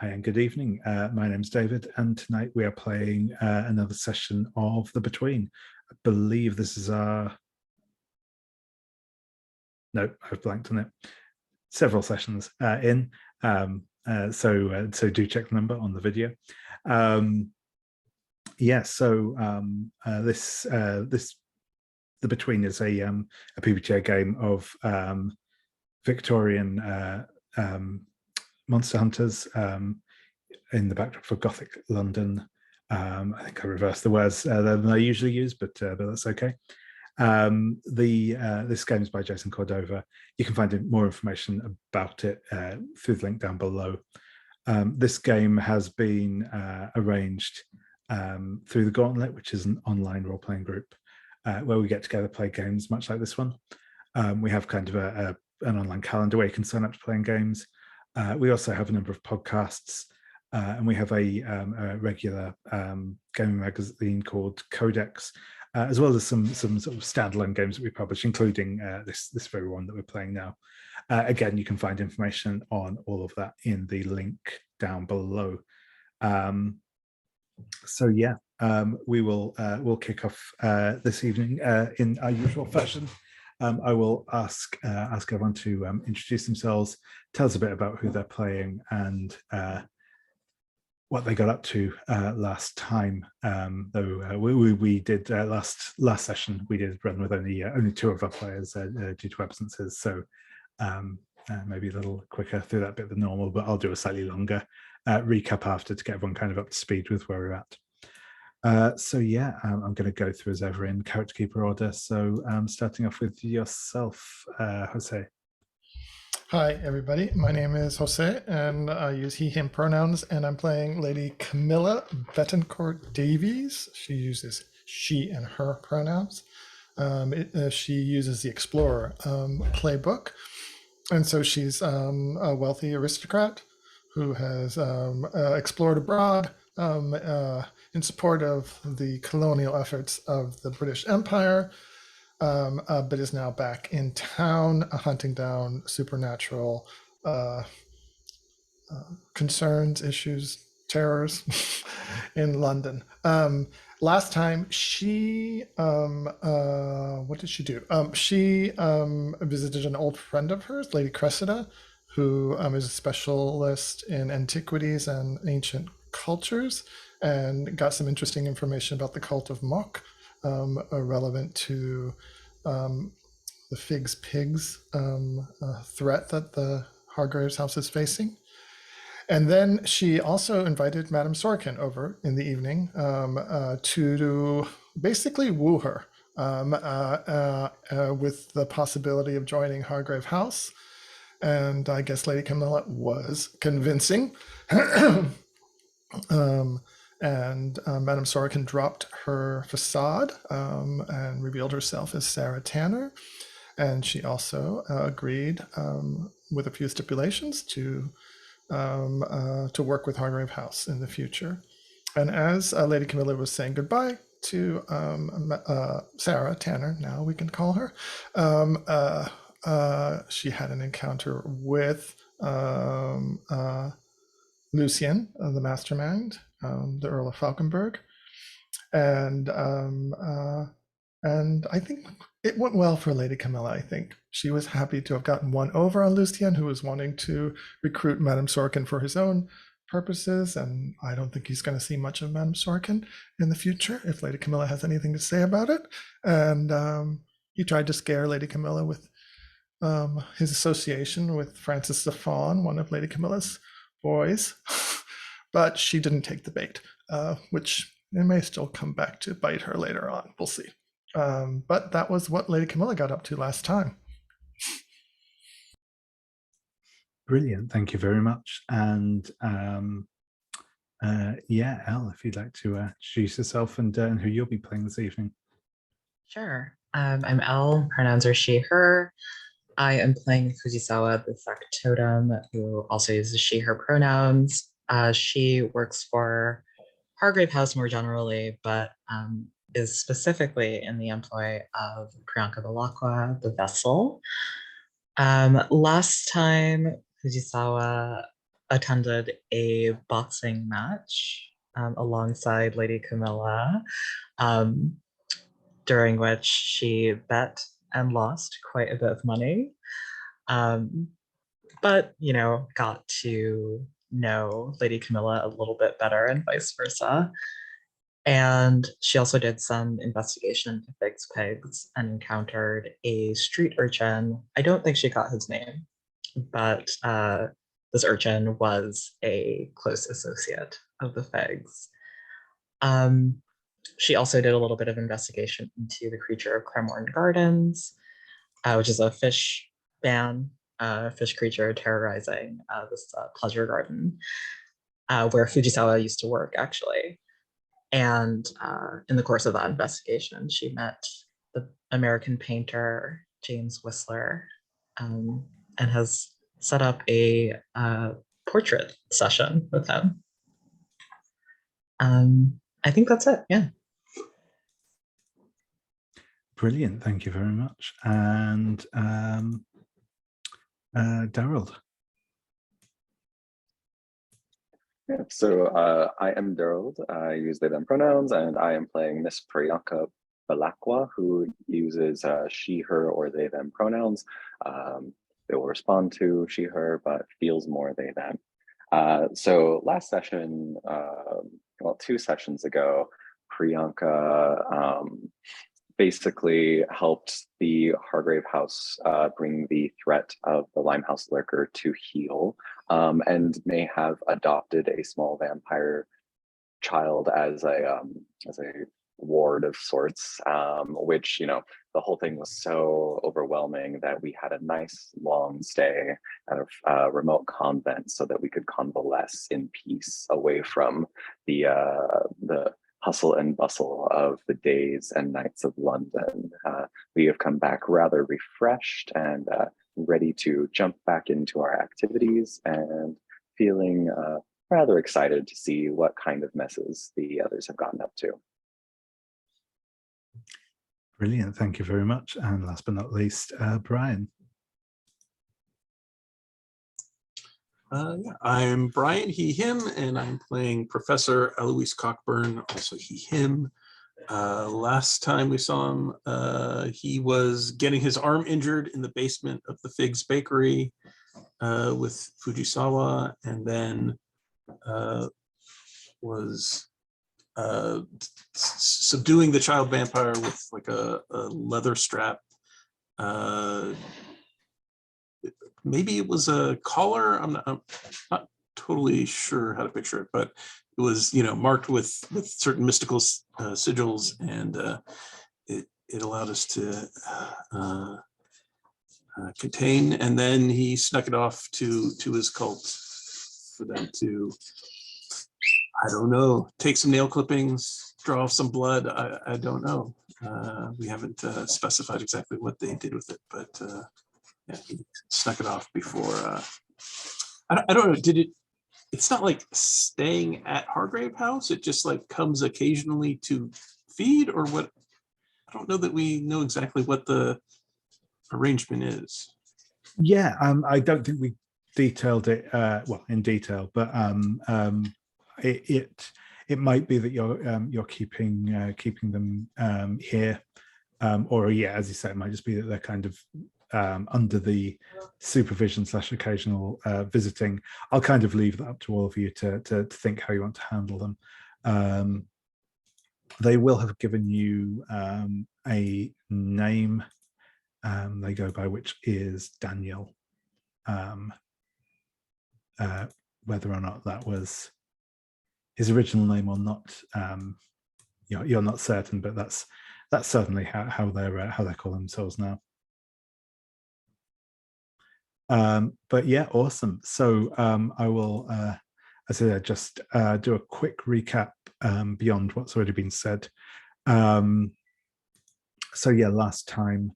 Hi and good evening. My name's David, and tonight we are playing another session of The Between. I believe this is our... No, I've blanked on it. Several sessions in. So do check the number on the video. This The Between is a PBTA game of Victorian monster hunters in the backdrop of Gothic London. I think I reversed the words than I usually use, but that's okay. This game is by Jason Cordova. You can find more information about it through the link down below. This game has been arranged through the Gauntlet, which is an online role-playing group where we get together, play games much like this one. We have kind of an online calendar where you can sign up to playing games. We also have a number of podcasts, and we have a regular gaming magazine called Codex, as well as some sort of standalone games that we publish, including this very one that we're playing now. Again, you can find information on all of that in the link down below. We'll kick off this evening in our usual fashion. I will ask everyone to introduce themselves, tell us a bit about who they're playing, and what they got up to last time. We did last session, we did run with only two of our players due to absences, so maybe a little quicker through that bit than normal, but I'll do a slightly longer recap after to get everyone kind of up to speed with where we're at. I'm going to go through as ever in character keeper order. So starting off with yourself, Jose. Hi, everybody. My name is Jose, and I use he, him pronouns, and I'm playing Lady Camila Betancourt Davies. She uses she and her pronouns. She uses the Explorer playbook, and so she's a wealthy aristocrat who has explored abroad in support of the colonial efforts of the British Empire, but is now back in town hunting down supernatural concerns, issues, terrors in London. Last time she, what did she do? She visited an old friend of hers, Lady Cressida, who is a specialist in antiquities and ancient cultures, and got some interesting information about the cult of Mok, relevant to the Figs Pigs threat that the Hargrave's house is facing. And then she also invited Madame Sorkin over in the evening to basically woo her with the possibility of joining Hargrave House. And I guess Lady Camilla was convincing. And Madame Sorkin dropped her facade and revealed herself as Sarah Tanner. And she also agreed with a few stipulations to work with Hargrave House in the future. And as Lady Camilla was saying goodbye to Sarah Tanner, now we can call her, she had an encounter with Lucien, the mastermind, the Earl of Falkenberg, and I think it went well for Lady Camilla. I think she was happy to have gotten one over on Lucien, who was wanting to recruit Madame Sorkin for his own purposes, and I don't think he's going to see much of Madame Sorkin in the future if Lady Camilla has anything to say about it. And he tried to scare Lady Camilla with his association with Francis the Fawn, one of Lady Camilla's boys, but she didn't take the bait, which it may still come back to bite her later on. We'll see. But that was what Lady Camilla got up to last time. Brilliant, thank you very much. And Elle, if you'd like to introduce yourself and who you'll be playing this evening. Sure. I'm Elle, pronouns are she, her. I am playing Fujisawa, the factotum, who also uses she, her pronouns. She works for Hargrave House more generally, but is specifically in the employ of Camila Bellacqua, the vessel. Last time, Fujisawa attended a boxing match alongside Lady Camilla, um, during which she bet and lost quite a bit of money. But, you know, got to know Lady Camilla a little bit better and vice versa. And she also did some investigation into Fig's pigs and encountered a street urchin. I don't think she got his name, but this urchin was a close associate of the Figs. She also did a little bit of investigation into the creature of Cremorne Gardens, which is a fish fish creature terrorizing this pleasure garden where Fujisawa used to work, actually. And in the course of that investigation, she met the American painter James Whistler, and has set up a portrait session with him. I think that's it. Yeah. Brilliant. Thank you very much. And Daryl. Yeah, so I am Daryl. I use they, them pronouns, and I am playing Miss Bellacqua, who uses she, her, or they, them pronouns. They will respond to she, her, but feels more they, them. So last session, well, 2 sessions ago, Priyanka basically helped the Hargrave House bring the threat of the Limehouse Lurker to heel, and may have adopted a small vampire child as a ward of sorts, which, you know, the whole thing was so overwhelming that we had a nice long stay at a remote convent so that we could convalesce in peace away from the hustle and bustle of the days and nights of London. We have come back rather refreshed and ready to jump back into our activities and feeling rather excited to see what kind of messes the others have gotten up to. Brilliant. Thank you very much. And last but not least, Brian. Yeah, I'm Brian, he, him, and I'm playing Professor Eloise Cockburn, also he, him. Last time we saw him, he was getting his arm injured in the basement of the Figs Bakery with Fujisawa, and then was subduing the child vampire with like a leather strap. Maybe it was a collar. I'm not totally sure how to picture it, but it was, you know, marked with certain mystical sigils, and it allowed us to contain. And then he snuck it off to his cult for them to, I don't know, take some nail clippings, draw off some blood. I don't know. We haven't specified exactly what they did with it, but yeah, he snuck it off before. I don't know. Did it? It's not like staying at Hargrave House. It just like comes occasionally to feed, or what? I don't know that we know exactly what the arrangement is. Yeah, I don't think we detailed it well in detail, but it might be that you're keeping them here, or yeah, as you said, it might just be that they're kind of under the supervision / occasional visiting. I'll kind of leave that up to all of you to think how you want to handle them. They will have given you a name they go by, which is Daniel. Whether or not that was his original name or not, you're not certain, but that's certainly how they call themselves now. But yeah, awesome. So I will, as I said, just do a quick recap beyond what's already been said. So yeah, last time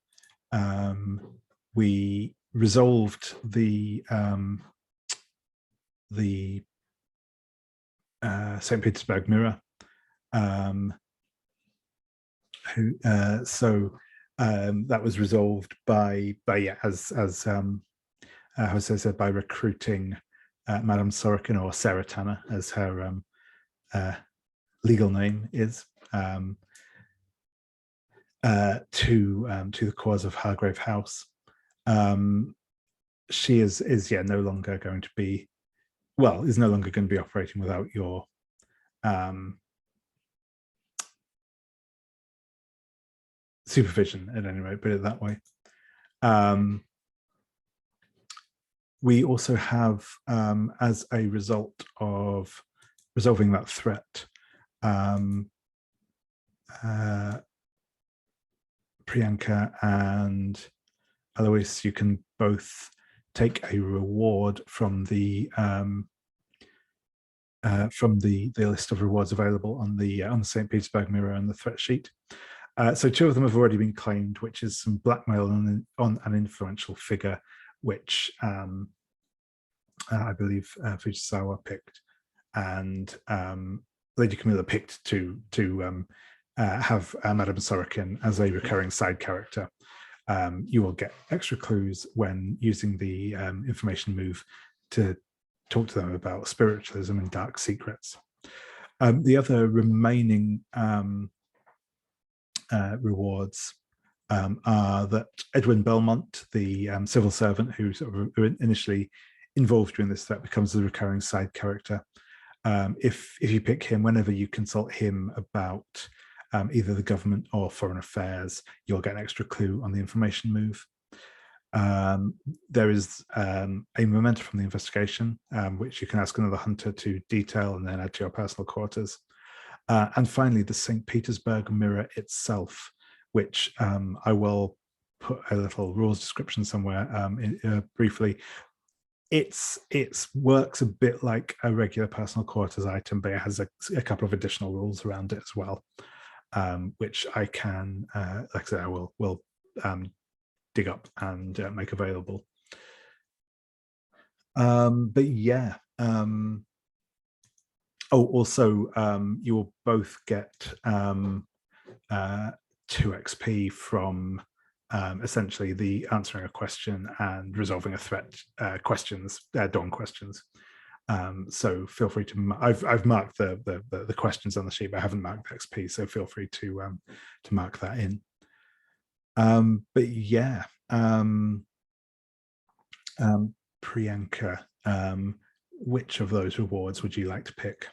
we resolved the St. Petersburg Mirror. So that was resolved by yeah, as Jose said, by recruiting Madame Sorokin, or Sarah Tanner, as her legal name is, to the cause of Hargrave House. She is no longer going to be, well, is no longer going to be operating without your supervision, at any rate, put it that way. We also have, as a result of resolving that threat, Priyanka and Eloise, you can both take a reward from the list of rewards available on the St. Petersburg Mirror and the threat sheet. So 2 of them have already been claimed, which is some blackmail on an influential figure, which I believe Fujisawa picked, and Lady Camila picked to have Madame Sorokin as a recurring side character. You will get extra clues when using the information move to talk to them about spiritualism and dark secrets. The other remaining rewards are that Edwin Belmont, the civil servant who sort of initially involved during this threat, becomes a recurring side character. If you pick him, whenever you consult him about either the government or foreign affairs, you'll get an extra clue on the information move. There is a memento from the investigation, which you can ask another hunter to detail and then add to your personal quarters. And finally, the St. Petersburg Mirror itself, which I will put a little rules description somewhere briefly. It works a bit like a regular personal quarters item, but it has a couple of additional rules around it as well, which I can, like I said, I will dig up and make available. But yeah. Also, you will both get 2 XP from essentially the answering a question and resolving a threat questions, dawn questions. So feel free to. I've marked the questions on the sheet, but I haven't marked the XP. So feel free to mark that in. But yeah, Priyanka, which of those rewards would you like to pick?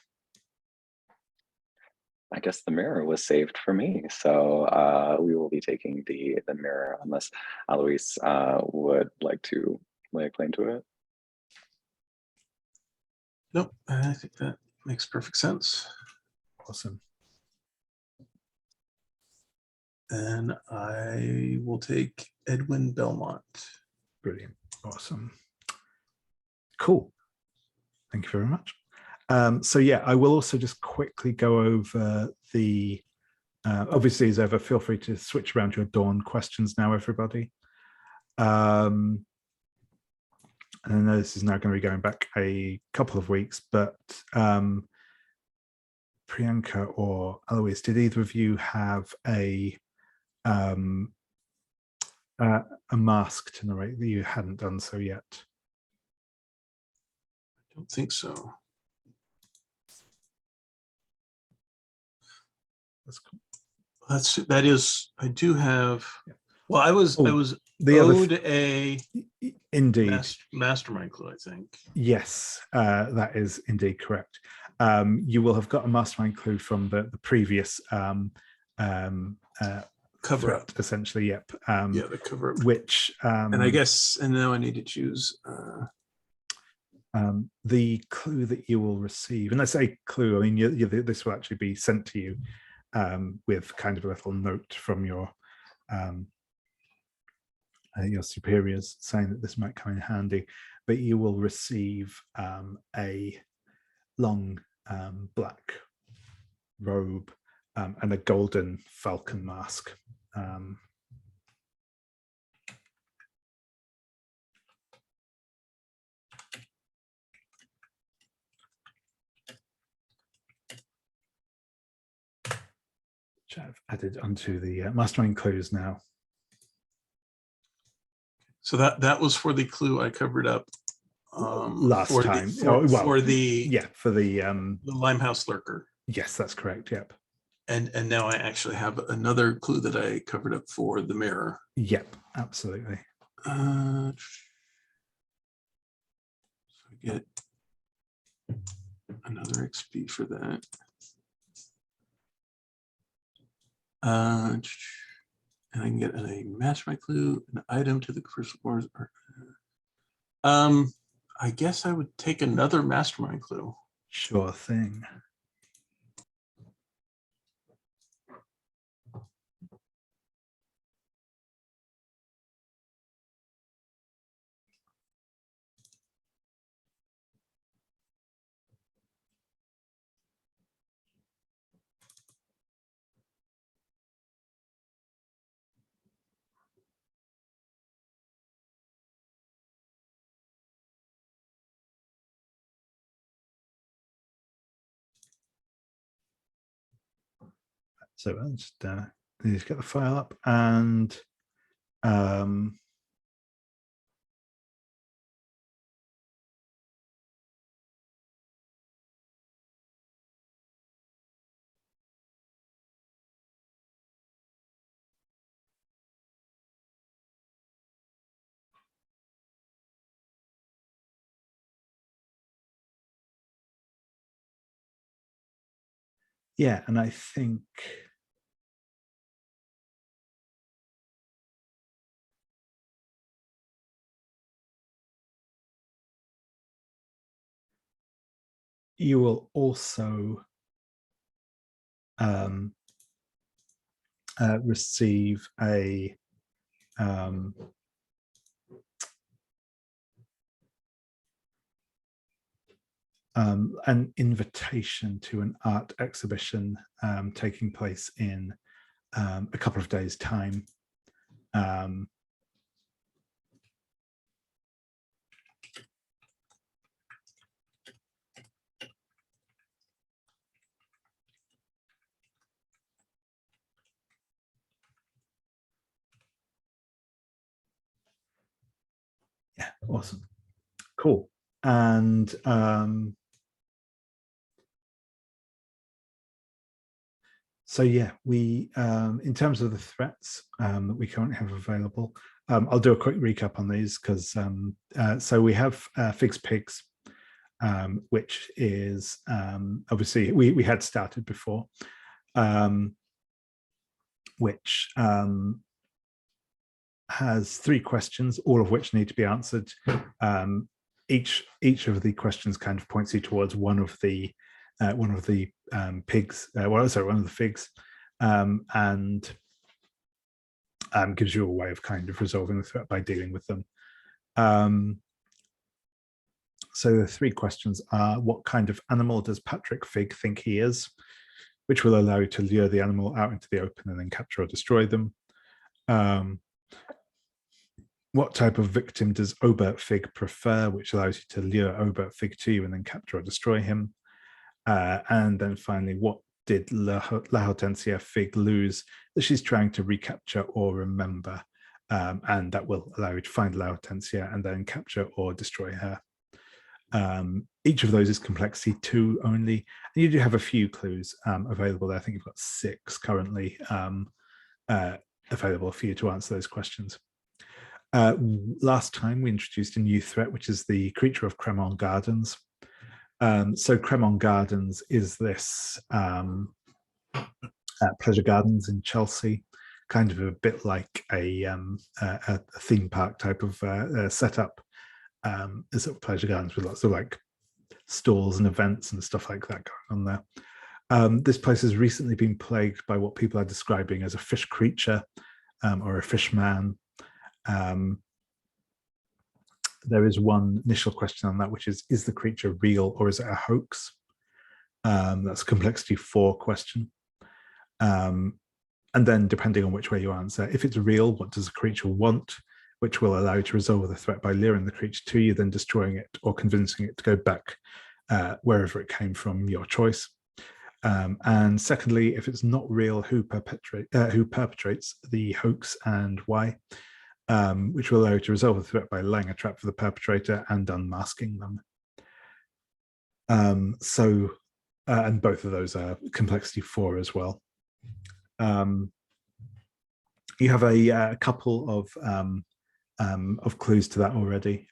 I guess the mirror was saved for me, so we will be taking the mirror, unless Eloise would like to lay a claim to it. Nope, I think that makes perfect sense. Awesome. And I will take Edwin Belmont. Brilliant. Awesome. Cool. Thank you very much. So yeah, I will also just quickly go over the, obviously as ever, feel free to switch around your dawn questions now, everybody. And I know this is now going to be going back a couple of weeks, but Priyanka or Eloise, did either of you have a mask to narrate that you hadn't done so yet? I don't think so. That's cool. That is, I do have. Well, I was the owed a indeed mastermind clue, I think. Yes, that is indeed correct. You will have got a mastermind clue from the previous Cover up, essentially. Yep. Yeah, the cover up. Which and I guess, and now I need to choose. The clue that you will receive, and I say clue, I mean this will actually be sent to you with kind of a little note from your superiors saying that this might come in handy, but you will receive a long black robe and a golden falcon mask. Which I've added onto the mastermind clues now. So that was for the clue I covered up last for time. for the for the Limehouse lurker. yes, that's correct. Yep. And now I actually have another clue that I covered up for the mirror. Yep, absolutely. So I get another XP for that. And I can get a mastermind clue, an item to the crucible. I guess I would take another mastermind clue. Sure thing. So let's just get the file up and yeah, and I think you will also receive a an invitation to an art exhibition taking place in a couple of days' time. Yeah, awesome. Cool. And so yeah, we in terms of the threats that we currently have available, I'll do a quick recap on these because so we have Figs Pigs, which is obviously we had started before, which has 3 questions, all of which need to be answered. Each of the questions kind of points you towards one of the pigs. One of the figs, and gives you a way of kind of resolving the threat by dealing with them. So the 3 questions are: what kind of animal does Patrick Fig think he is? Which will allow you to lure the animal out into the open and then capture or destroy them. What type of victim does Obert Fig prefer, which allows you to lure Obert Fig to you and then capture or destroy him? And then finally, what did La Hortensia Fig lose that she's trying to recapture or remember? And that will allow you to find La Hortensia and then capture or destroy her. Each of those is complexity 2 only. And you do have a few clues available there. I think you've got 6 currently available for you to answer those questions. Last time we introduced a new threat, which is the creature of Cremon Gardens. So Cremon Gardens is this pleasure gardens in Chelsea, kind of a bit like a theme park type of setup. Sort of pleasure gardens with lots of like stalls and events and stuff like that going on there. This place has recently been plagued by what people are describing as a fish creature or a fish man. There is one initial question on that, which is the creature real or is it a hoax? That's a complexity 4 question. And then depending on which way you answer, if it's real, what does the creature want? Which will allow you to resolve the threat by luring the creature to you, then destroying it or convincing it to go back wherever it came from, your choice. And secondly, if it's not real, who perpetrates the hoax and why? which will allow you to resolve the threat by laying a trap for the perpetrator and unmasking them. And both of those are complexity 4 as well. You have a couple of clues to that already,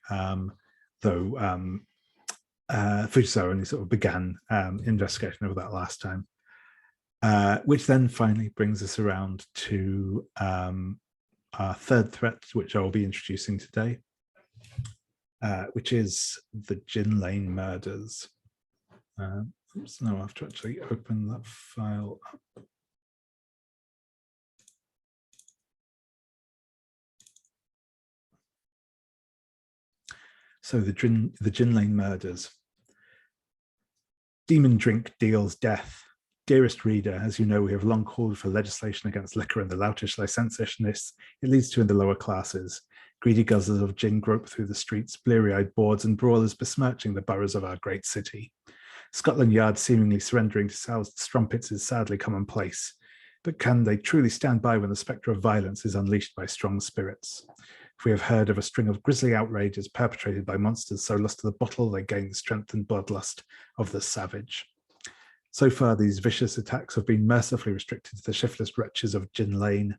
though Fujisawa only sort of began investigation of that last time, which then finally brings us around to our third threat, which I will be introducing today, which is the Gin Lane murders. Oops, no, I have to actually open that file up. So the Gin Lane murders. Demon drink deals death. Dearest reader, as you know, we have long called for legislation against liquor and the loutish licentiousness it leads to in the lower classes. Greedy guzzlers of gin grope through the streets, bleary-eyed boards and brawlers besmirching the boroughs of our great city. Scotland Yard seemingly surrendering to soused strumpets is sadly commonplace. But can they truly stand by when the spectre of violence is unleashed by strong spirits? If we have heard of a string of grisly outrages perpetrated by monsters so lost to the bottle they gain the strength and bloodlust of the savage. So far, these vicious attacks have been mercifully restricted to the shiftless wretches of Gin Lane,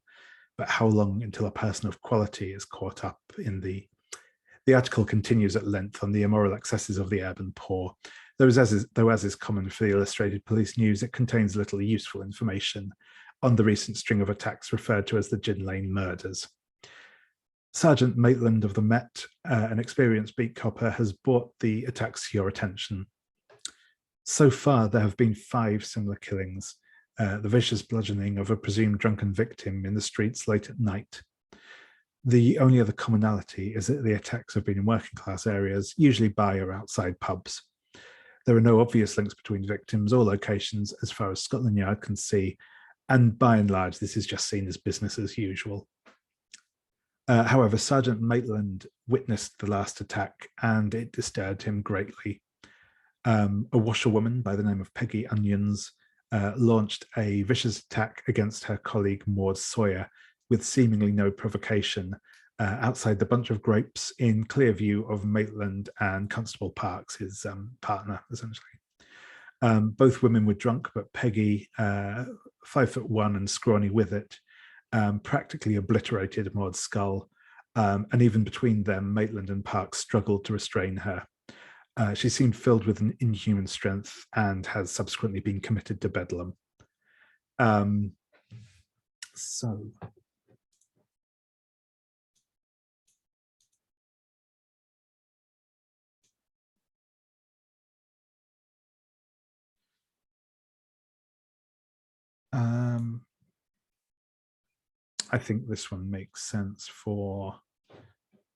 but how long until a person of quality is caught up in the article continues at length on the immoral excesses of the urban poor. Though as is common for the illustrated police news, it contains little useful information on the recent string of attacks referred to as the Gin Lane murders. Sergeant Maitland of the Met, an experienced beat copper, has brought the attacks to your attention. So far, there have been 5 similar killings, the vicious bludgeoning of a presumed drunken victim in the streets late at night. The only other commonality is that the attacks have been in working class areas, usually by or outside pubs. There are no obvious links between victims or locations as far as Scotland Yard can see, and by and large, this is just seen as business as usual. However, Sergeant Maitland witnessed the last attack and it disturbed him greatly. A washerwoman by the name of Peggy Onions launched a vicious attack against her colleague Maud Sawyer with seemingly no provocation outside the Bunch of Grapes in clear view of Maitland and Constable Parks, his partner, essentially. Both women were drunk, but Peggy, 5'1" and scrawny with it, practically obliterated Maud's skull, and even between them, Maitland and Parks struggled to restrain her. She seemed filled with an inhuman strength and has subsequently been committed to Bedlam. I think this one makes sense for,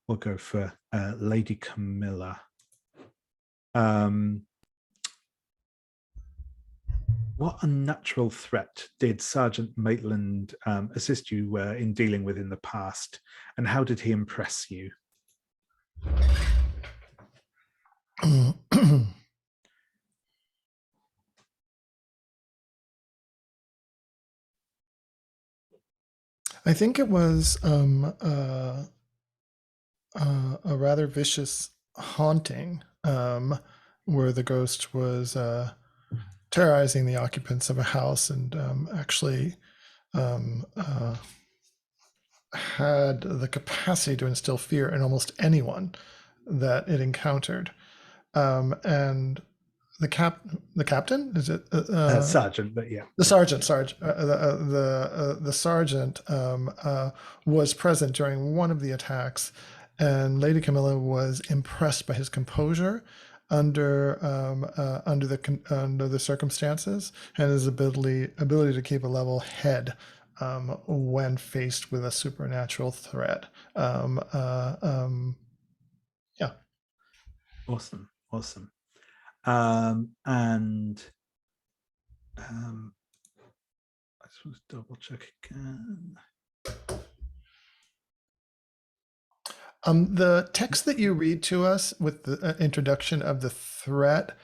we'll go for Lady Camilla. What unnatural threat did Sergeant Maitland assist you in dealing with in the past, and how did he impress you? I think it was a rather vicious haunting where the ghost was terrorizing the occupants of a house and actually had the capacity to instill fear in almost anyone that it encountered. And the captain, is it sergeant? But yeah, the sergeant. The sergeant was present during one of the attacks, and Lady Camilla was impressed by his composure under the circumstances and his ability to keep a level head when faced with a supernatural threat. Yeah. Awesome. And I just want to double check again. The text that you read to us with the introduction of the threat,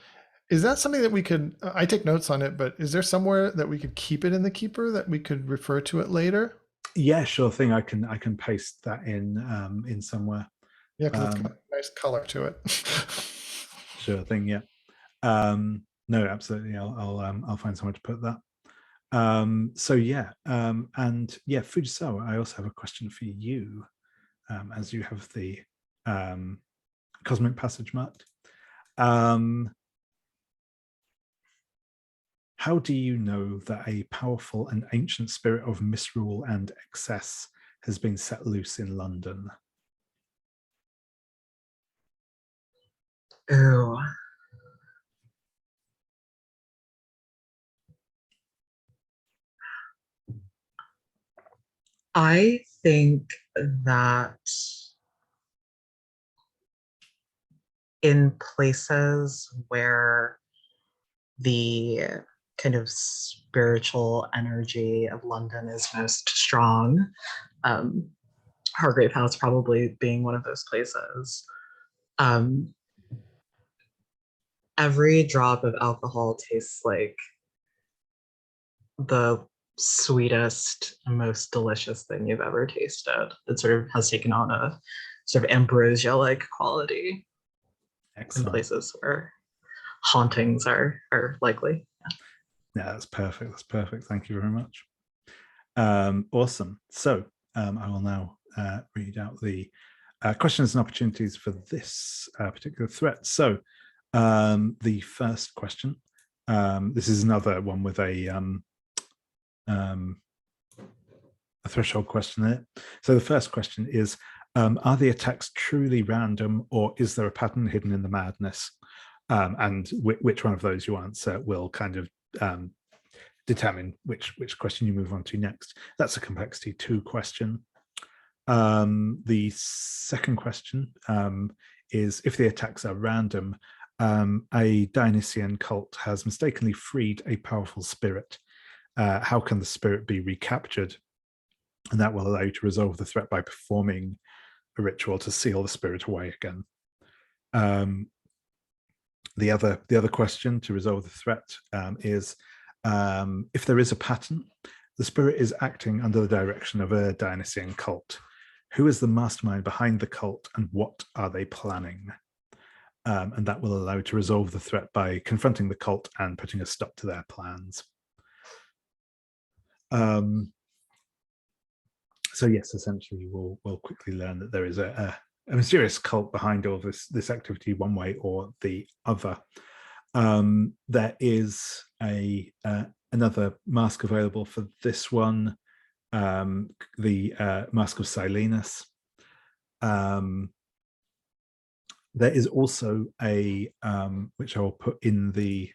is that something that we could, I take notes on it, but is there somewhere that we could keep it in the Keeper that we could refer to it later? Yeah, sure thing. I can paste that in somewhere. Yeah, because it's got a nice color to it. Sure thing. Yeah. No, absolutely. I'll find somewhere to put that. So yeah, and yeah, Fujisawa, I also have a question for you, as you have the cosmic passage marked. How do you know that a powerful and ancient spirit of misrule and excess has been set loose in London? Ooh. I think that in places where the kind of spiritual energy of London is most strong, Hargrave House probably being one of those places. Every drop of alcohol tastes like the sweetest and most delicious thing you've ever tasted. It sort of has taken on a sort of ambrosia-like quality. Excellent. In places where hauntings are likely. Yeah, that's perfect. That's perfect. Thank you very much. Awesome. So I will now read out the questions and opportunities for this particular threat. So the first question, this is another one with a threshold question in it. So the first question is, are the attacks truly random, or is there a pattern hidden in the madness? And which one of those you answer will kind of determine which question you move on to next. That's a complexity 2 question. The second question is, if the attacks are random, a Dionysian cult has mistakenly freed a powerful spirit. How can the spirit be recaptured? And that will allow you to resolve the threat by performing a ritual to seal the spirit away again. The other question to resolve the threat is, if there is a pattern, the spirit is acting under the direction of a Dionysian cult. Who is the mastermind behind the cult, and what are they planning? And that will allow you to resolve the threat by confronting the cult and putting a stop to their plans. So yes, essentially we'll quickly learn that there is a mysterious cult behind all this activity, one way or the other. There is another mask available for this one, the Mask of Silenus. There is also a which I will put in the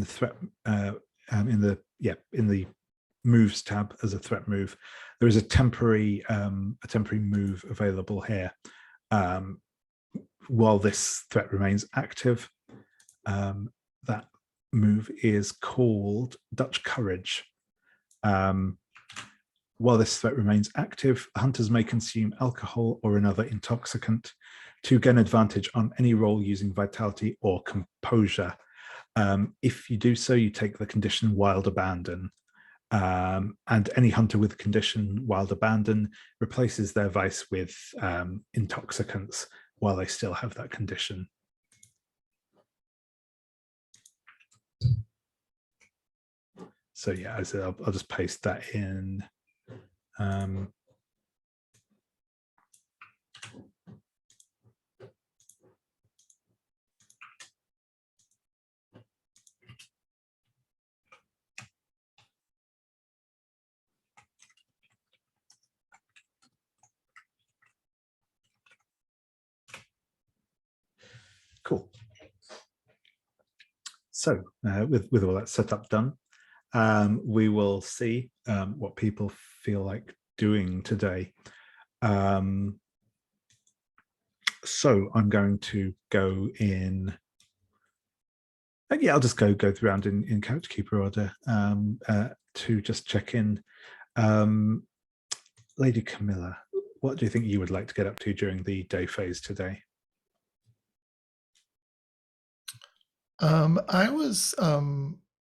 threat in the moves tab as a threat move. There is a temporary move available here while this threat remains active. That move is called Dutch Courage. While this threat remains active, hunters may consume alcohol or another intoxicant to gain advantage on any roll using vitality or composure. If you do so, you take the condition Wild Abandon. And any hunter with the condition Wild Abandon replaces their vice with intoxicants while they still have that condition. So yeah, I said I'll just paste that in. Cool. So with all that setup done, we will see what people feel like doing today. So I'm going to go in. Yeah, I'll just go around in Couch Keeper order to just check in. Lady Camilla, what do you think you would like to get up to during the day phase today? I was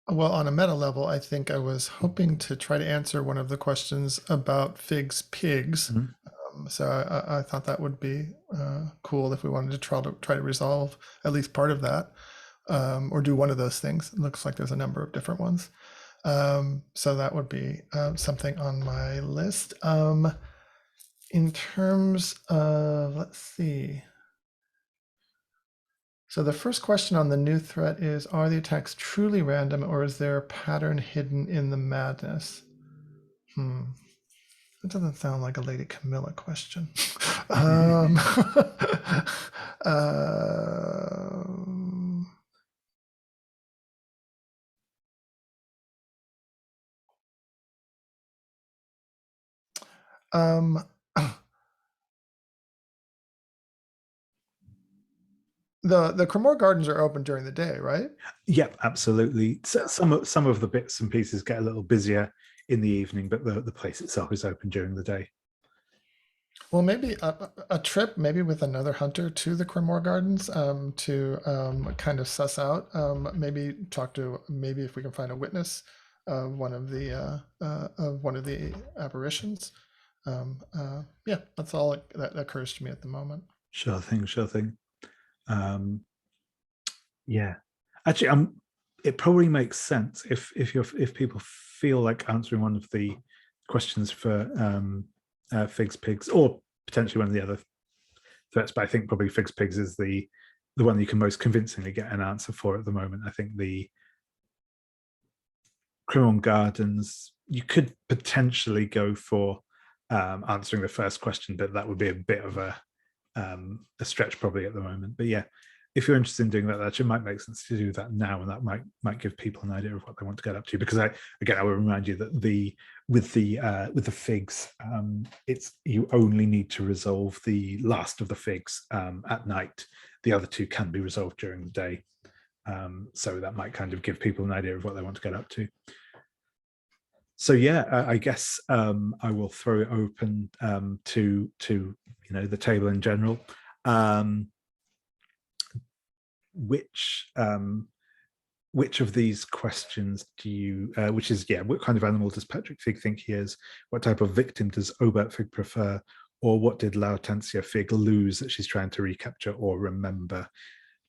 Well, on a meta level, I think I was hoping to try to answer one of the questions about figs, pigs. Mhm. So I thought that would be cool if we wanted to try to resolve at least part of that, or do one of those things. It looks like there's a number of different ones. So that would be something on my list. In terms of, let's see. So the first question on the new threat is, are the attacks truly random or is there a pattern hidden in the madness? That doesn't sound like a Lady Camilla question. um, um, the Cremor Gardens are open during the day, right? Yep, absolutely. So some of the bits and pieces get a little busier in the evening, but the place itself is open during the day. Well, maybe a trip, maybe with another hunter to the Cremor Gardens to kind of suss out. Maybe talk to, maybe if we can find a witness of one of the apparitions. Yeah, that's all that occurs to me at the moment. Sure thing, sure thing. Yeah, actually, it probably makes sense if people feel like answering one of the questions for figs, pigs, or potentially one of the other threats. But I think probably figs, pigs is the one you can most convincingly get an answer for at the moment. I think the Cremon Gardens, you could potentially go for answering the first question, but that would be a bit of a stretch probably at the moment. But yeah, if you're interested in doing that, that might make sense to do that now, and that might give people an idea of what they want to get up to. Because I will remind you that with the figs, it's you only need to resolve the last of the figs at night. The other two can be resolved during the day. So that might kind of give people an idea of what they want to get up to. So yeah, I guess I will throw it open to the table in general. Which of these questions do you? Which is what kind of animal does Patrick Fig think he is? What type of victim does Obert Fig prefer? Or what did Laurtensia Fig lose that she's trying to recapture or remember?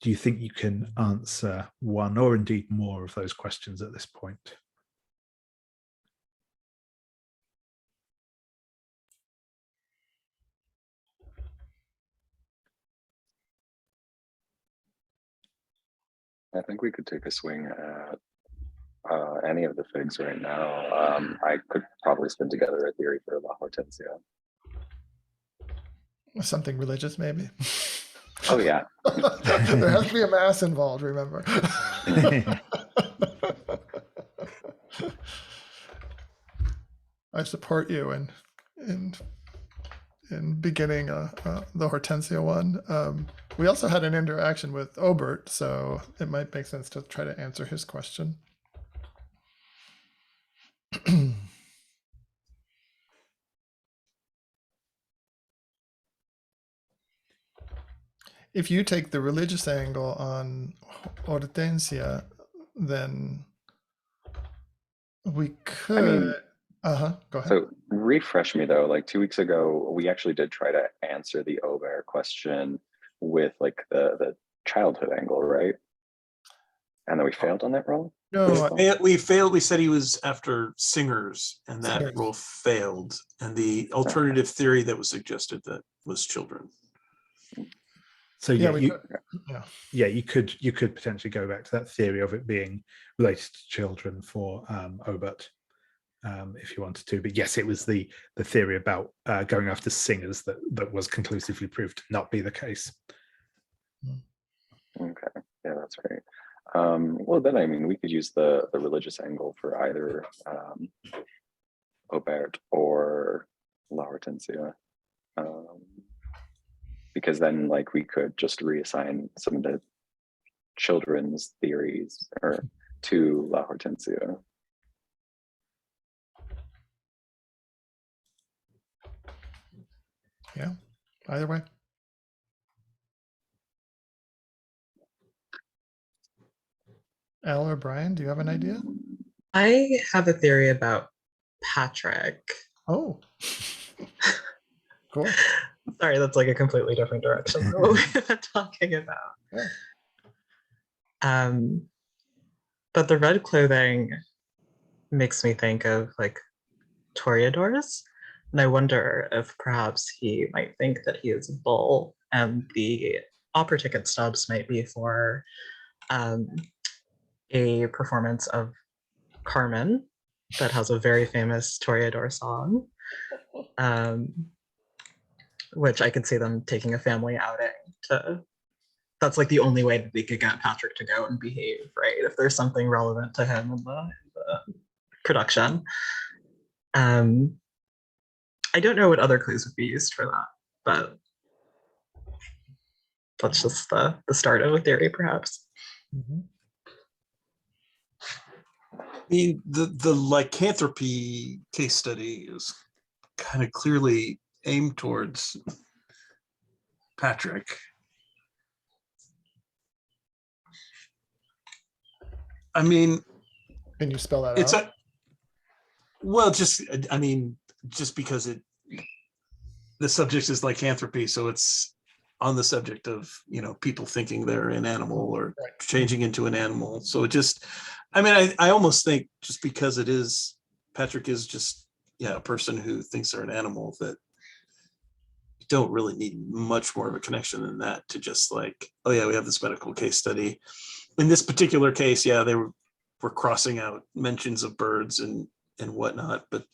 Do you think you can answer one or indeed more of those questions at this point? I think we could take a swing at any of the figs right now. I could probably spin together a theory for La Hortensia. Something religious, maybe. Oh yeah. There has to be a mass involved, remember. I support you in beginning the Hortensia one. We also had an interaction with Obert, so it might make sense to try to answer his question. If you take the religious angle on Hortensia, then we could. I mean, go ahead. So refresh me though, like 2 weeks ago, we actually did try to answer the Obert question with like the childhood angle, right? And then we failed on that role? No, We failed. We said he was after singers, and that Singers. role failed. And the alternative theory that was suggested that was children. So yeah, you could potentially go back to that theory of it being related to children for Obert, if you wanted to. But yes, it was the theory about going after singers that was conclusively proved to not be the case. Okay, yeah, that's right. Well, then I mean, we could use the religious angle for either Obert or La Hortensia. Because then like we could just reassign some of the children's theories or to La Hortensia. Yeah, either way. Elle or Brian, do you have an idea? I have a theory about Patrick. Oh, cool. Sorry, that's like a completely different direction than what we've been talking about. Yeah. But the red clothing makes me think of like toreadors. And I wonder if perhaps he might think that he is a bull and the opera ticket stubs might be for a performance of Carmen that has a very famous toreador song, which I could see them taking a family outing to. That's like the only way that they could get Patrick to go and behave, right? If there's something relevant to him in the production. I don't know what other clues would be used for that, but that's just the start of a theory, perhaps. Mhm. I mean, the lycanthropy case study is kind of clearly aimed towards Patrick. I mean, Can you spell that it's out? just because the subject is lycanthropy, so it's on the subject of, people thinking they're an animal or Right. changing into an animal. So it just, I almost think just because Patrick is just, a person who thinks they're an animal, that you don't really need much more of a connection than that to just like, oh yeah, we have this medical case study. In this particular case, yeah, they were crossing out mentions of birds and whatnot, but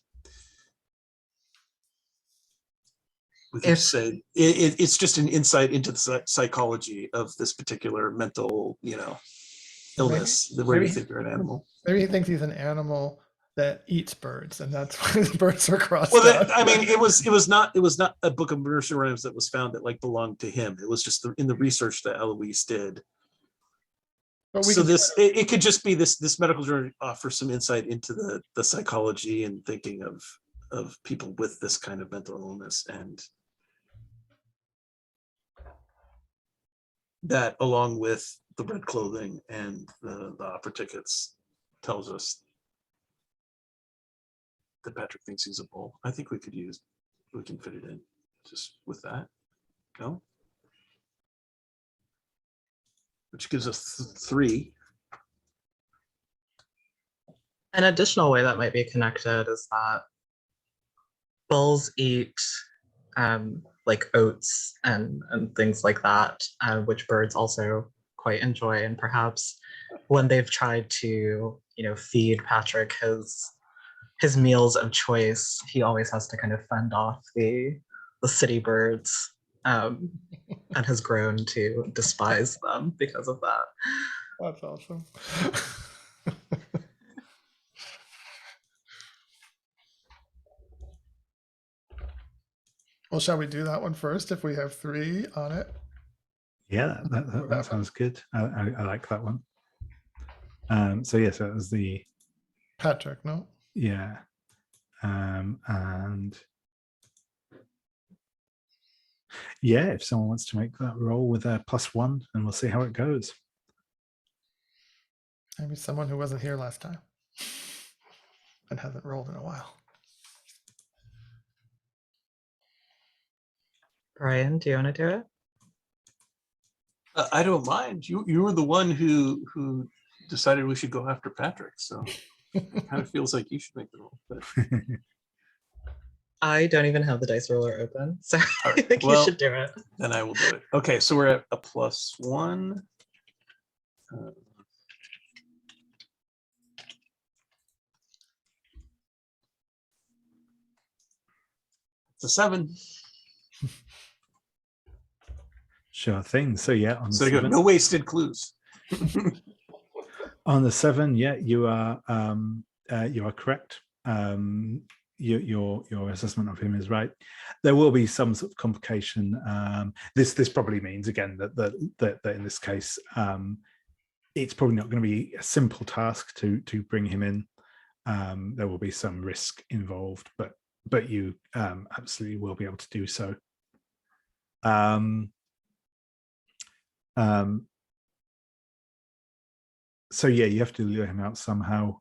we could say it's just an insight into the psychology of this particular mental, illness, where you think you're an animal. Maybe he thinks he's an animal that eats birds, and that's why the birds are crossed Well, out. it was not a book of nursery rhymes that was found that like belonged to him. It was just in the research that Eloise did. But So it could just be this medical journal offers some insight into the psychology and thinking of people with this kind of mental illness, and that, along with the red clothing and the opera tickets, tells us that Patrick thinks he's a bull. I think we can fit it in just with that. No? Which gives us 3. An additional way that might be connected is that bulls eat like oats and things like that, which birds also quite enjoy. And perhaps when they've tried to, feed Patrick his meals of choice, he always has to kind of fend off the city birds, and has grown to despise them because of that. That's awesome. Well, shall we do that one first if we have 3 on it? Yeah, that sounds good. I like that one. So yes, that was the Patrick, no? yeah, and yeah, if someone wants to make that roll with a +1, and we'll see how it goes. Maybe someone who wasn't here last time and hasn't rolled in a while. Brian, do you want to do it? I don't mind. You were the one who decided we should go after Patrick, so it kind of feels like you should make the roll. But I don't even have the dice roller open, so I right, think you should do it. Then I will do it. Okay, so we're at a +1. It's a 7. Sure thing. So yeah, on the So you go, 7, no wasted clues. on the 7, yeah, you are correct. Your assessment of him is right. There will be some sort of complication. This probably means again that in this case, it's probably not going to be a simple task to bring him in. There will be some risk involved, but you absolutely will be able to do so. So yeah, you have to lure him out somehow.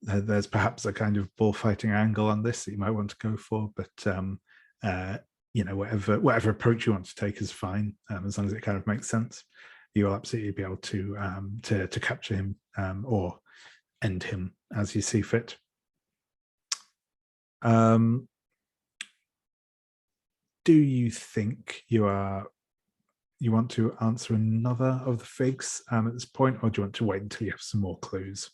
There's perhaps a kind of bullfighting angle on this that you might want to go for, but whatever approach you want to take is fine, as long as it kind of makes sense. You will absolutely be able to capture him or end him as you see fit. Do you think you want to answer another of the figs at this point, or do you want to wait until you have some more clues?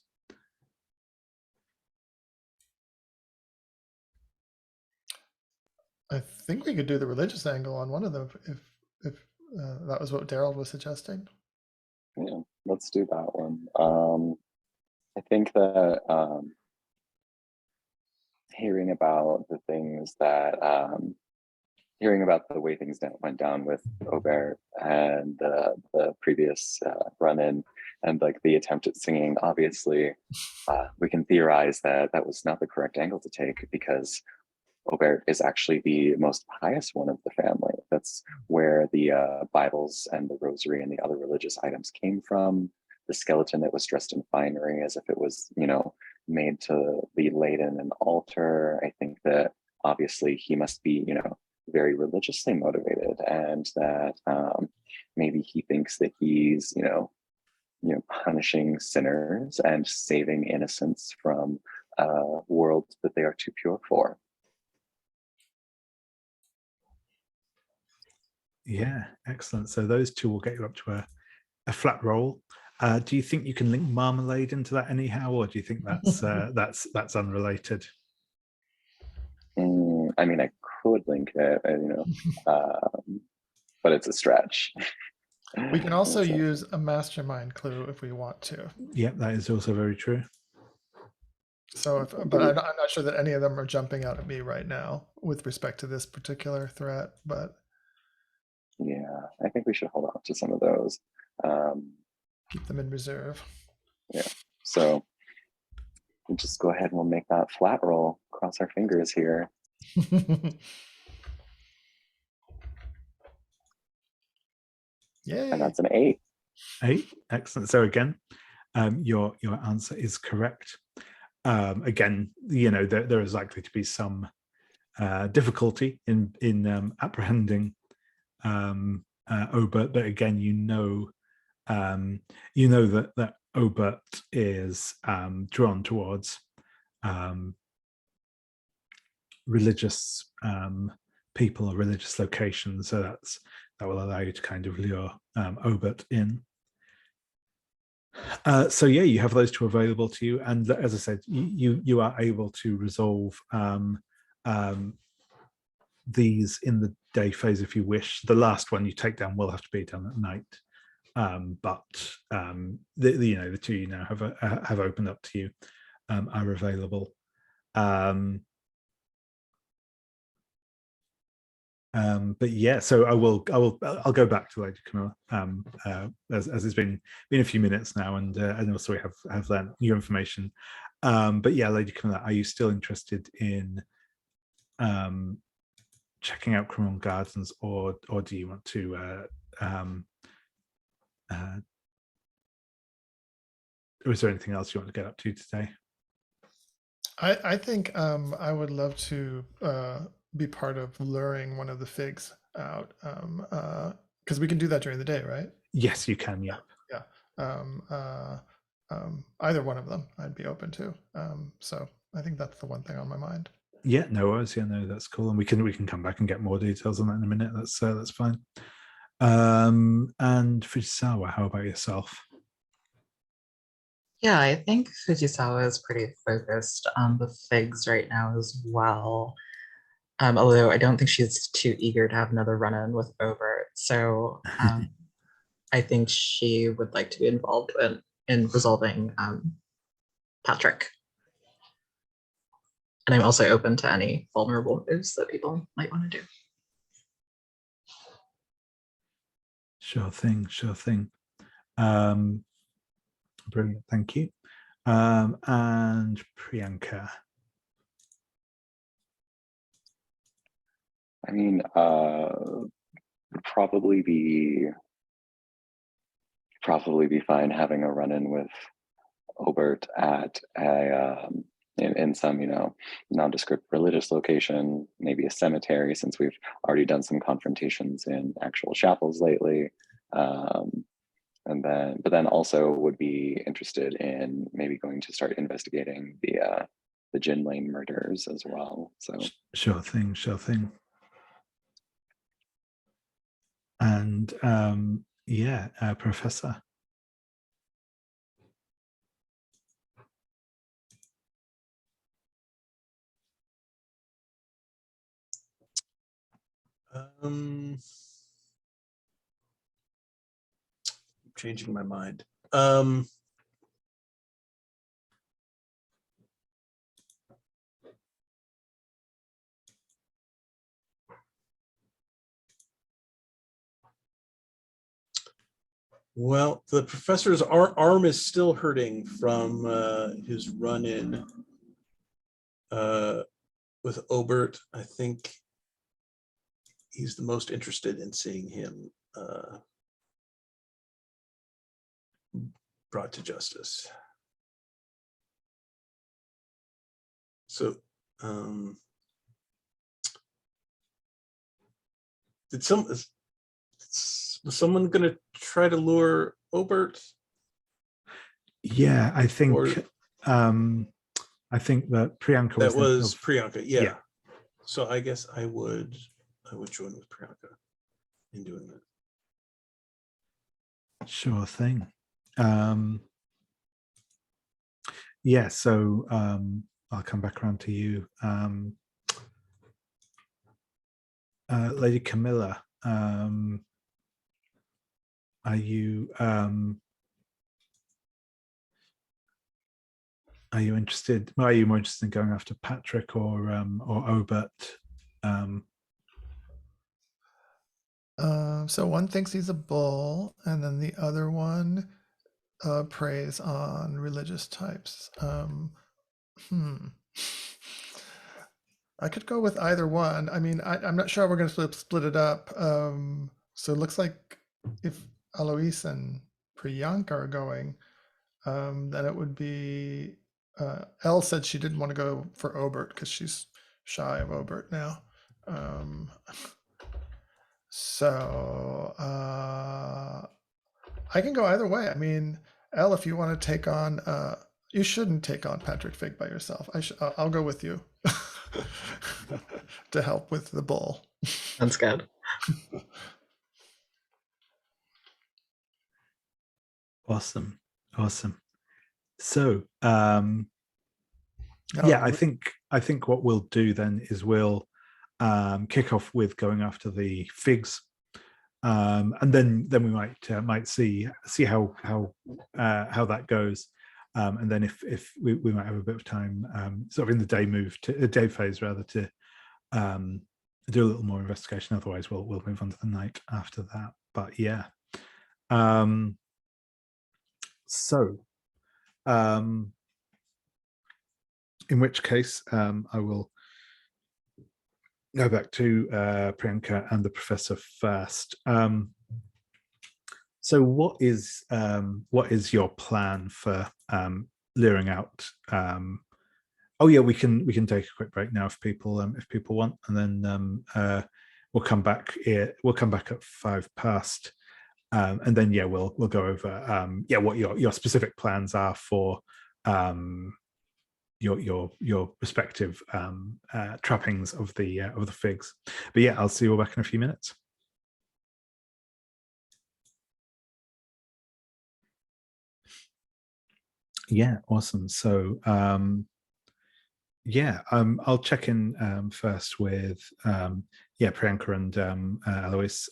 I think we could do the religious angle on one of them if that was what Daryl was suggesting. Yeah, let's do that one. I think that hearing about the things that hearing about the way things went down with Aubert and the previous run-in and like the attempt at singing, obviously we can theorize that that was not the correct angle to take, because Aubert is actually the most pious one of the family. That's where the Bibles and the rosary and the other religious items came from. The skeleton that was dressed in finery as if it was, made to be laid in an altar. I think that obviously he must be, very religiously motivated, and that maybe he thinks that he's, punishing sinners and saving innocents from a world that they are too pure for. Yeah, excellent. So those two will get you up to a flat roll. Do you think you can link marmalade into that anyhow, or do you think that's that's unrelated? I mean, I could link it, but it's a stretch. We can also use a mastermind clue if we want to. Yeah, that is also very true. So, but I'm not sure that any of them are jumping out at me right now with respect to this particular threat. But yeah, I think we should hold on to some of those. Keep them in reserve. Yeah. So we'll just go ahead and we'll make that flat roll. Cross our fingers here. Yay. And that's an 8. 8, excellent. So again, your answer is correct. Again, there is likely to be some difficulty in apprehending Obert, but again, that Obert is drawn towards religious people or religious locations, so that will allow you to kind of lure Obert in. So yeah, you have those two available to you, and as I said, you are able to resolve these in the day phase if you wish. The last one you take down will have to be done at night, but the two you now have opened up to you are available. But yeah, so I'll go back to Lady Camilla as it's been a few minutes now, and also we have learned new information. But yeah, Lady Camilla, are you still interested in checking out Criminal Gardens, or do you want to or is there anything else you want to get up to today? I think I would love to be part of luring one of the figs out, because we can do that during the day, right? Yes, you can. Yeah. Either one of them I'd be open to. So I think that's the one thing on my mind. Yeah, no worries. Yeah, no, that's cool, and we can come back and get more details on that in a minute. That's fine. And Fujisawa, how about yourself? Yeah, I think Fujisawa is pretty focused on the figs right now as well. Although I don't think she's too eager to have another run-in with Obert. So I think she would like to be involved in resolving Patrick. And I'm also open to any vulnerable moves that people might want to do. Sure thing. Brilliant, thank you. And Priyanka. I mean, probably be probably be fine having a run-in with Obert at a in some, you know, nondescript religious location, maybe a cemetery, since we've already done some confrontations in actual chapels lately. But then also would be interested in maybe going to start investigating the Gin Lane murders as well. So Sure thing, sure thing. And yeah, Professor. Changing my mind. Well, the professor's arm is still hurting from his run-in with Obert. I think he's the most interested in seeing him brought to justice. So, was someone going to try to lure Obert? Yeah, I think that Priyanka was Priyanka. Yeah. So I guess I would join with Priyanka in doing that. Sure thing. Yeah, so I'll come back around to you. Lady Camilla, are you interested? Are you more interested in going after Patrick or Obert? So one thinks he's a bull, and then the other one preys on religious types. I could go with either one. I mean, I'm not sure we're going to split it up. So it looks like if Alois and Priyanka are going, then it would be. Elle said she didn't want to go for Obert because she's shy of Obert now. So I can go either way. I mean, Elle, if you want to take on, you shouldn't take on Patrick Fig by yourself. I'll go with you to help with the bull. Sounds good. Awesome. So yeah, I think what we'll do then is we'll kick off with going after the figs, and then we might see how that goes, and then if we might have a bit of time, sort of in the day phase rather, to do a little more investigation. Otherwise, we'll move on to the night after that. But yeah, so. In which case, I will go back to Priyanka and the professor first. So, what is your plan for luring out? Oh yeah, we can take a quick break now if people want, and then we'll come back here. We'll come back at 5 past, and then yeah, we'll go over what your specific plans are for your respective trappings of the figs. But yeah, I'll see you all back in a few minutes. Yeah, awesome. So I'll check in first with Priyanka and Alois.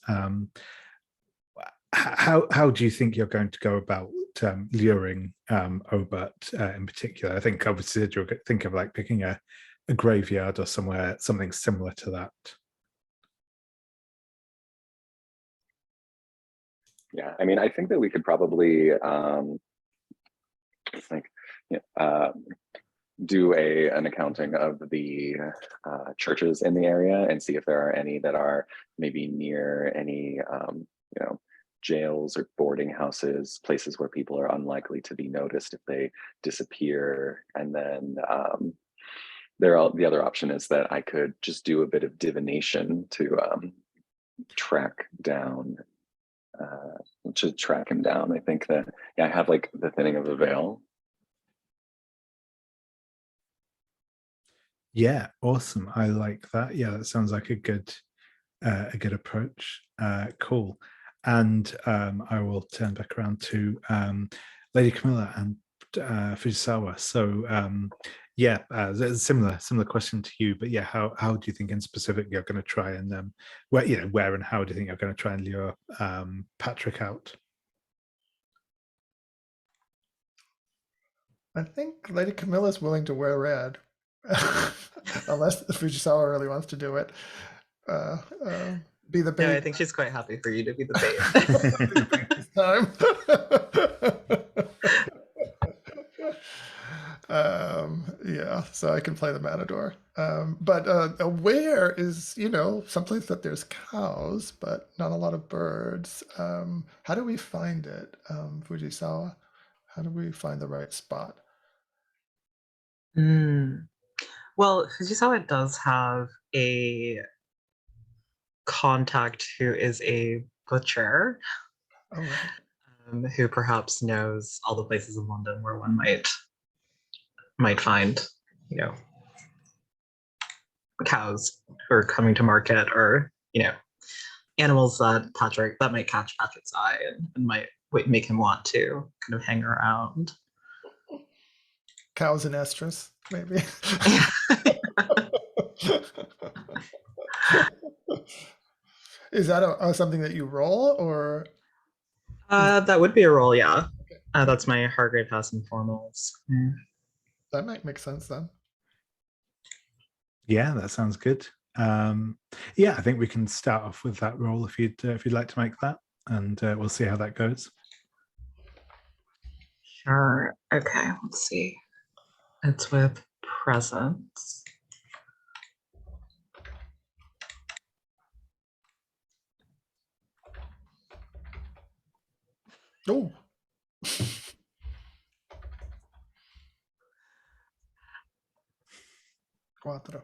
How do you think you're going to go about luring Obert in particular? I think obviously you'll think of like picking a graveyard or something similar to that. Yeah, I mean, I think that we could probably do an accounting of the churches in the area and see if there are any that are maybe near any jails or boarding houses, places where people are unlikely to be noticed if they disappear. And then the other option is that I could just do a bit of divination to track down, to track him down. I think that, yeah, I have like the thinning of a veil. Yeah, awesome. I like that. Yeah, that sounds like a good approach. Cool. And I will turn back around to Lady Camilla and Fujisawa. So yeah, similar question to you, but yeah, how do you think in specific you're going to try and where and how do you think you're going to try and lure Patrick out? I think Lady Camilla's willing to wear red, unless Fujisawa really wants to do it. Be the bait. No, I think she's quite happy for you to be the bait. This time. Yeah, so I can play the matador. But where is, someplace that there's cows, but not a lot of birds. How do we find it, Fujisawa? How do we find the right spot? Well, Fujisawa does have a contact who is a butcher, Oh, right. who perhaps knows all the places in London where one might find, cows who are coming to market, or animals that might catch Patrick's eye and might make him want to kind of hang around. Cows in estrus, maybe. Is that something that you roll, or? That would be a roll, yeah. That's my Hargrave House informals. That might make sense then. Yeah, that sounds good. Yeah, I think we can start off with that roll if you'd like to make that, and we'll see how that goes. Sure. Okay, let's see. It's with presence. Oh. Quattro.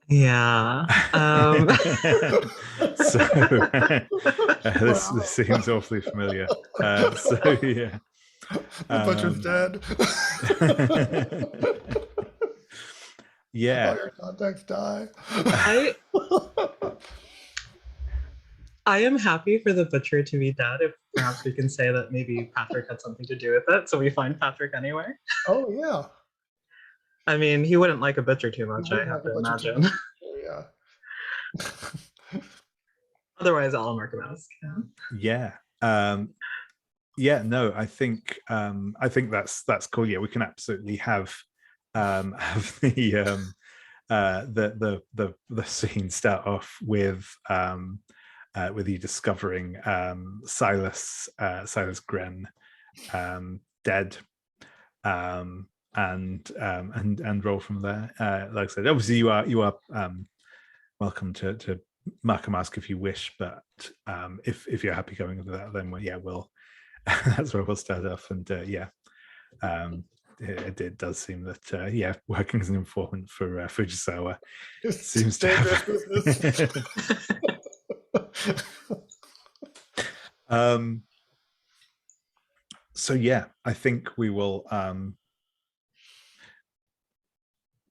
Yeah. So this seems awfully familiar. So yeah. The butcher's dead. Yeah. All your contacts die. I am happy for the butcher to be dead. If perhaps we can say that maybe Patrick had something to do with it, so we find Patrick anyway. Oh yeah. I mean, he wouldn't like a butcher too much, I have to imagine. Yeah. Otherwise, I'll mark him as. Yeah. Yeah. No, I think that's cool. Yeah, we can absolutely have the scene start off with you discovering Silas Gren dead, and roll from there. Like I said, obviously you are welcome to mark a mask if you wish, but if you're happy going with that, then we'll that's where we'll start off. And it does seem that working as an informant for Fujisawa seems to have so yeah, I think we will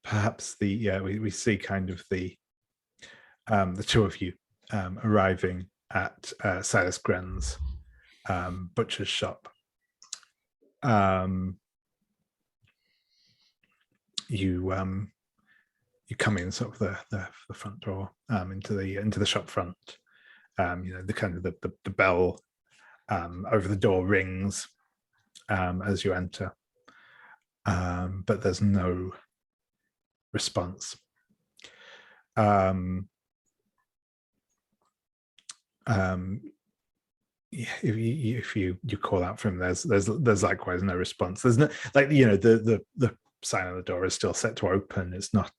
perhaps we see kind of the two of you arriving at Silas Gren's butcher's shop. You come in sort of the front door into the shop front. The kind of the bell over the door rings as you enter, but there's no response. If you call out from him, there's likewise no response. There's no, like, the sign on the door is still set to open. It's not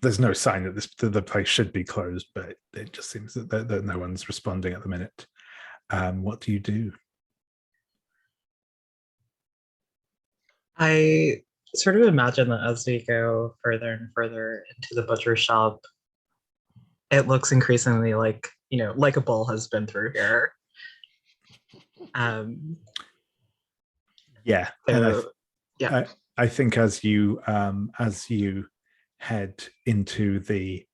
there's no sign that the place should be closed, but it just seems that no one's responding at the minute. What do you do? I sort of imagine that as we go further and further into the butcher shop, it looks increasingly like, like a bull has been through here. Yeah, so, and I think as you head into the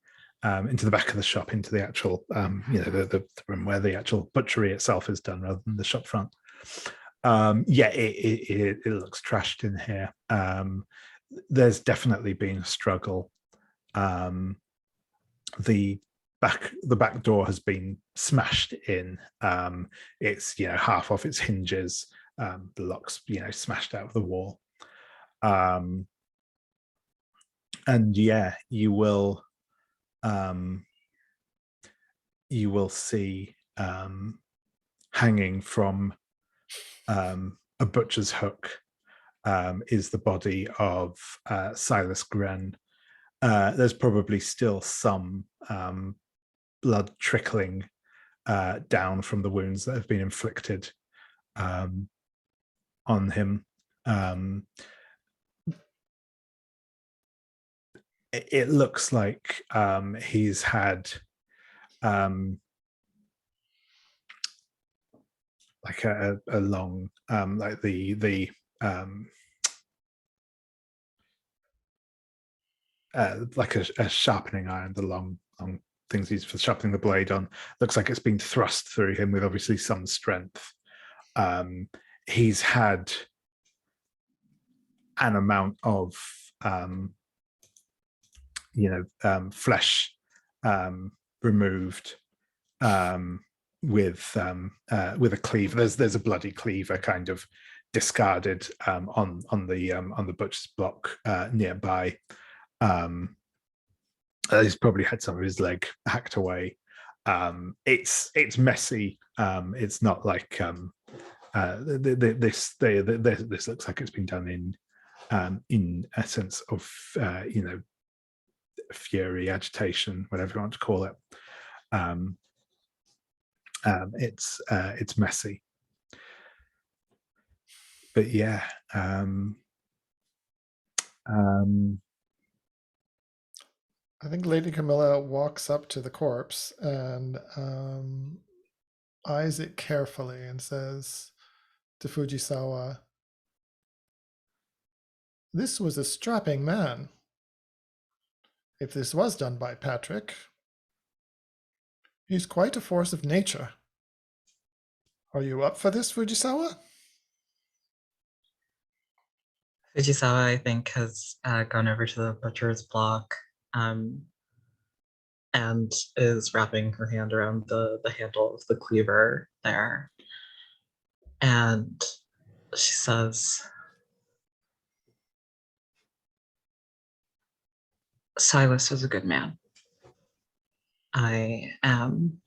back of the shop, into the actual the room where the actual butchery itself is done, rather than the shop front. It looks trashed in here. There's definitely been a struggle. The back door has been smashed in. It's half off its hinges. The lock's smashed out of the wall. And you will see hanging from a butcher's hook is the body of Silas Gren. There's probably still some blood trickling down from the wounds that have been inflicted on him. It looks like he's had like a long like the like a sharpening iron, the long things used for sharpening the blade on. Looks like it's been thrust through him with obviously some strength. He's had an amount of flesh removed with a cleaver. There's a bloody cleaver kind of discarded on the butcher's block nearby. He's probably had some of his leg hacked away. It's messy. It's not like this looks like it's been done in a sense of fury, agitation, whatever you want to call it. It's messy, but yeah. I think Lady Camilla walks up to the corpse and eyes it carefully and says to Fujisawa, "This was a strapping man. If this was done by Patrick, he's quite a force of nature. Are you up for this, Fujisawa?" Fujisawa, I think, has gone over to the butcher's block and is wrapping her hand around the handle of the cleaver there. And she says, "Silas was a good man. I am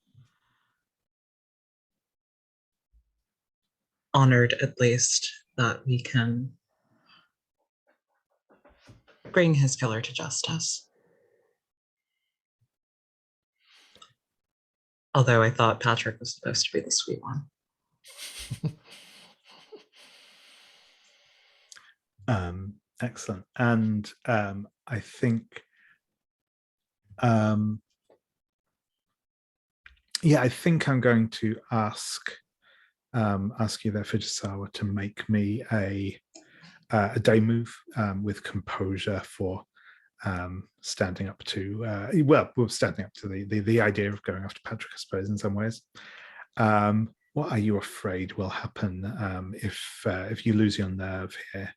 honored, at least, that we can bring his killer to justice. Although I thought Patrick was supposed to be the sweet one." Excellent. And I think I think I'm going to ask you there, Fujisawa, to make me a day move with composure for standing up to standing up to the idea of going after Patrick, I suppose, in some ways. What are you afraid will happen if you lose your nerve here?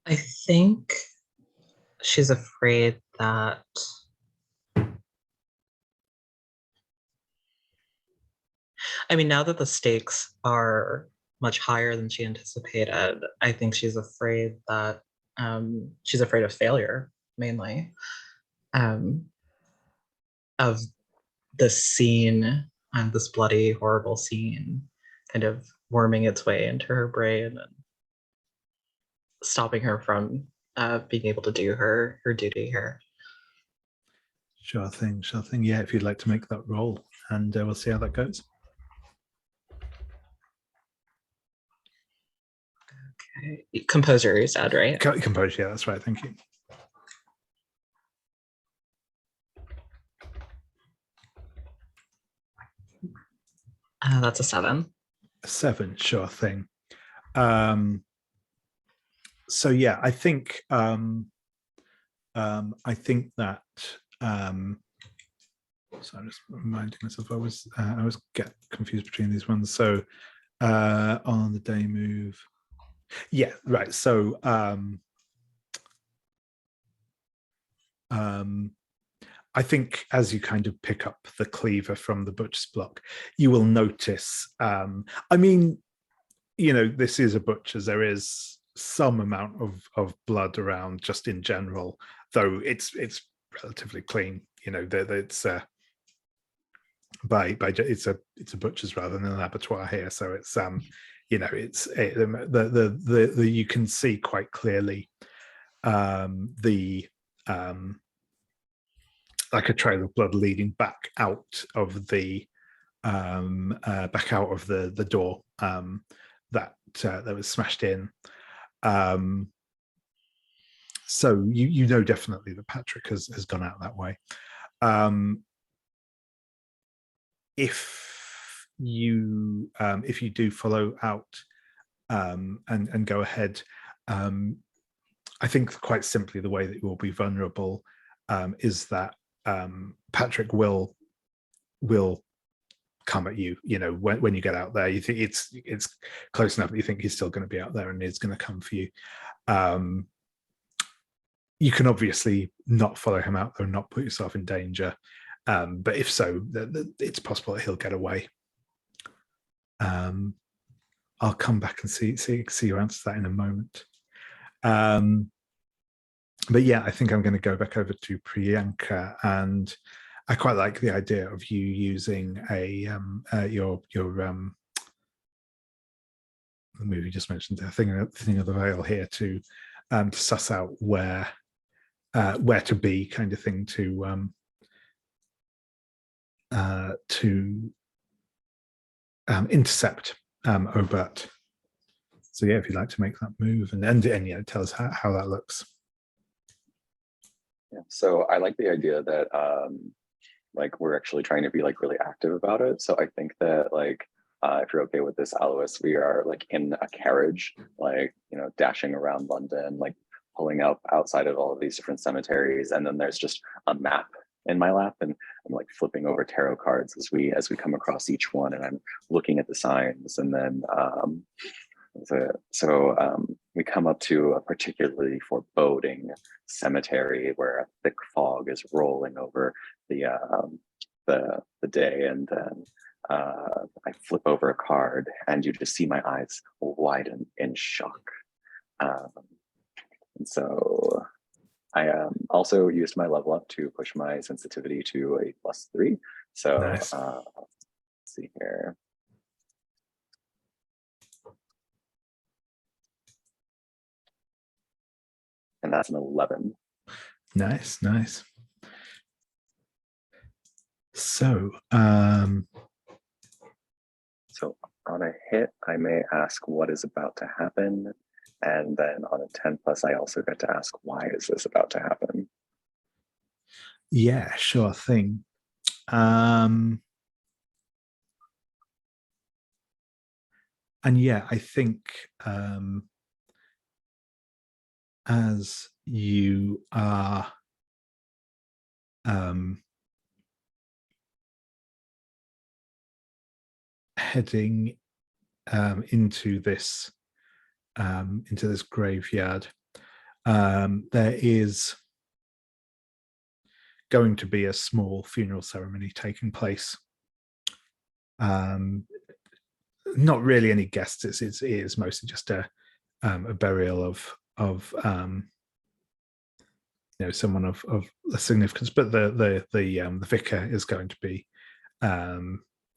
I think she's afraid that now that the stakes are much higher than she anticipated, I think she's afraid that she's afraid of failure, mainly, of this scene, this bloody, horrible scene, kind of worming its way into her brain and stopping her from being able to do her duty here. Sure thing, sure thing. Yeah, if you'd like to make that roll, and we'll see how that goes. Okay. Composer, you said, right? Composure, yeah, that's right. Thank you. That's a 7. 7, sure thing. So yeah, I think that so I'm just reminding myself I always get confused between these ones. So on the day move. Yeah, right. So I think as you kind of pick up the cleaver from the butcher's block, you will notice, I mean, you know, this is a butcher's. There is some amount of blood around just in general, though it's relatively clean. You know, it's it's a butcher's rather than an abattoir here. So it's you know, the you can see quite clearly the like a trail of blood leading back out of the door that was smashed in. So you know definitely that Patrick has gone out that way. If you do follow out and go ahead, I think quite simply the way that you will be vulnerable is that Patrick will come at you. You know, when you get out there, you think it's close enough that you think he's still going to be out there and is going to come for you. You can obviously not follow him out there and not put yourself in danger. But if so, it's possible that he'll get away. I'll come back and see your answer to that in a moment. But yeah, I think I'm going to go back over to Priyanka, and I quite like the idea of you using your the movie just mentioned, the thing of the veil here to suss out where to be, kind of thing, to intercept Obert. So yeah, if you'd like to make that move and yeah, tell us how that looks. Yeah, so I like the idea that like we're actually trying to be like really active about it. So I think that like if you're okay with this, Alois, we are like in a carriage, like, you know, dashing around London, like pulling up outside of all of these different cemeteries, and then there's just a map in my lap, and I'm like flipping over tarot cards as we come across each one, and I'm looking at the signs, and then we come up to a particularly foreboding cemetery where a thick fog is rolling over the day, and then I flip over a card, and you just see my eyes widen in shock. And so I also used my level up to push my sensitivity to a +3. So nice. Let's see here. And that's an 11. Nice. So so on a hit, I may ask what is about to happen. And then on a 10+, I also get to ask, why is this about to happen? yeah, sure thing. And yeah, I think as you are heading into this graveyard, there is going to be a small funeral ceremony taking place. Not really any guests. It is mostly just a burial of you know, someone of significance. But the vicar is going to be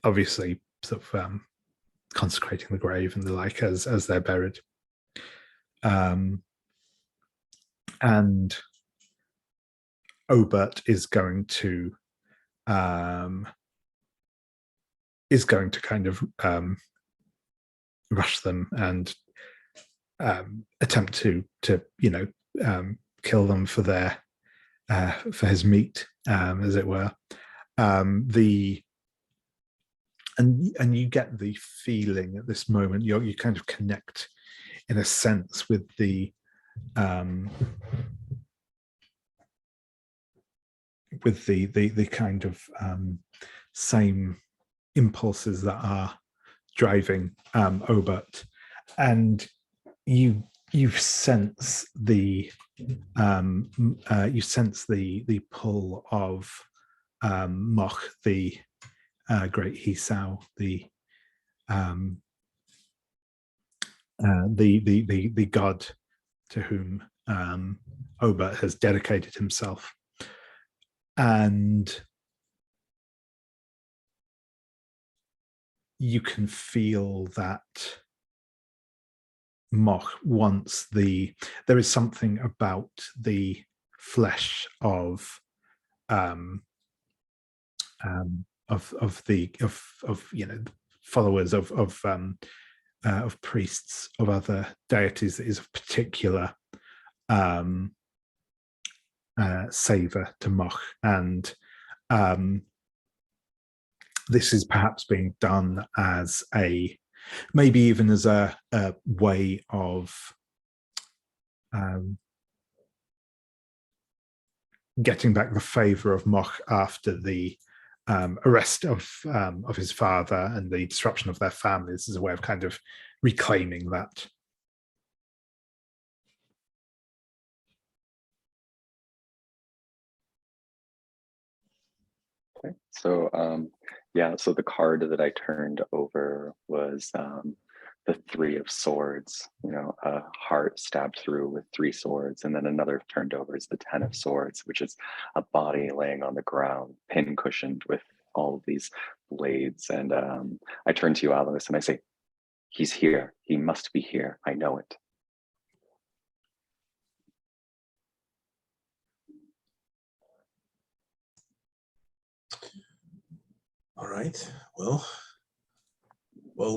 obviously sort of consecrating the grave and the like as they're buried. And Obert is going to kind of rush them and attempt to kill them for their for his meat, as it were. And you get the feeling at this moment you kind of connect in a sense with the kind of same impulses that are driving Obert, and you sense the pull of Moch, the great Hisao, the god to whom Obert has dedicated himself. And you can feel that Moch wants there is something about the flesh of followers of priests of other deities that is of particular savor to Moch, and this is perhaps being done as maybe even as a way of getting back the favor of Moch after the arrest of his father and the disruption of their families, as a way of kind of reclaiming that. Okay, so so the card that I turned over was the 3 of swords, a heart stabbed through with 3 swords, and then another turned over is the 10 of swords, which is a body laying on the ground, pin cushioned with all of these blades. And I turn to you, Alois, and I say, he's here. He must be here. I know it. All right. Well,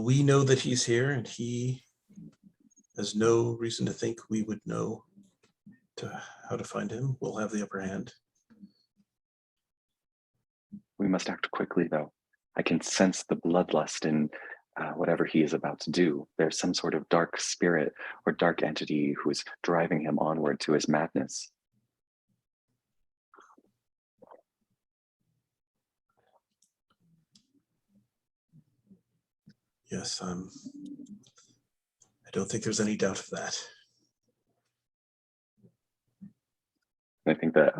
we know that he's here, and he has no reason to think we would know how to find him. We'll have the upper hand. We must act quickly, though. I can sense the bloodlust in whatever he is about to do. There's some sort of dark spirit or dark entity who is driving him onward to his madness. Yes, I don't think there's any doubt of that. I think that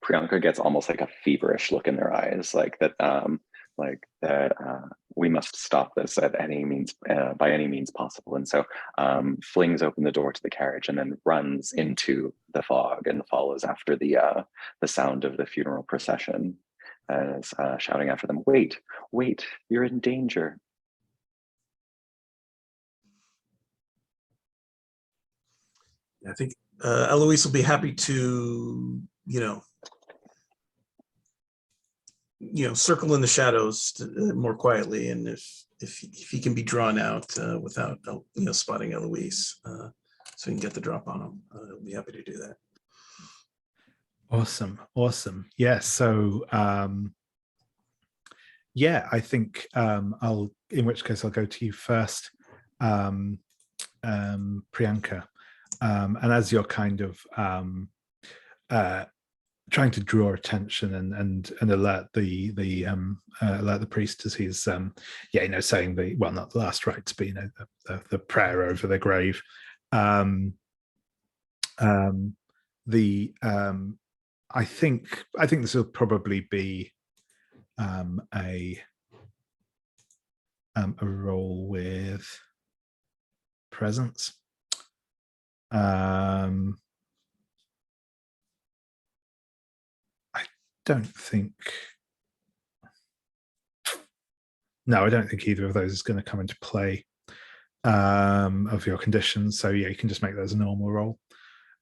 Priyanka gets almost like a feverish look in their eyes, like that we must stop this at any means, by any means possible. And so flings open the door to the carriage and then runs into the fog and follows after the sound of the funeral procession, and is shouting after them, wait, you're in danger. I think Eloise will be happy to, circle in the shadows more quietly, and if he can be drawn out without spotting Eloise, so he can get the drop on him, he'll be happy to do that. Awesome. Yeah. So I think in which case I'll go to you first, Priyanka. And as you're kind of trying to draw attention and alert the priest as he's saying not the last rites, but the prayer over the grave. I think this will probably be a roll with presence. I don't think. No, I don't think either of those is going to come into play of your conditions. So yeah, you can just make those a normal roll.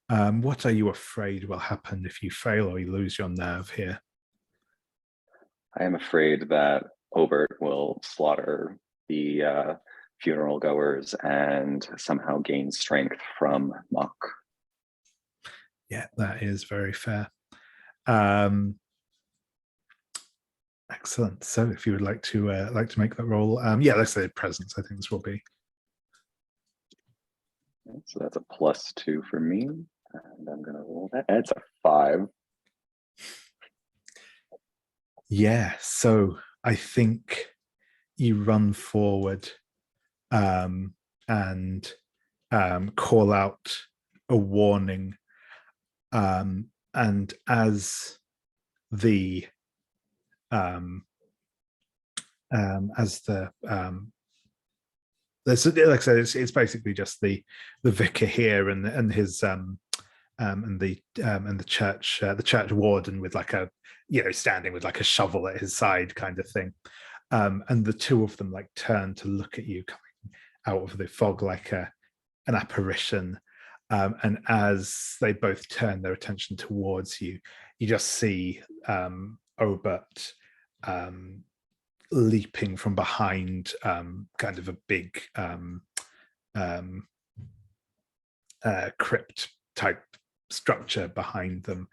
What are you afraid will happen if you fail or you lose your nerve here? I am afraid that Obert will slaughter the funeral goers and somehow gain strength from Mock. Yeah, that is very fair. Excellent. So if you would like to make that roll, yeah, let's say presence. I think this will be. So that's a +2 for me, and I'm gonna roll that. It's a 5. Yeah. So I think you run forward and call out a warning, and as the there's, like I said, it's basically just the vicar here and his and the church warden with like a, you know, standing with like a shovel at his side kind of thing, and the two of them like turn to look at you coming out of the fog like an apparition, and as they both turn their attention towards you, you just see Obert leaping from behind kind of a big crypt type structure behind them,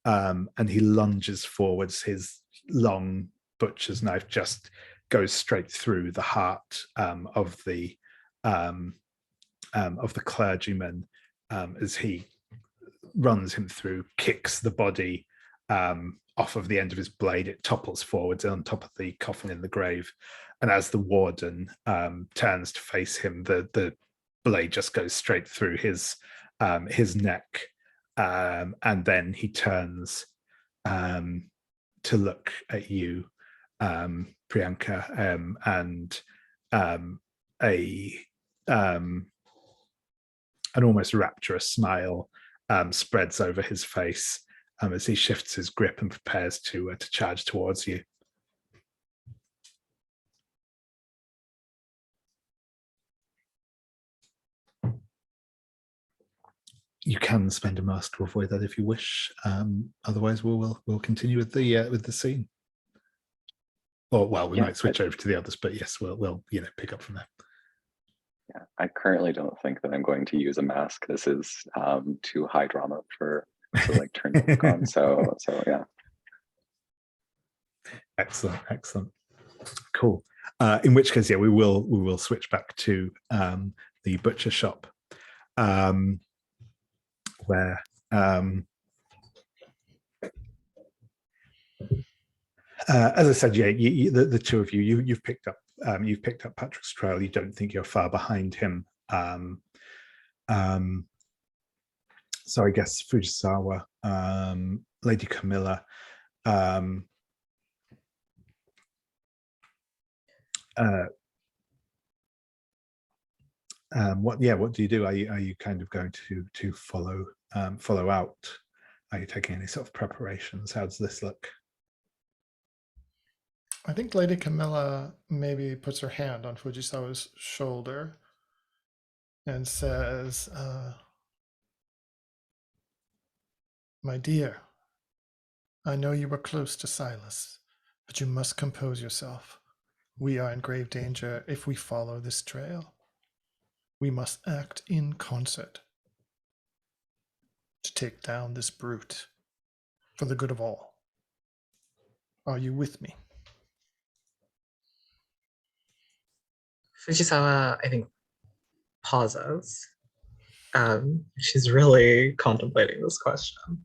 and he lunges forwards. His long butcher's knife just goes straight through the heart of the clergyman, as he runs him through, kicks the body off of the end of his blade. It topples forwards on top of the coffin in the grave, and as the warden turns to face him, the blade just goes straight through his neck, and then he turns to look at you, Priyanka, and an almost rapturous smile spreads over his face as he shifts his grip and prepares to charge towards you. You can spend a mask to avoid that if you wish. Otherwise, we'll continue with the scene. Or well, we might switch over to the others, but yes, we'll pick up from there. Yeah, I currently don't think that I'm going to use a mask. This is too high drama to like turn back on. So yeah. Excellent, cool. In which case, yeah, we will switch back to the butcher shop, where as I said, yeah, the two of you've picked up Patrick's trail. You don't think you're far behind him. So I guess Fujisawa, Lady Camilla, what do you do? Are you kind of going to follow out? Are you taking any sort of preparations? How does this look? I think Lady Camilla maybe puts her hand on Fujisawa's shoulder and says, "My dear, I know you were close to Silas, but you must compose yourself. We are in grave danger if we follow this trail. We must act in concert to take down this brute for the good of all. Are you with me?" Fujisawa, I think, pauses. She's really contemplating this question.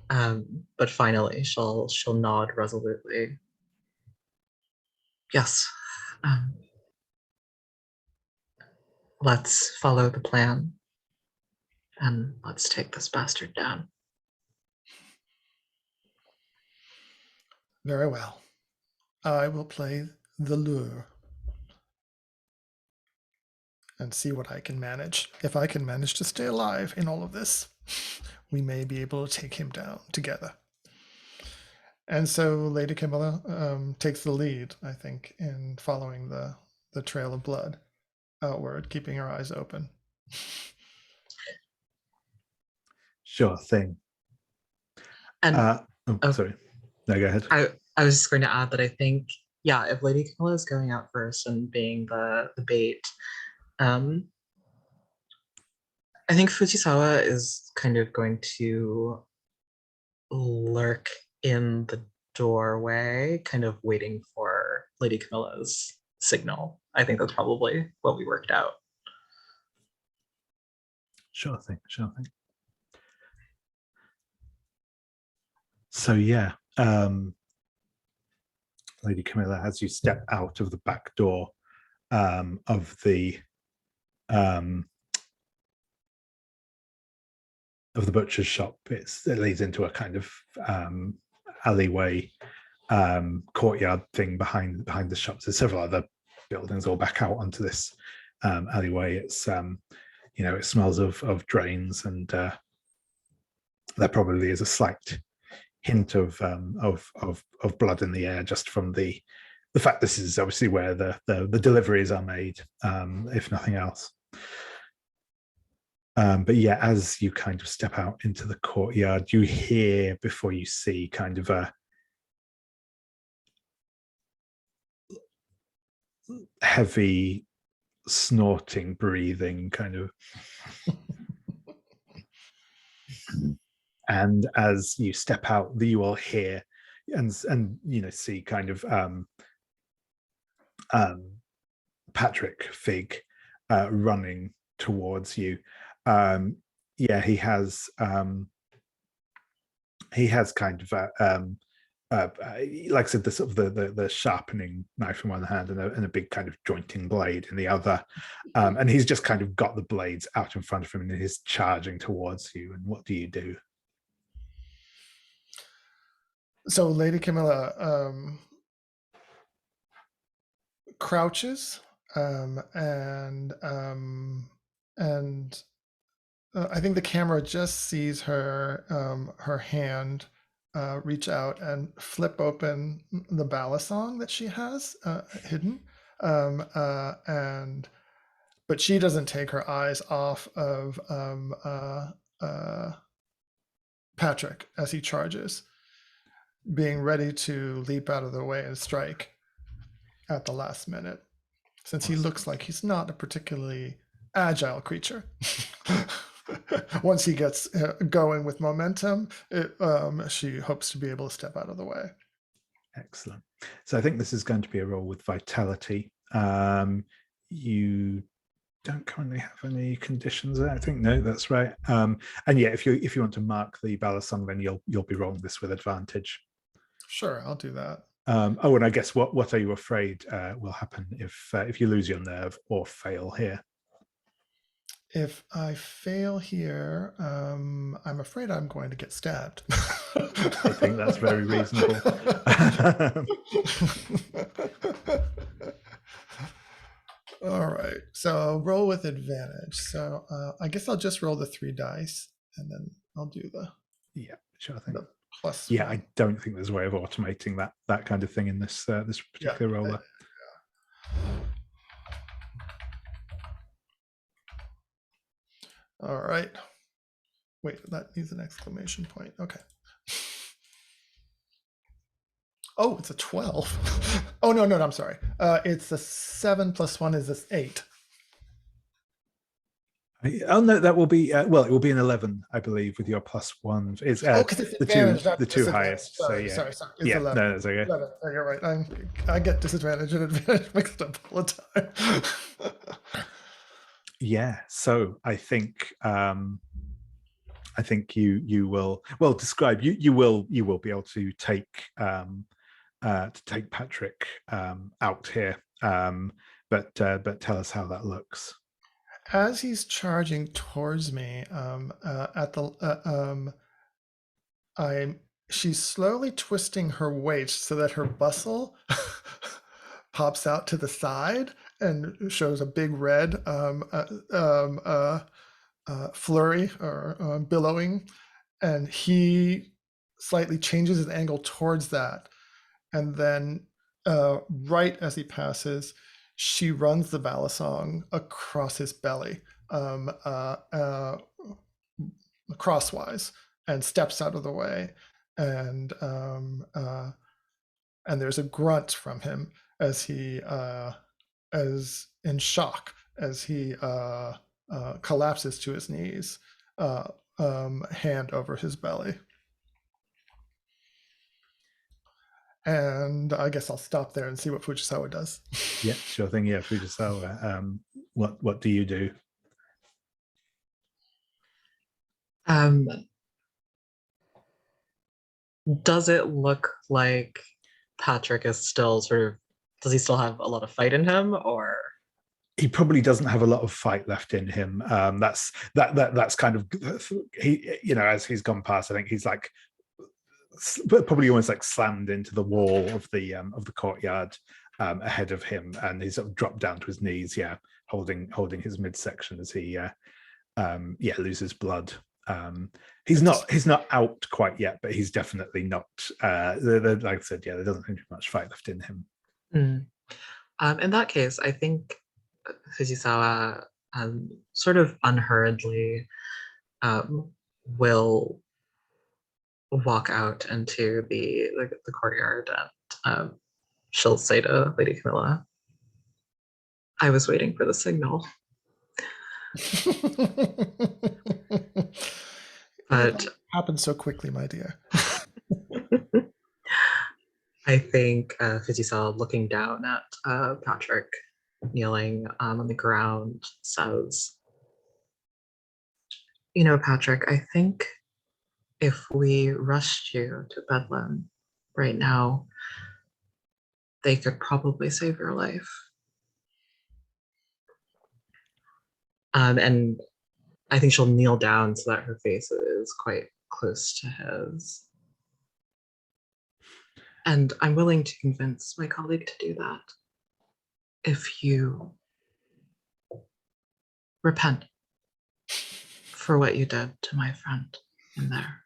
But finally, she'll nod resolutely. Yes. Let's follow the plan, and let's take this bastard down. Very well. I will play the lure and see what I can manage. If I can manage to stay alive in all of this, we may be able to take him down together. And so Lady Camilla takes the lead, I think, in following the trail of blood outward, keeping her eyes open. Sure thing. And oh, sorry. No, go ahead. I was just going to add that I think, yeah, if Lady Camilla is going out first and being the bait, I think Fujisawa is kind of going to lurk in the doorway, kind of waiting for Lady Camilla's signal. I think that's probably what we worked out. Sure thing. So yeah, Lady Camilla, as you step out of the back door of the butcher's shop, it leads into a kind of alleyway courtyard thing behind the shops. There's several other buildings all back out onto this alleyway. It's it smells of drains, and there probably is a slight hint of blood in the air just from the fact this is obviously where the deliveries are made, if nothing else. But yeah, as you kind of step out into the courtyard, you hear before you see kind of a heavy snorting, breathing kind of. And as you step out, you will hear and see kind of Patrick Fig running towards you. Yeah, he has kind of like I said, the sort of the sharpening knife in one hand and a big kind of jointing blade in the other, and he's just kind of got the blades out in front of him and he's charging towards you. And what do you do? So Lady Camilla crouches and I think the camera just sees her hand reach out and flip open the balisong that she has hidden, but she doesn't take her eyes off of Patrick as he charges, being ready to leap out of the way and strike at the last minute, since he looks like he's not a particularly agile creature. Once he gets going with momentum, she hopes to be able to step out of the way. Excellent. So I think this is going to be a roll with vitality. You don't currently have any conditions there, I think. No, that's right. And yeah, if you want to mark the balisong, then you'll be rolling this with advantage. Sure, I'll do that. Oh, and I guess what are you afraid will happen if you lose your nerve or fail here? If I fail here, I'm afraid I'm going to get stabbed. I think that's very reasonable. All right, so roll with advantage. So I guess I'll just roll the 3 dice, and then I'll do the sure thing. Plus. Yeah, I don't think there's a way of automating that kind of thing in this particular roller. All right. Wait, that needs an exclamation point. Okay. Oh, it's a 12. Oh, no, I'm sorry. It's a 7 plus 1 is this 8. Oh no, that will be it will be an 11, I believe, with your +1. It's the two highest. Sorry, so yeah, sorry. It's 11. No, that's okay. 11. Oh, you're right. I get disadvantage and advantage mixed up all the time. Yeah. So I think you will describe you will be able to take Patrick out here, but tell us how that looks. As he's charging towards me, she's slowly twisting her waist so that her bustle pops out to the side and shows a big red flurry or billowing, and he slightly changes his angle towards that, and then right as he passes, she runs the balisong across his belly, crosswise, and steps out of the way, and there's a grunt from him as he as in shock as he collapses to his knees, hand over his belly. And I guess I'll stop there and see what Fujisawa does. Yeah, sure thing. Yeah, Fujisawa. What do you do? Does it look like Patrick is still does he still have a lot of fight in him, or? He probably doesn't have a lot of fight left in him. That's kind of, he, as he's gone past, I think he's like probably almost like slammed into the wall of the courtyard ahead of him, and he's sort of dropped down to his knees, holding his midsection as he loses blood. He's not out quite yet, but he's definitely not. Like I said, there doesn't seem to be much fight left in him. In that case, I think Fujisawa sort of unhurriedly will walk out into the courtyard, and she'll say to Lady Camilla, "I was waiting for the signal." But it happened so quickly, my dear. I think Fujisawa, looking down at Patrick kneeling on the ground, says, Patrick, I think if we rushed you to Bedlam right now, they could probably save your life. And I think she'll kneel down so that her face is quite close to his. And I'm willing to convince my colleague to do that if you repent for what you did to my friend in there.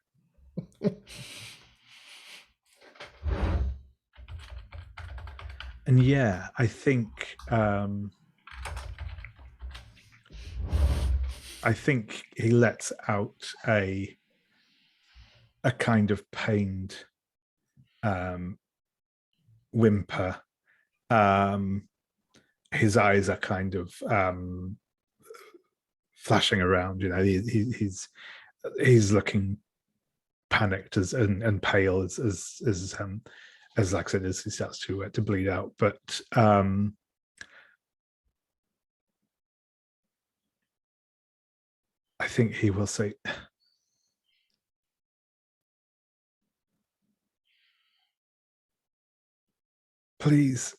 And I think he lets out a kind of pained whimper. His eyes are kind of flashing around. He's looking panicked and pale as like I said, as he starts to bleed out. But I think he will say, please,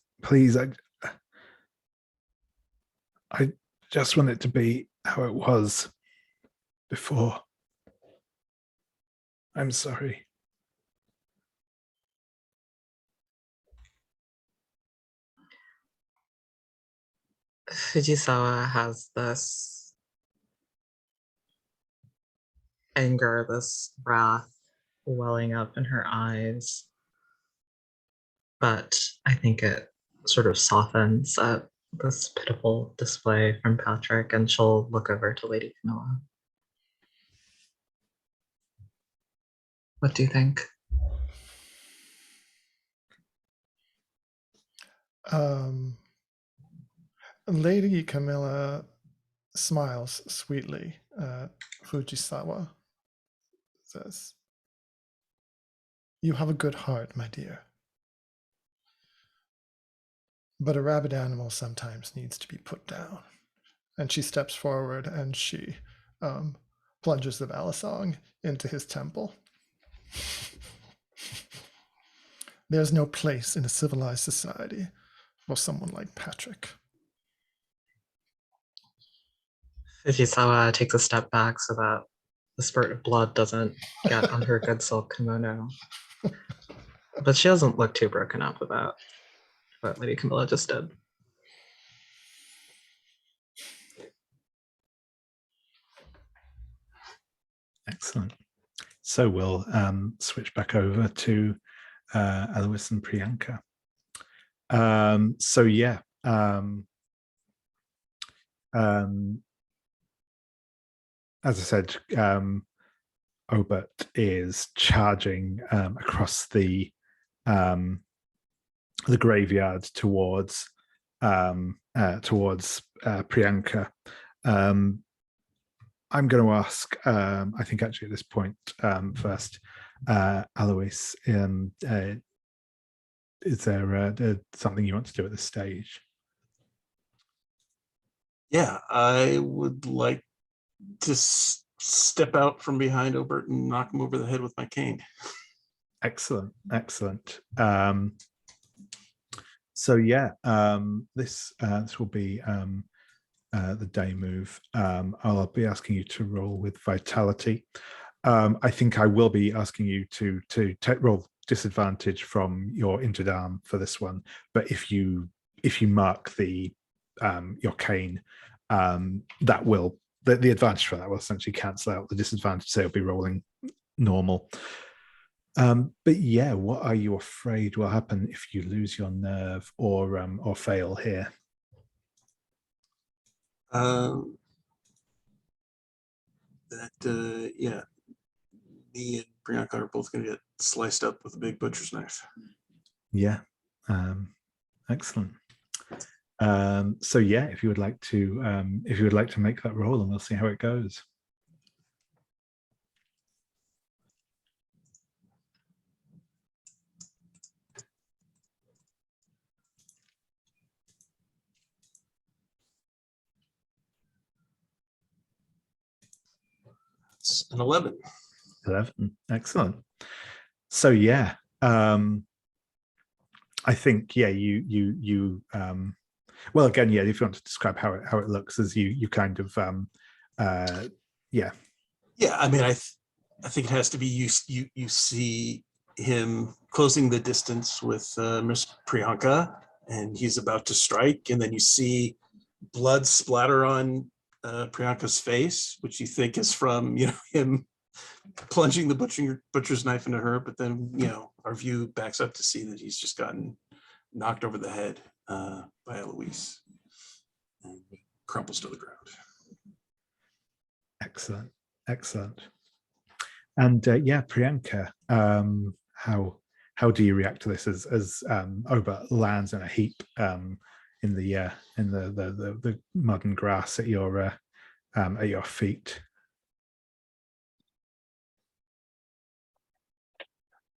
I just want it to be how it was before. I'm sorry. Fujisawa has this anger, this wrath welling up in her eyes. But I think it sort of softens at this pitiful display from Patrick, and she'll look over to Lady Camilla. What do you think? Lady Camilla smiles sweetly. Fujisawa says, "You have a good heart, my dear. But a rabid animal sometimes needs to be put down." And she steps forward and she plunges the balisong into his temple. There's no place in a civilized society for someone like Patrick. Fujisawa takes a step back so that the spurt of blood doesn't get on her good silk kimono. But she doesn't look too broken up about what Lady Camilla just did. Excellent. So we'll switch back over to Alois and Priyanka. So yeah, as I said, Obert is charging across the graveyard towards Priyanka. I'm going to ask, I think actually at this point, first, Alois, is there something you want to do at this stage? Yeah, I would like to step out from behind Obert and knock him over the head with my cane. Excellent, excellent. So yeah, this will be the day move. I'll be asking you to roll with vitality. I think I will be asking you to roll disadvantage from your injured arm for this one. But if you mark the your cane, that will the advantage for that will essentially cancel out the disadvantage. So you'll be rolling normal. But yeah, what are you afraid will happen if you lose your nerve or fail here? Yeah, me and Priyanka are both going to get sliced up with a big butcher's knife. Yeah, excellent. So yeah, if you would like to make that roll, and we'll see how it goes. It's an 11. 11, excellent. So yeah, I think you well, again, yeah, if you want to describe how it looks, as you kind of yeah. I mean, I think it has to be you see him closing the distance with Miss Priyanka, and he's about to strike, and then you see blood splatter on Priyanka's face, which you think is from him plunging the butcher's knife into her, but then our view backs up to see that he's just gotten knocked over the head by Eloise and crumples to the ground. Excellent, excellent. And yeah, Priyanka, how do you react to this as Obert lands in a heap in the mud and grass at your feet?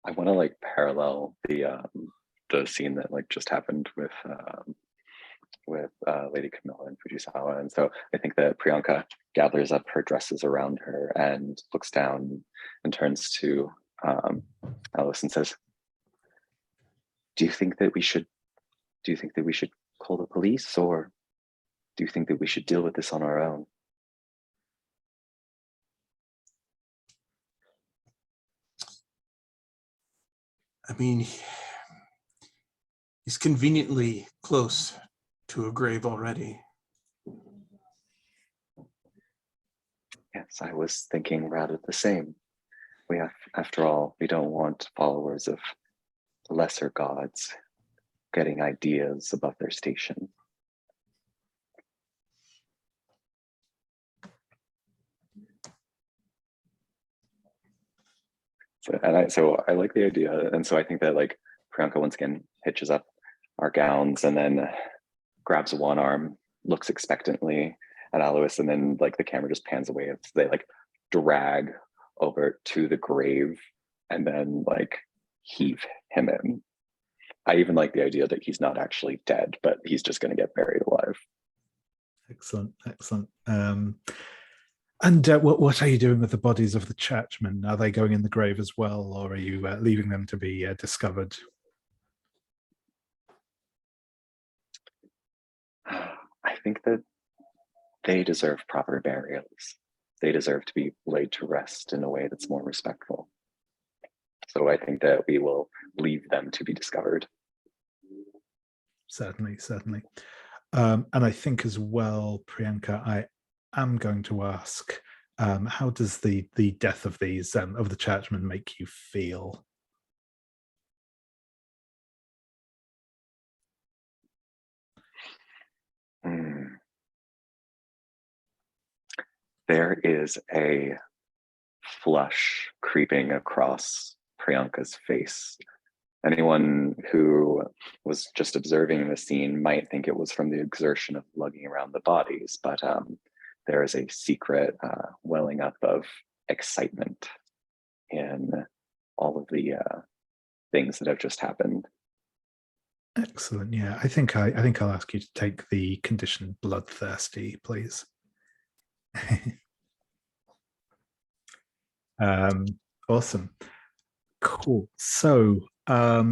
I want to parallel the scene that just happened with Lady Camila and Fujisawa, and so I think that Priyanka gathers up her dresses around her and looks down and turns to Alice and says, "Do you think that we should call the police, or do you think that we should deal with this on our own?" I mean, he's conveniently close to a grave already. Yes, I was thinking rather the same. After all, we don't want followers of lesser gods getting ideas above their station. So I like the idea, and so I think that Priyanka once again hitches up our gowns and then grabs one arm, looks expectantly at Alois, and then the camera just pans away as they drag over to the grave and then heave him in. I even like the idea that he's not actually dead, but he's just going to get buried alive. Excellent, excellent. And what are you doing with the bodies of the churchmen? Are they going in the grave as well, or are you leaving them to be discovered? I think that they deserve proper burials. They deserve to be laid to rest in a way that's more respectful. So I think that we will leave them to be discovered. Certainly, certainly. And I think as well, Priyanka, I am going to ask how does the death of these of the churchmen make you feel? There is a flush creeping across Priyanka's face. Anyone who was just observing the scene might think it was from the exertion of lugging around the bodies, but there is a secret welling up of excitement in all of the things that have just happened. Excellent. Yeah, I think I'll ask you to take the condition bloodthirsty, please. Awesome. Cool. So I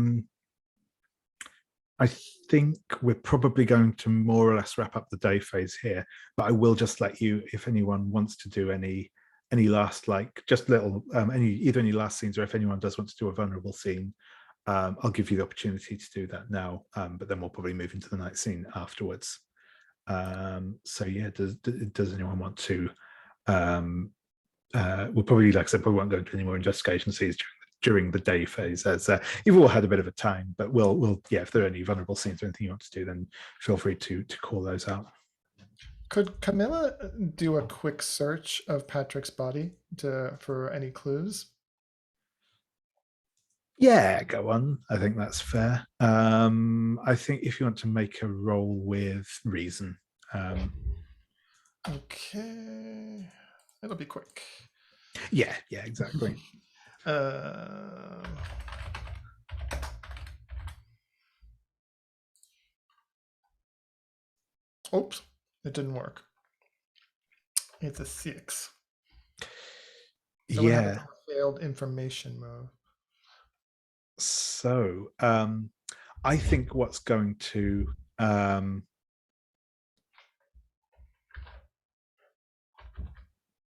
think we're probably going to more or less wrap up the day phase here, but I will just let you, if anyone wants to do any last, like, just little any last scenes, or if anyone does want to do a vulnerable scene, I'll give you the opportunity to do that now, but then we'll probably move into the night scene afterwards. So yeah, does anyone want to we'll probably, like I said, probably won't go into any more investigation scenes during the day phase, as you've all had a bit of a time, but we'll yeah, if there are any vulnerable scenes or anything you want to do, then feel free to call those out. Could Camilla do a quick search of Patrick's body for any clues? Yeah, go on. I think that's fair. I think if you want to make a roll with reason. Okay, it'll be quick. Yeah, exactly. Oops, it didn't work. It's a 6. So we have a failed information move. So I think what's going to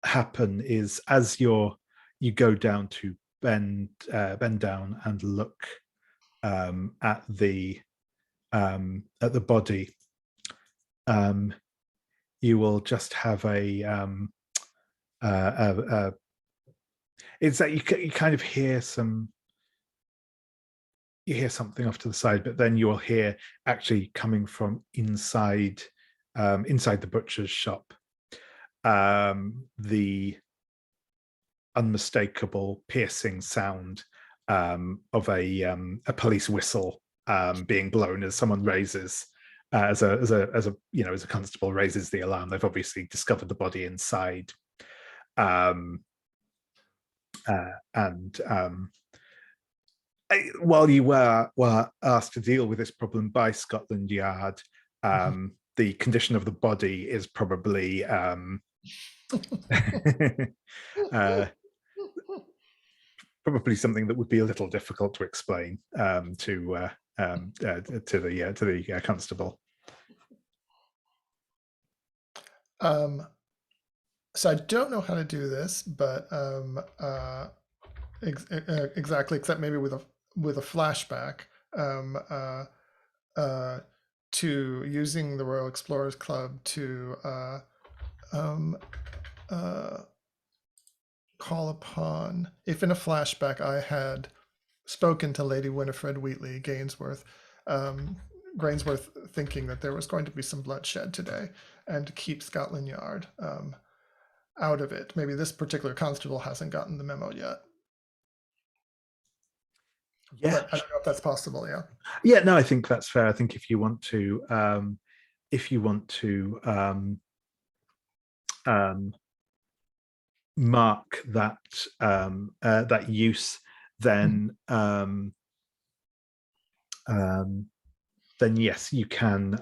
happen is, as you go down to bend down and look at the body, you will just have it's that you kind of hear something off to the side, but then you will hear, actually coming from inside the butcher's shop, the unmistakable piercing sound of a police whistle being blown as someone raises as a constable raises the alarm. They've obviously discovered the body inside, while you were asked to deal with this problem by Scotland Yard, the condition of the body is probably probably something that would be a little difficult to explain to the constable. So I don't know how to do this, but exactly, except maybe with a flashback to using the Royal Explorers Club to call upon, if in a flashback I had spoken to Lady Winifred Wheatley Gainsworth, thinking that there was going to be some bloodshed today, and to keep Scotland Yard out of it. Maybe this particular constable hasn't gotten the memo yet. Yeah, but I don't know if that's possible. Yeah, no, I think that's fair. I think if you want to mark that that use, then then yes, you can.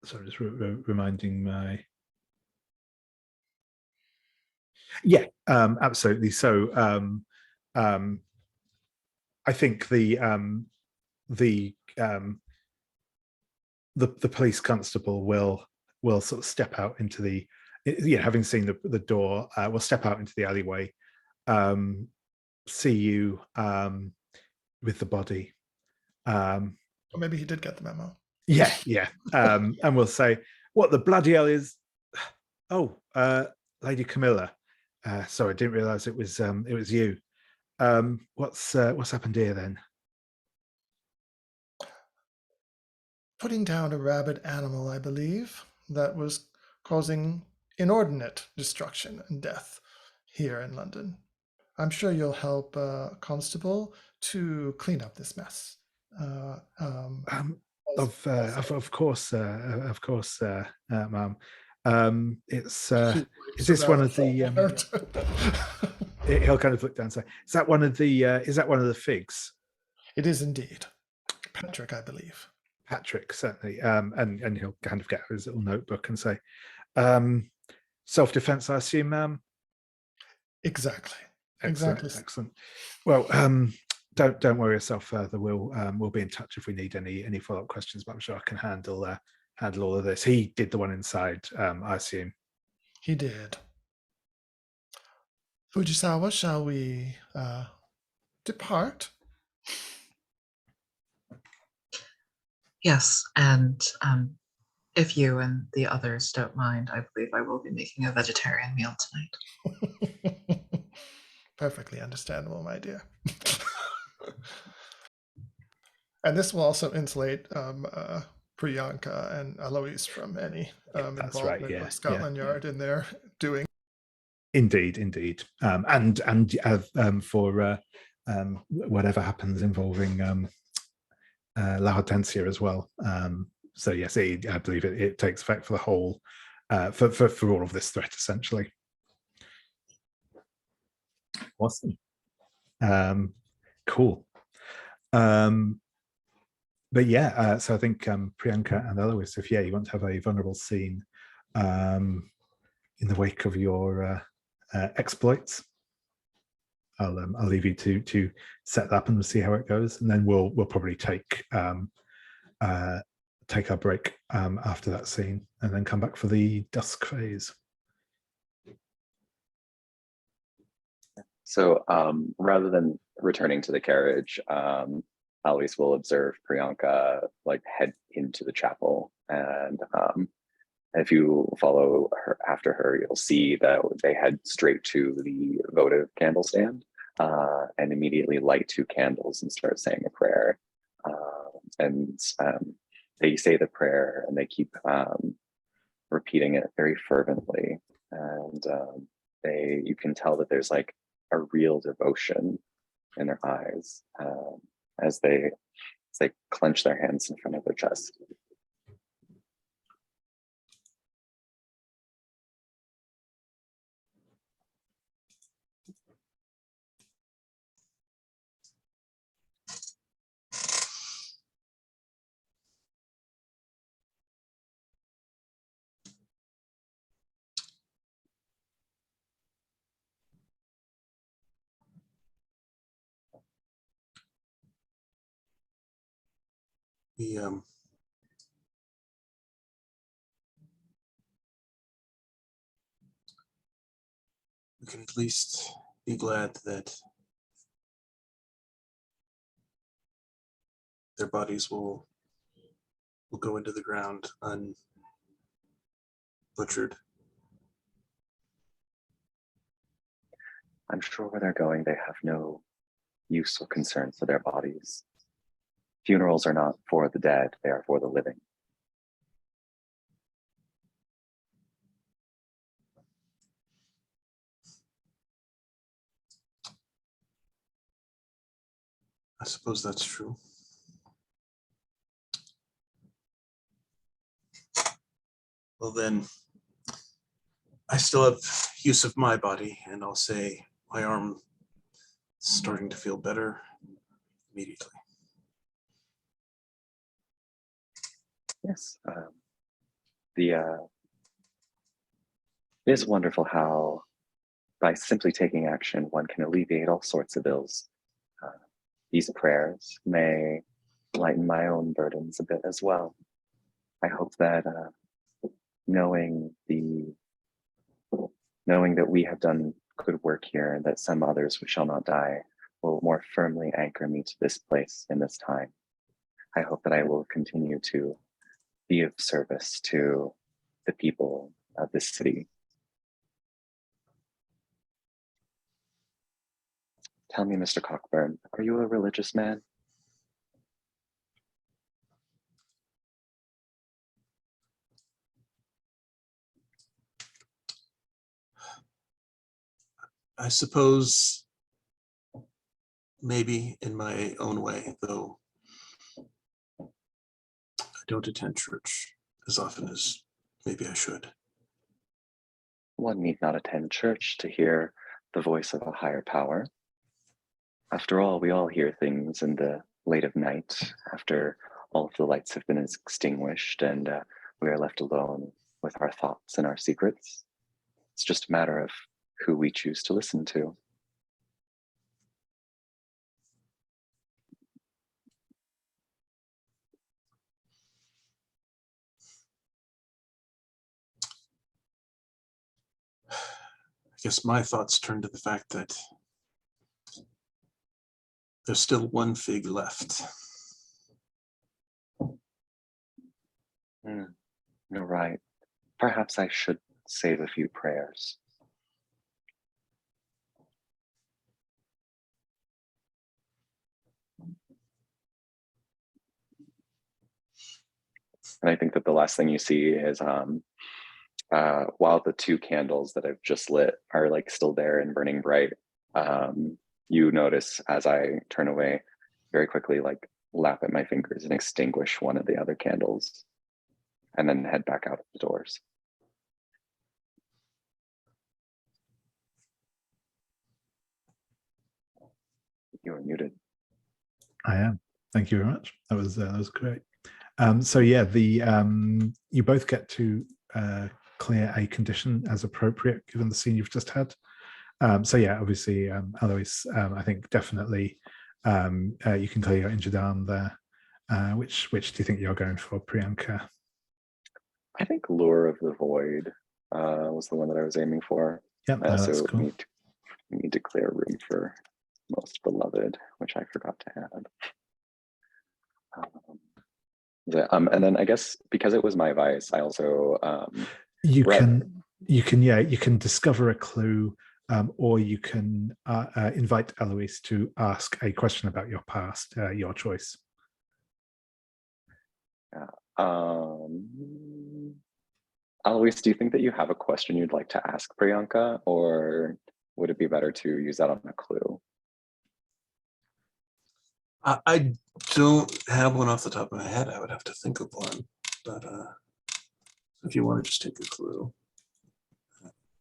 Sorry, just reminding my. Yeah, absolutely. So I think the police constable will sort of step out into the, having seen the door, will step out into the alleyway, see you with the body. Or maybe he did get the memo. Yeah. And we'll say, what the bloody hell is Oh, Lady Camilla. Sorry, I didn't realise it was you. What's happened here then? Putting down a rabid animal, I believe, that was causing inordinate destruction and death here in London. I'm sure you'll help Constable to clean up this mess. Um, Also, of course, ma'am. It's she is wipes her this one mouth. of the? He'll kind of look down and say, "Is that one of the? Is that one of the figs?" It is indeed. Patrick, I believe. Patrick, certainly. And he'll kind of get his little notebook and say, "Self-defense, I assume, ma'am." Exactly. Excellent, Exactly. excellent. Well, don't worry yourself further. We'll be in touch if we need any follow-up questions. But I'm sure I can handle all of this. He did the one inside, I assume. He did. Fujisawa, shall we depart? Yes, and if you and the others don't mind, I believe I will be making a vegetarian meal tonight. Perfectly understandable, my dear. And this will also insulate Priyanka and Alois from any That's right. involvement Yeah, with Scotland Yard in their doing. indeed. And for whatever happens involving La Hortensia as well. So yes, I believe it takes effect for the whole, for all of this threat essentially. Awesome. Cool. But yeah, so I think Priyanka and Eloise, if you want to have a vulnerable scene in the wake of your exploits, I'll leave you to set that up and we'll see how it goes, and then we'll probably take our break after that scene, and then come back for the dusk phase. So rather than returning to the carriage, Alice will observe Priyanka like head into the chapel, and if you follow her after her, you'll see that they head straight to the votive candle stand and immediately light 2 candles and start saying a prayer. And they say the prayer and they keep repeating it very fervently, and you can tell that there's like a real devotion in their eyes as they clench their hands in front of their chest. We can at least be glad that their bodies will go into the ground unbutchered. I'm sure where they're going, they have no use or concern for their bodies. Funerals are not for the dead, they are for the living. I suppose that's true. Well then, I still have use of my body, and I'll say my arm is starting to feel better immediately. Yes. It is wonderful how by simply taking action, one can alleviate all sorts of ills. These prayers may lighten my own burdens a bit as well. I hope that knowing that we have done good work here and that some others who shall not die will more firmly anchor me to this place in this time. I hope that I will continue to be of service to the people of this city Tell me, Mr. Cockburn, are you a religious man? I suppose maybe in my own way, though I don't attend church as often as maybe I should. One need not attend church to hear the voice of a higher power. After all, we all hear things in the late of night after all of the lights have been extinguished and we are left alone with our thoughts and our secrets. It's just a matter of who we choose to listen to. I guess my thoughts turn to the fact that there's still one fig left. You're right. Perhaps I should save a few prayers. And I think that the last thing you see is while the two candles that I've just lit are like still there and burning bright, you notice as I turn away very quickly, like lap at my fingers and extinguish one of the other candles and then head back out of the doors. You are muted. I am. Thank you very much. That was great. So yeah, you both get to clear a condition as appropriate given the scene you've just had. So yeah, obviously, Alois, I think definitely you can clear your injured arm there. Which do you think you're going for, Priyanka? I think Lure of the Void was the one that I was aiming for. Yeah, I also that's cool. need to clear room for Most Beloved, which I forgot to add. And then I guess because it was my vice, I also you can discover a clue, or you can invite Eloise to ask a question about your past. Your choice. Alois, do you think that you have a question you'd like to ask Priyanka, or would it be better to use that on a clue? I don't have one off the top of my head. I would have to think of one, but if you want to just take a clue,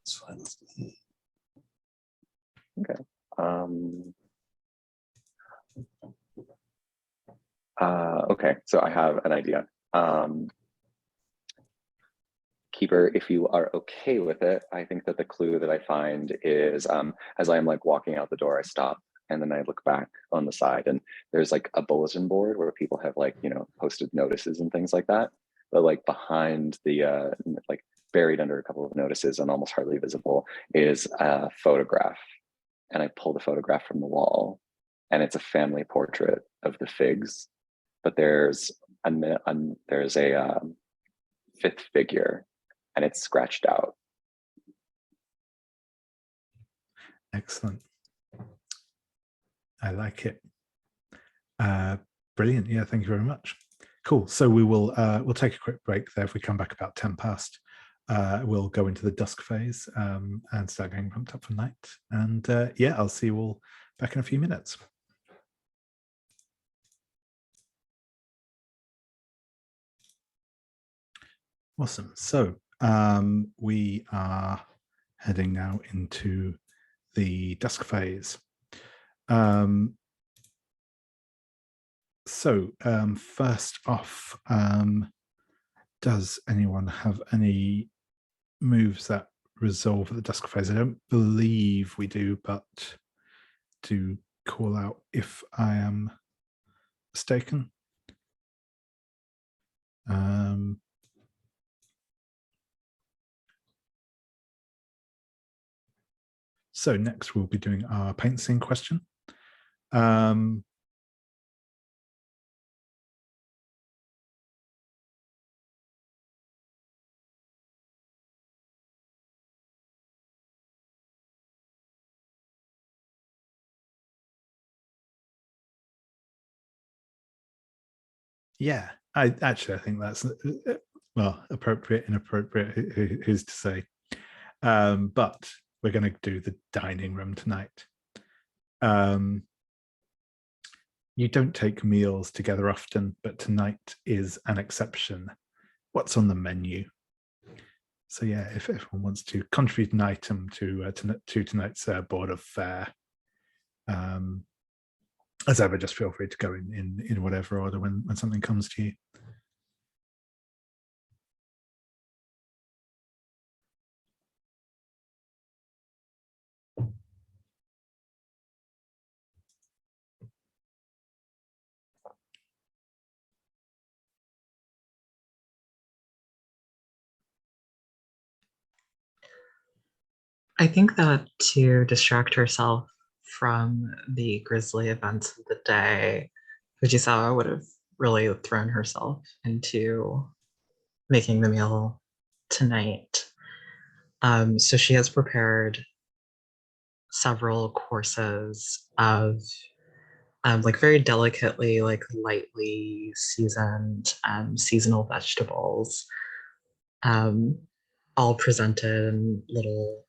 it's fine with me. Okay. Okay, so I have an idea. Keeper, if you are okay with it, I think that the clue that I find is as I'm like walking out the door, I stop and then I look back on the side and there's like a bulletin board where people have like, you know, posted notices and things like that. But like behind the, like buried under a couple of notices and almost hardly visible is a photograph. And I pull the photograph from the wall and it's a family portrait of the figs. But there's a fifth figure and it's scratched out. Excellent. I like it. Brilliant. Yeah, thank you very much. Cool. So we'll take a quick break there. If we come back about 10 past, we'll go into the dusk phase and start getting pumped up for night. And yeah, I'll see you all back in a few minutes. Awesome. So we are heading now into the dusk phase. First off, does anyone have any moves that resolve at the dusk phase? I don't believe we do, but do call out if I am mistaken. So next we'll be doing our paint scene question. Yeah, I think that's well, appropriate, inappropriate. Who's to say? But we're going to do the dining room tonight. You don't take meals together often, but tonight is an exception. What's on the menu? So yeah, if everyone wants to contribute an item to tonight's board of fare, as ever, just feel free to go in whatever order when something comes to you. I think that to distract herself from the grisly events of the day, Fujisawa would have really thrown herself into making the meal tonight. So she has prepared several courses of like very delicately, like lightly seasoned seasonal vegetables, all presented in little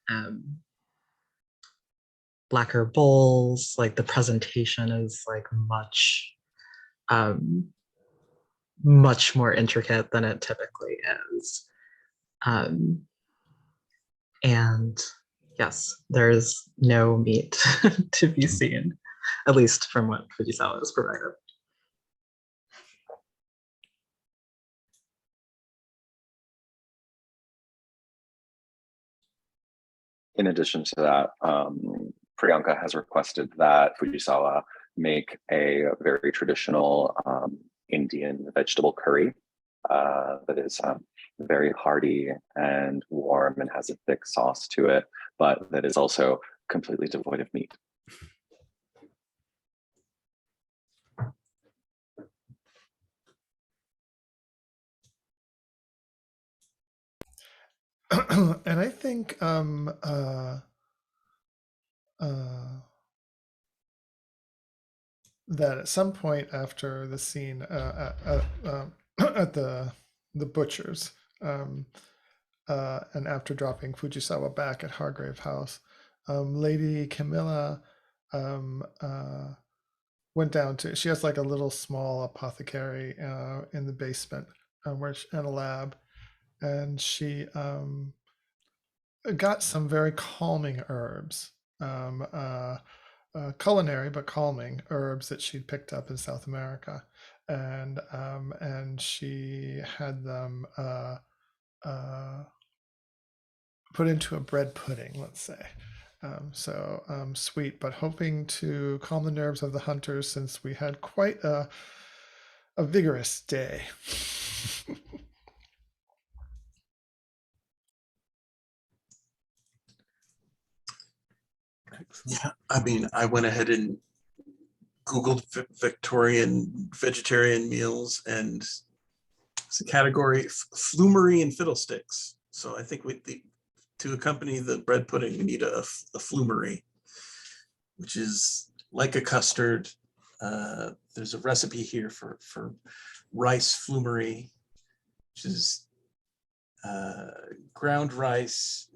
lacquer bowls. Like the presentation is like much more intricate than it typically is. And yes, there's no meat to be seen, at least from what Fujisawa has provided. In addition to that, Priyanka has requested that Fujisawa make a very traditional Indian vegetable curry that is very hearty and warm and has a thick sauce to it, but that is also completely devoid of meat. And I think that at some point after the scene at the butcher's, and after dropping Fujisawa back at Hargrave House, Lady Camilla went down to. She has like a little small apothecary in the basement, and a lab, and she got some very calming herbs. Culinary but calming herbs that she'd picked up in South America, and she had them put into a bread pudding, let's say. So sweet, but hoping to calm the nerves of the hunters since we had quite a vigorous day. Yeah, I mean, I went ahead and Googled Victorian vegetarian meals, and it's a category, flumery and fiddlesticks. So I think to accompany the bread pudding, we need a flumery, which is like a custard. There's a recipe here for rice flumery, which is ground rice,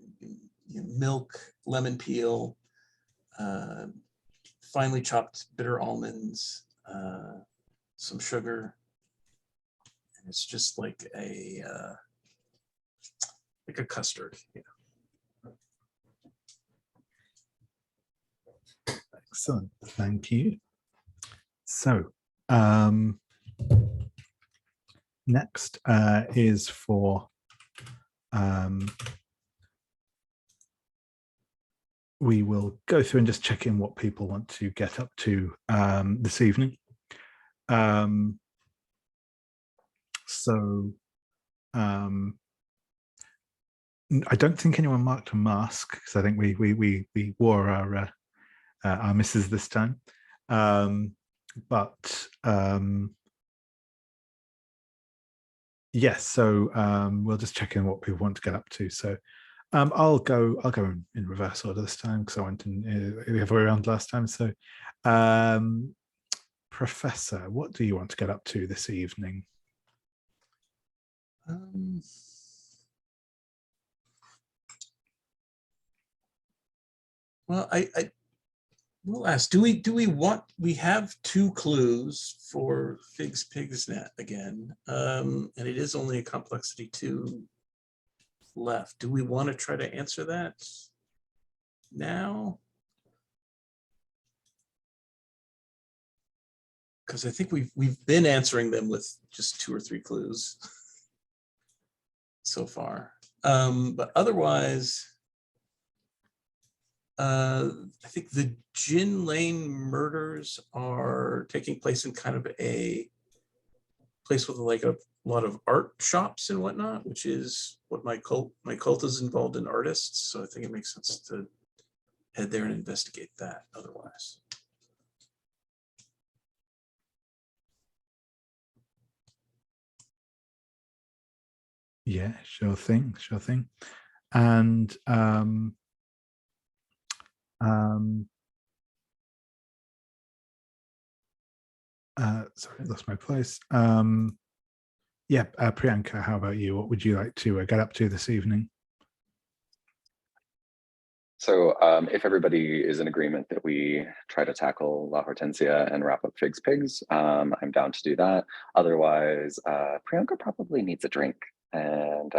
milk, lemon peel, finely chopped bitter almonds, some sugar, and it's just like a custard. Yeah. Excellent, thank you. So next is for we will go through and just check in what people want to get up to this evening. I don't think anyone marked a mask because I think we wore our misses this time. Yes, so we'll just check in what people want to get up to. So I'll go in reverse order this time because I went in the other way around last time. So Professor, what do you want to get up to this evening? Well, I will ask, do we want, we have 2 clues for Figs Pigs Net again, and it is only a complexity 2 left. Do we want to try to answer that now? Because I think we've been answering them with just 2 or 3 clues so far. But otherwise, I think the Gin Lane murders are taking place in kind of a place with like a lot of art shops and whatnot, which is what my cult is involved in artists. So I think it makes sense to head there and investigate that otherwise. Yeah, sure thing. And sorry, I lost my place. Yeah, Priyanka, how about you? What would you like to get up to this evening? So if everybody is in agreement that we try to tackle La Hortensia and wrap up Figs Pigs, I'm down to do that. Otherwise, Priyanka probably needs a drink and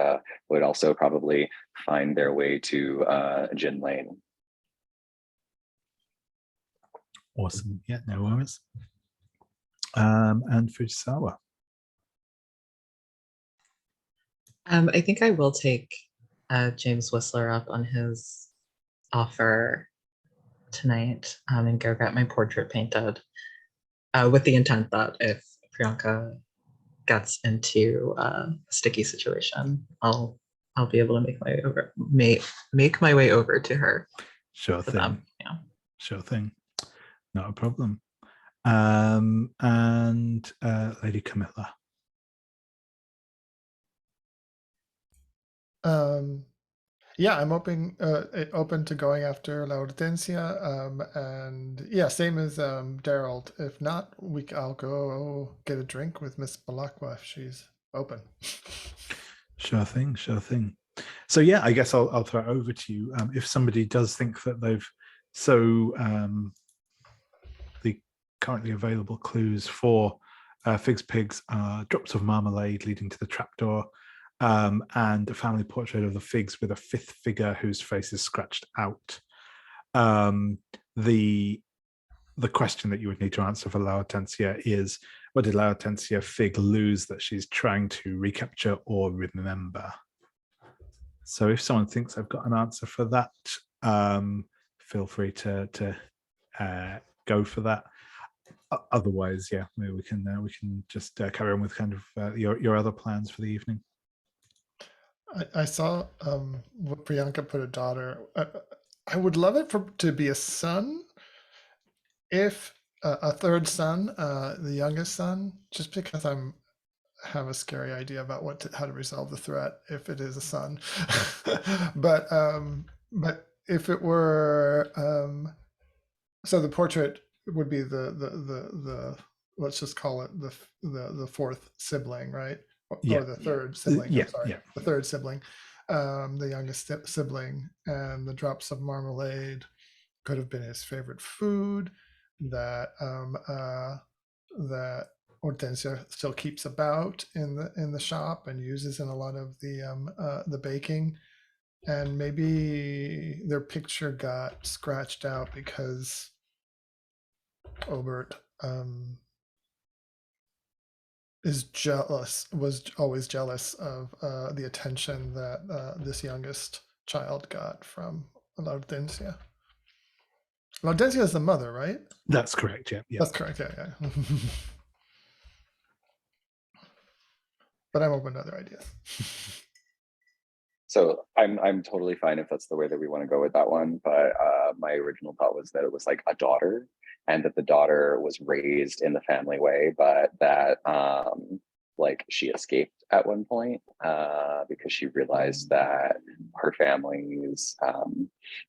would also probably find their way to Gin Lane. Awesome. Yeah, no worries. And Fujisawa. I think I will take James Whistler up on his offer tonight and go get my portrait painted with the intent that if Priyanka gets into a sticky situation, I'll be able to make my way over to her. Sure thing. Them. Yeah. Sure thing. Not a problem. And Lady Camilla. Yeah, I'm open to going after La Hortensia, and yeah, same as Daryl. If not, I'll go get a drink with Miss Bellacqua if she's open. Sure thing. So yeah, I guess I'll throw it over to you. If somebody does think that they've the currently available clues for Figs Pigs are drops of marmalade leading to the trapdoor, and a family portrait of the Figs with a 5th figure whose face is scratched out. The question that you would need to answer for La Hortensia is, what did La Hortensia Fig lose that she's trying to recapture or remember? So if someone thinks I've got an answer for that, feel free to go for that. Otherwise, yeah, maybe we can just carry on with kind of your other plans for the evening. I saw what Priyanka put a daughter. I would love it to be a son, if a 3rd son, the youngest son, just because have a scary idea about how to resolve the threat if it is a son. but if it were so the portrait would be the let's just call it the 4th sibling, right? Or the 3rd sibling. Yeah, I'm sorry, the 3rd sibling, the youngest sibling, and the drops of marmalade could have been his favorite food that that Hortensia still keeps about in the shop and uses in a lot of the baking. And maybe their picture got scratched out because Obert was always jealous of the attention that this youngest child got from La Hortensia. La Hortensia is the mother, right? That's correct. Yeah. That's correct. Yeah. But I'm open to other ideas. So I'm totally fine if that's the way that we want to go with that one. But my original thought was that it was like a daughter, and that the daughter was raised in the family way, but that like she escaped at one point because she realized that her family's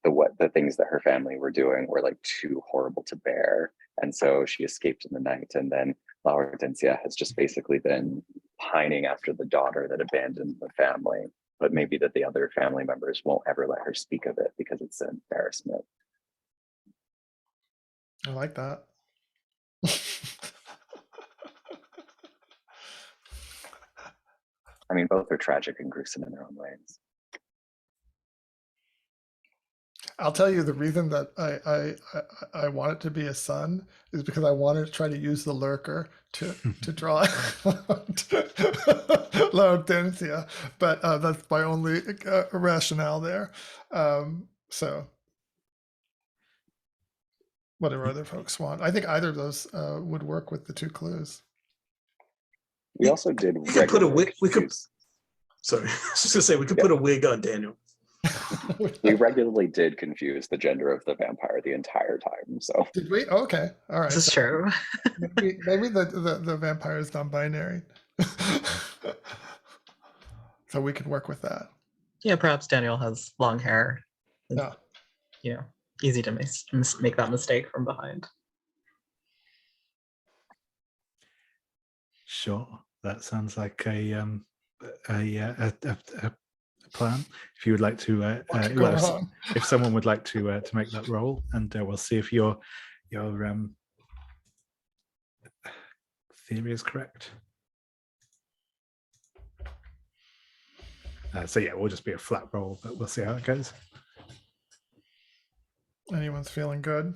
the things that her family were doing were like too horrible to bear, and so she escaped in the night. And then La Hortensia has just basically been pining after the daughter that abandoned the family, but maybe that the other family members won't ever let her speak of it because it's an embarrassment. I like that. I mean, both are tragic and gruesome in their own ways. I'll tell you the reason that I want it to be a son is because I wanted to try to use the lurker to draw Laudentia, but that's my only rationale there. So whatever other folks want, I think either of those would work with the two clues. We also did. We could put a wig. We could. confuse- Sorry, I was just gonna say we could put a wig on Daniel. We regularly did confuse the gender of the vampire the entire time. So Did we? Okay, all right. This is true. Maybe the vampire is non-binary, so we could work with that. Yeah, perhaps Daniel has long hair. Yeah. You know, easy to make that mistake from behind. Sure, that sounds like a plan. If you would like to, if someone would like to make that roll, and we'll see if your theory is correct. So yeah, we'll just be a flat roll, but we'll see how it goes. Anyone's feeling good?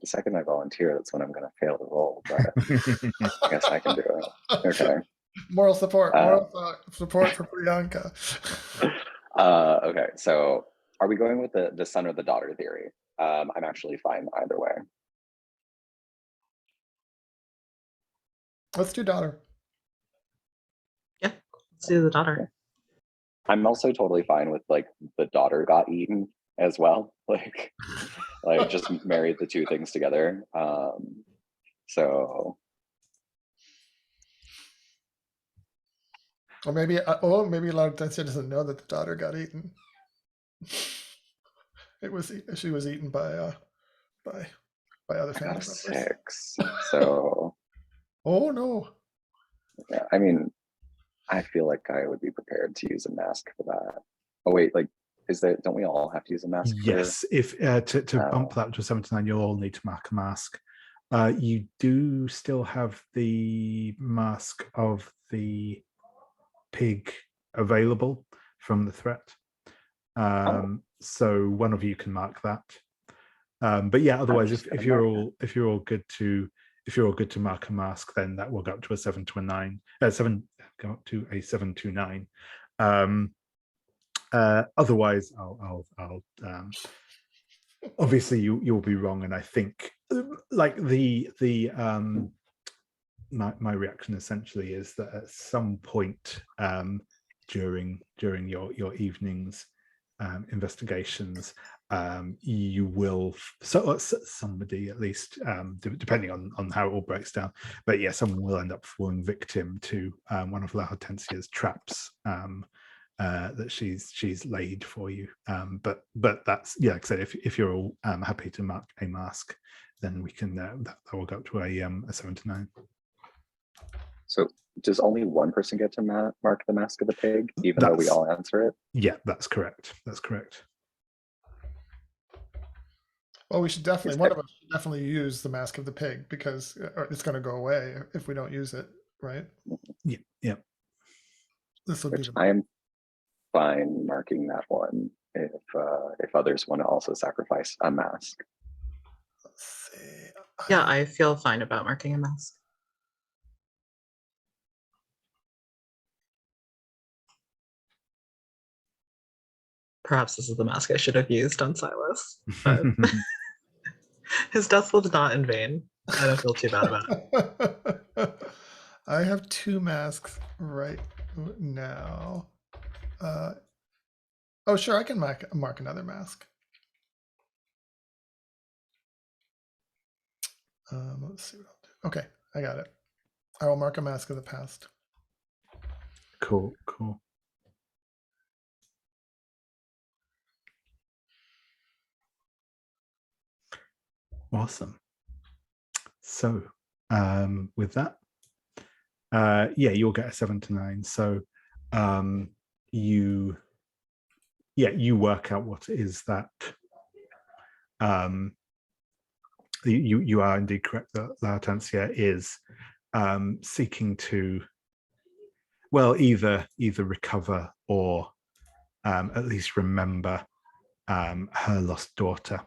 the second I volunteer, that's when I'm going to fail the roll. But I guess I can do it. Okay. Moral support. Support for Priyanka. Okay, so are we going with the son or the daughter theory? I'm actually fine either way. Let's do daughter. Yeah, let's do the daughter. I'm also totally fine with like the daughter got eaten as well. Like just married the two things together. So Or maybe Laudentia doesn't know that the daughter got eaten. She was eaten by other I family got a members. 6. So Oh no. yeah, I mean, I feel like I would be prepared to use a mask for that. Oh wait, like don't we all have to use a mask? Yes, if to bump that to 79, you'll all need to mark a mask. You do still have the mask of the pig available from the threat. So one of you can mark that. But yeah, otherwise, if you're all good to mark a mask, then that will go up to a 7 to a 9. 7 go up to a 7 to 9. Otherwise, I'll obviously you'll be wrong, and I think like my reaction essentially is that at some point during your evening's investigations, you will somebody at least depending on how it all breaks down, but yeah, someone will end up falling victim to one of La Hortensia's traps that she's laid for you. But that's, yeah, like I said, if you're all happy to mark a mask, then we can that will go up to a 7 to 9. So does only one person get to mark the mask of the pig, even though we all answer it? Yeah, that's correct. That's correct. Well, we should definitely, one of us should definitely use the mask of the pig, because it's going to go away if we don't use it, right? Yeah, yeah. This would be I am fine marking that one if others want to also sacrifice a mask. Let's see. Yeah, I feel fine about marking a mask. Perhaps this is the mask I should have used on Silas, but his death was not in vain. I don't feel too bad about it. I have 2 masks right now. Oh, sure, I can mark another mask. Let's see what I'll do. Okay, I got it. I will mark a mask of the past. Cool. Awesome. So with that, yeah, you'll get a 7 to 9. So you work out what it is that you are indeed correct that Lautancia is seeking to, well, either recover or at least remember her lost daughter.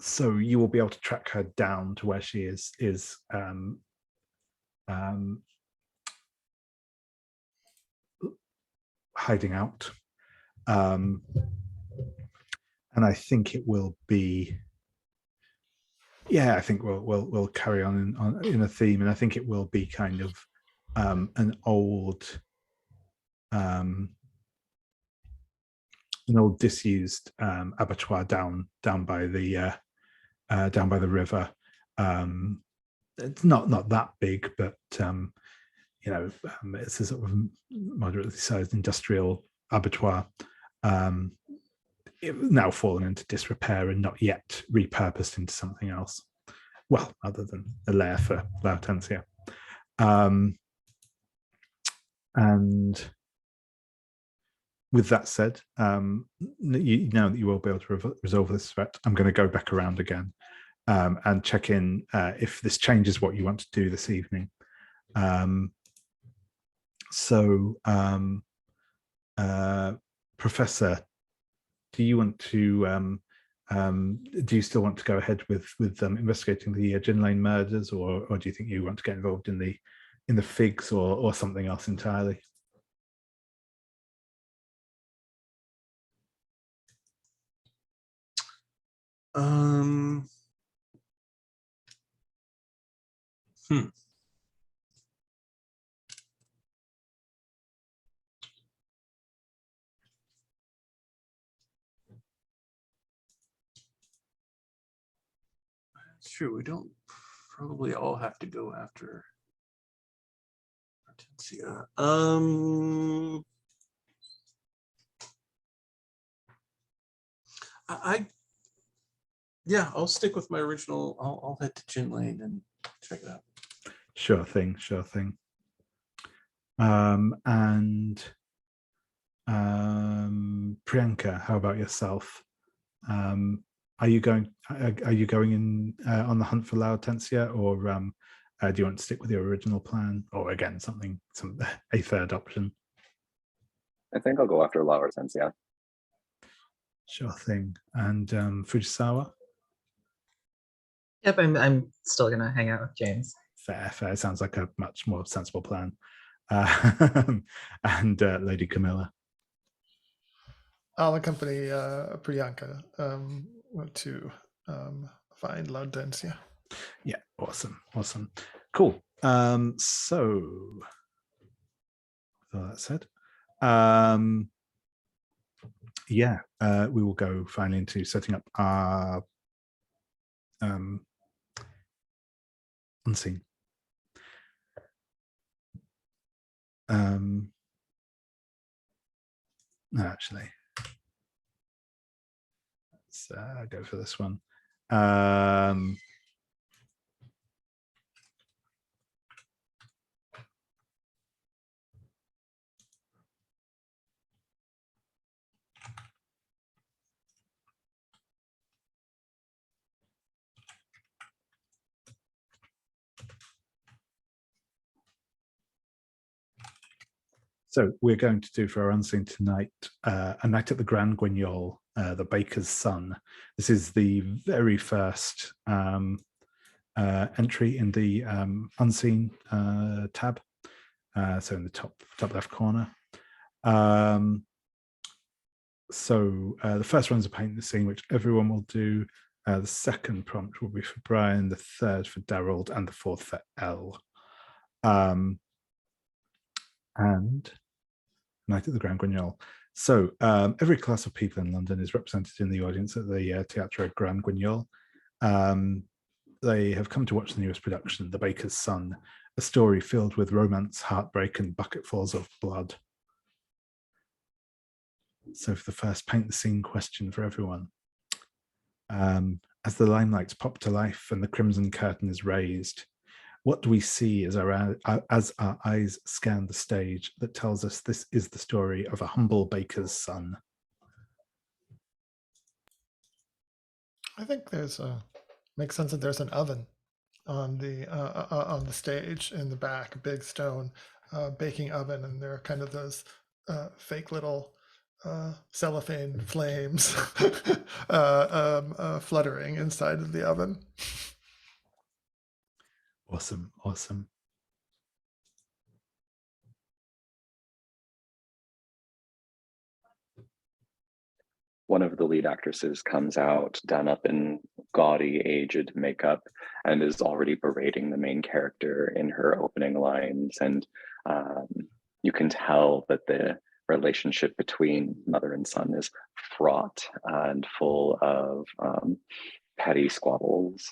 So you will be able to track her down to where she is hiding out, and I think it will be, yeah, I think we'll carry on in a theme, and I think it will be kind of an old disused abattoir down by the river. It's not that big, but it's a sort of moderately sized industrial abattoir. It now fallen into disrepair and not yet repurposed into something else. Well, other than a lair for Lautancia. And with that said, now that you will be able to resolve this threat, I'm going to go back around again and check in if this changes what you want to do this evening. Professor, do you want to? Do you still want to go ahead with investigating the Gin Lane murders, or do you think you want to get involved in the figs or something else entirely? It's true. We don't probably all have to go after Hortensia. Yeah, I'll stick with my original. I'll head to Gin Lane and check it out. Sure thing. And Priyanka, how about yourself? Are you going in on the hunt for Lautancia, or do you want to stick with your original plan, or again a third option? I think I'll go after Lautancia. Sure thing. And Fujisawa? Yep, I'm still gonna hang out with James. Fair. Sounds like a much more sensible plan. And Lady Camilla? I'll accompany Priyanka to find Laudensia. Yeah, awesome. Cool. So, with all that said, we will go finally into setting up our unseen. No, actually, let's go for this one. So we're going to do for our unseen tonight a night at the Grand Guignol, the baker's son. This is the very first entry in the unseen tab. So in the top left corner. So the first one's a paint the scene, which everyone will do. The second prompt will be for Brian, the third for Daryl, and the fourth for Elle. And night at the Grand Guignol. So every class of people in London is represented in the audience at the Teatro Grand Guignol. They have come to watch the newest production, The Baker's Son, a story filled with romance, heartbreak, and bucketfuls of blood. So for the first paint the scene question for everyone, As the limelights pop to life and the crimson curtain is raised, what do we see as our eyes scan the stage that tells us this is the story of a humble baker's son? I think makes sense that there's an oven on the stage in the back, a big stone baking oven, and there are kind of those fake little cellophane flames fluttering inside of the oven. Awesome, awesome. One of the lead actresses comes out done up in gaudy, aged makeup and is already berating the main character in her opening lines. And you can tell that the relationship between mother and son is fraught and full of petty squabbles.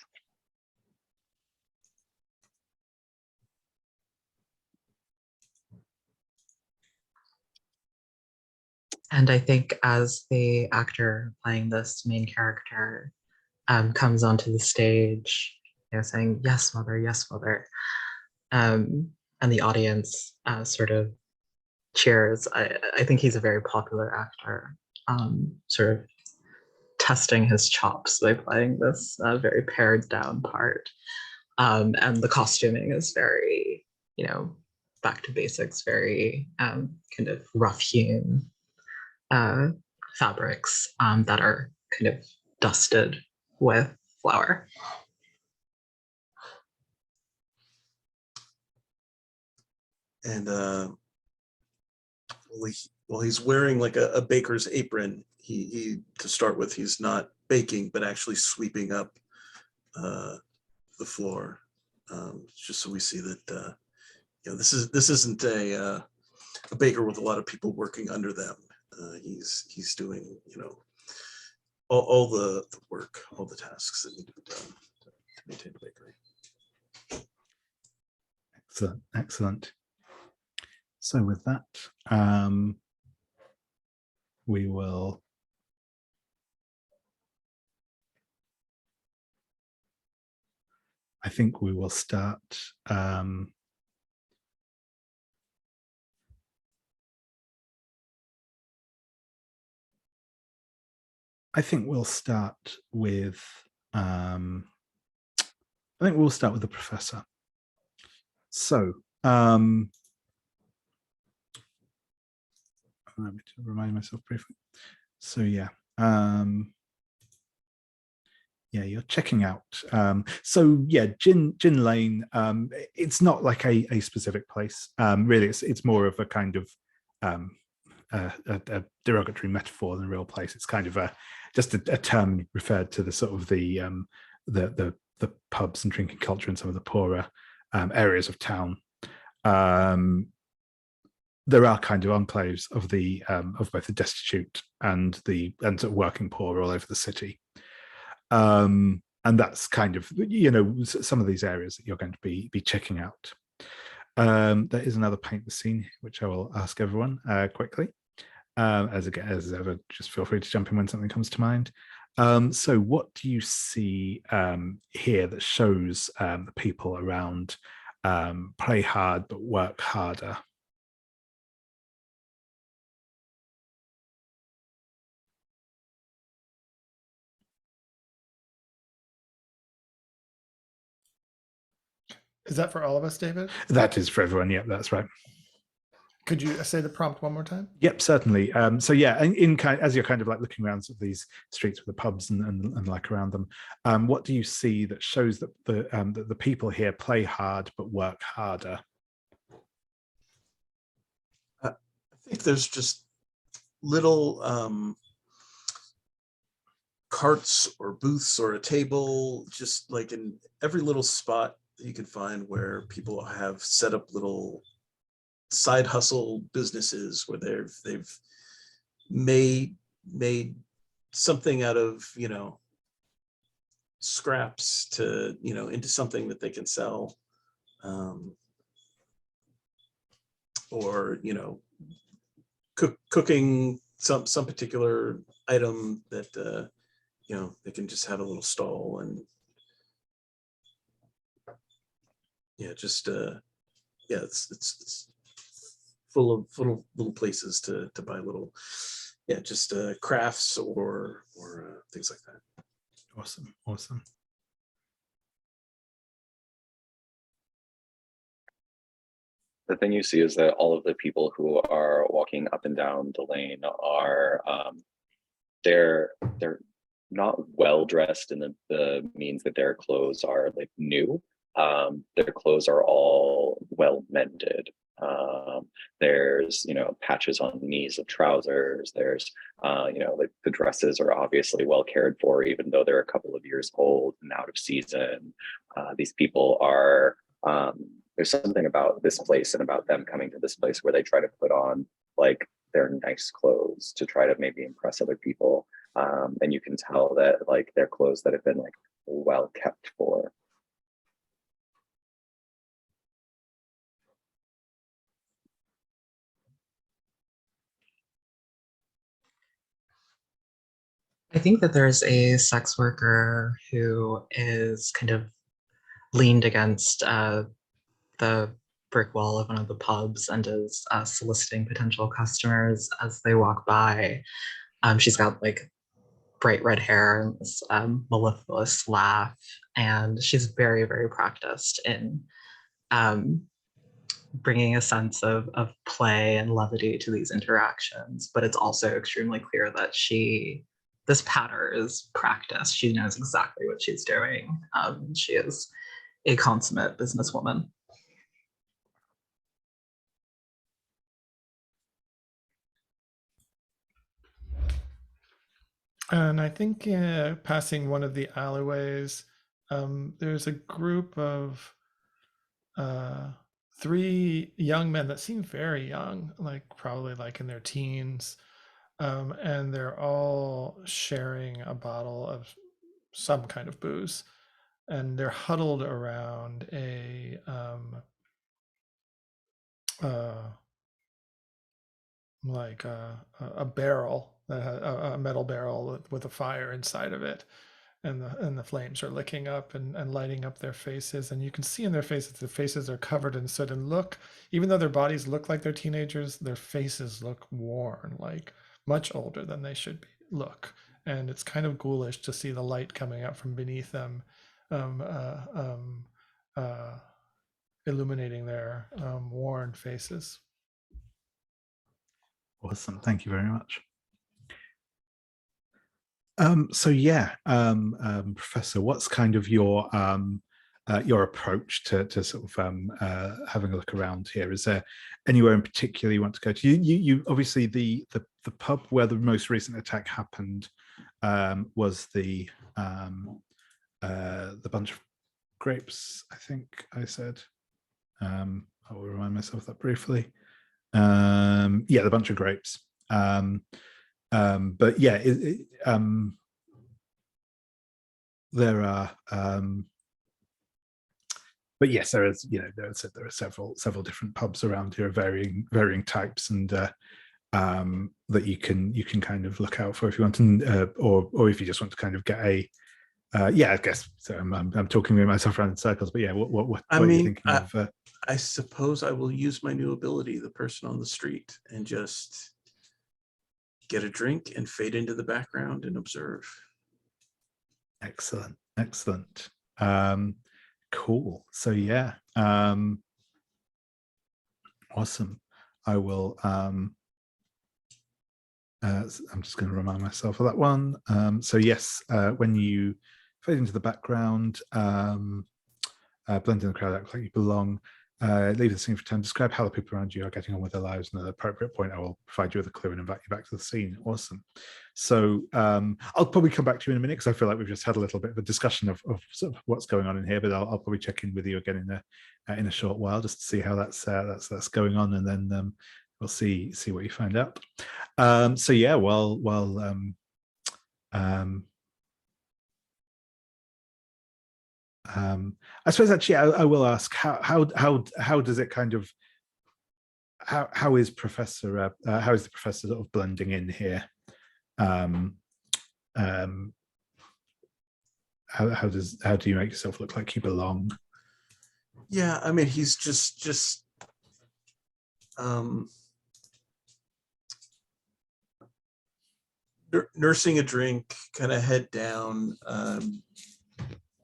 And I think as the actor playing this main character comes onto the stage, saying, yes, mother, and the audience sort of cheers. I think he's a very popular actor, sort of testing his chops by playing this very pared down part. And the costuming is very, back to basics, very kind of rough hewn fabrics that are kind of dusted with flour. And well, he's wearing like a baker's apron. He to start with, he's not baking, but actually sweeping up the floor, just so we see that this isn't a baker with a lot of people working under them. He's doing all the work, all the tasks that need to be done to maintain the bakery. Excellent, excellent. So with that, we will I think we will start I think we'll start with the professor. So let me remind myself briefly. So yeah, you're checking out. So yeah, Gin Lane. It's not like a specific place. Really, it's more of a kind of a derogatory metaphor than a real place. It's kind of just a term referred to the sort of the pubs and drinking culture in some of the poorer areas of town. There are kind of enclaves of the of both the destitute and sort of working poor all over the city. And that's kind of some of these areas that you're going to be checking out. There is another paint the scene, which I will ask everyone quickly. As ever, just feel free to jump in when something comes to mind. So what do you see here that shows the people around play hard but work harder? Is that for all of us, David? That is for everyone. Yep, that's right. Could you say the prompt one more time? Yep, certainly. So yeah, as you're kind of like looking around sort of these streets with the pubs and like around them, what do you see that shows that the people here play hard but work harder? I think there's just little carts or booths or a table, just like in every little spot that you can find where people have set up little side hustle businesses where they've made something out of scraps to into something that they can sell, or cooking some particular item that you know, they can just have a little stall and yeah, just yeah, it's full of little places to buy little, yeah, just crafts or things like that. Awesome, awesome. The thing you see is that all of the people who are walking up and down the lane are they're not well dressed in the means that their clothes are like new. Their clothes are all well mended. There's, you know, patches on the knees of trousers. There's, you know, like the dresses are obviously well cared for, even though they're a couple of years old and out of season. These people are, there's something about this place and about them coming to this place where they try to put on like their nice clothes to try to maybe impress other people. And you can tell that like they're clothes that have been like well kept for. I think that there's a sex worker who is kind of leaned against the brick wall of one of the pubs and is soliciting potential customers as they walk by. She's got like bright red hair and this mellifluous laugh, and she's very, very practiced in bringing a sense of play and levity to these interactions. But it's also extremely clear that this patter is practice. She knows exactly what she's doing. She is a consummate businesswoman. And I think passing one of the alleyways, there's a group of 3 young men that seem very young, like probably like in their teens. And they're all sharing a bottle of some kind of booze. And they're huddled around a like a barrel that has a metal barrel with a fire inside of it, and the flames are licking up and lighting up their faces, and you can see in their faces are covered in soot, and look, even though their bodies look like they're teenagers, their faces look worn, like much older than they should look. And it's kind of ghoulish to see the light coming up from beneath them, illuminating their worn faces. Awesome. Thank you very much. So yeah, Professor, what's kind of your approach to sort of having a look around here? Is there anywhere in particular you want to go to? You obviously the pub where the most recent attack happened was the bunch of grapes, I think I said. I will remind myself that briefly. Yeah, the bunch of grapes. But yeah, there are. But yes, there is. You know, there are several different pubs around here, varying types, and that you can kind of look out for if you want, and or if you just want to kind of get a. Yeah, I guess so. I'm talking with myself around in circles, but yeah, what are you thinking of? I suppose I will use my new ability, the person on the street, and just get a drink and fade into the background and observe. Excellent. Cool. So yeah, awesome. I will. I'm just going to remind myself of that one. So yes, when you fade into the background, blend in the crowd, act like you belong. Leave the scene for time. Describe how the people around you are getting on with their lives, and at the appropriate point, I will provide you with a clue and invite you back to the scene. Awesome. So I'll probably come back to you in a minute because I feel like we've just had a little bit of a discussion of sort of what's going on in here, but I'll probably check in with you again in a short while just to see how that's going on, and then we'll see what you find out. So yeah, I suppose actually I will ask how does it kind of how is the professor sort of blending in here? how do you make yourself look like you belong? Yeah, I mean, he's just nursing a drink, kind of head down,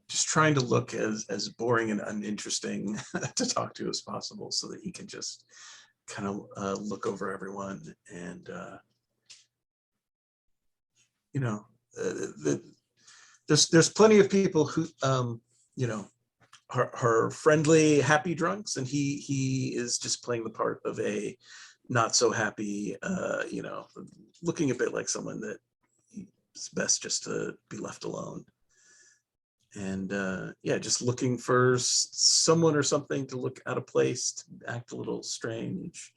just trying to look as boring and uninteresting to talk to as possible, so that he can just kind of look over everyone. And you know, there's plenty of people who you know, are friendly, happy drunks, and he is just playing the part of a not so happy, you know, looking a bit like someone that it's best just to be left alone. And yeah, just looking for someone or something to look out of place, to act a little strange,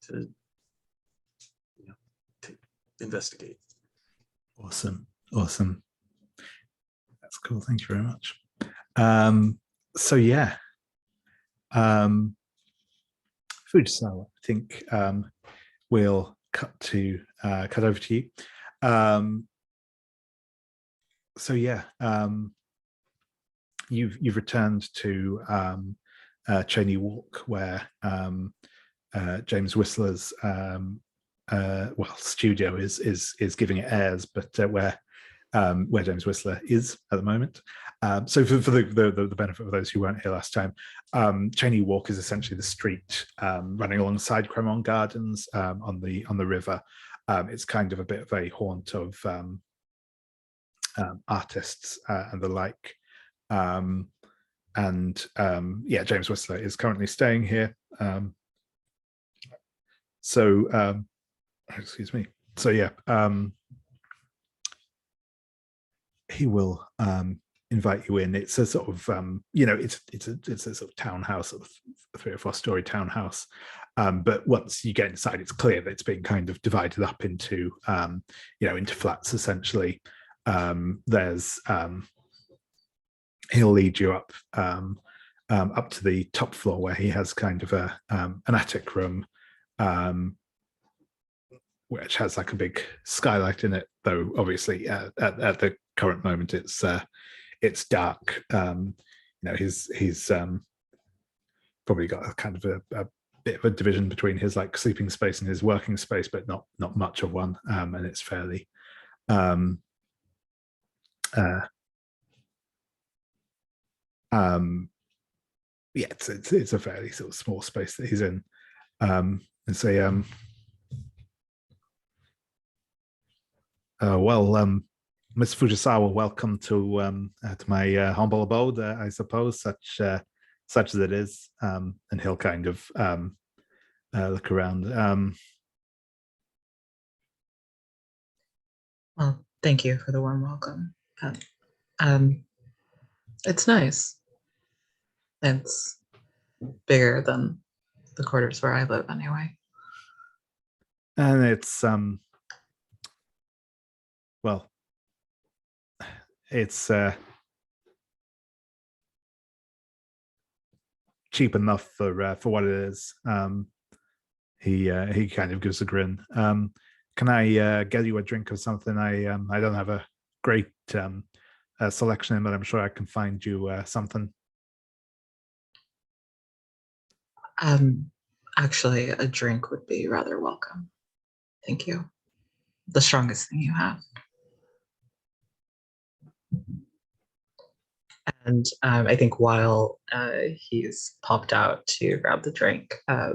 to, you know, to investigate. Awesome. That's cool. Thank you very much. So yeah, Fujisawa, I think we'll cut over to you. So yeah, you've returned to Cheney Walk, where James Whistler's studio is giving it airs, but where James Whistler is at the moment. So for the benefit of those who weren't here last time, Cheney Walk is essentially the street running alongside Cremont Gardens on the river. It's kind of a bit of a haunt of artists and the like. Yeah, James Whistler is currently staying here. Excuse me. So yeah, he will invite you in. It's a sort of you know, it's a sort of townhouse, sort of 3 or 4 story townhouse. But once you get inside, it's clear that it's being kind of divided up into you know, into flats essentially. There's he'll lead you up to the top floor, where he has kind of an attic room, which has like a big skylight in it, though obviously at the current moment it's dark. You know, he's probably got a kind of a bit of a division between his like sleeping space and his working space, but not much of one, and it's fairly yeah, it's a fairly sort of small space that he's in. And say Miss Fujisawa, welcome to my humble abode, I suppose, such as it is. And he'll kind of look around. Well, thank you for the warm welcome. It's nice. It's bigger than the quarters where I live, anyway. And it's well, it's cheap enough for what it is. He kind of gives a grin. Can I get you a drink or something? I don't have a great selection, but I'm sure I can find you something. Actually, a drink would be rather welcome. Thank you. The strongest thing you have. And I think while he's popped out to grab the drink, I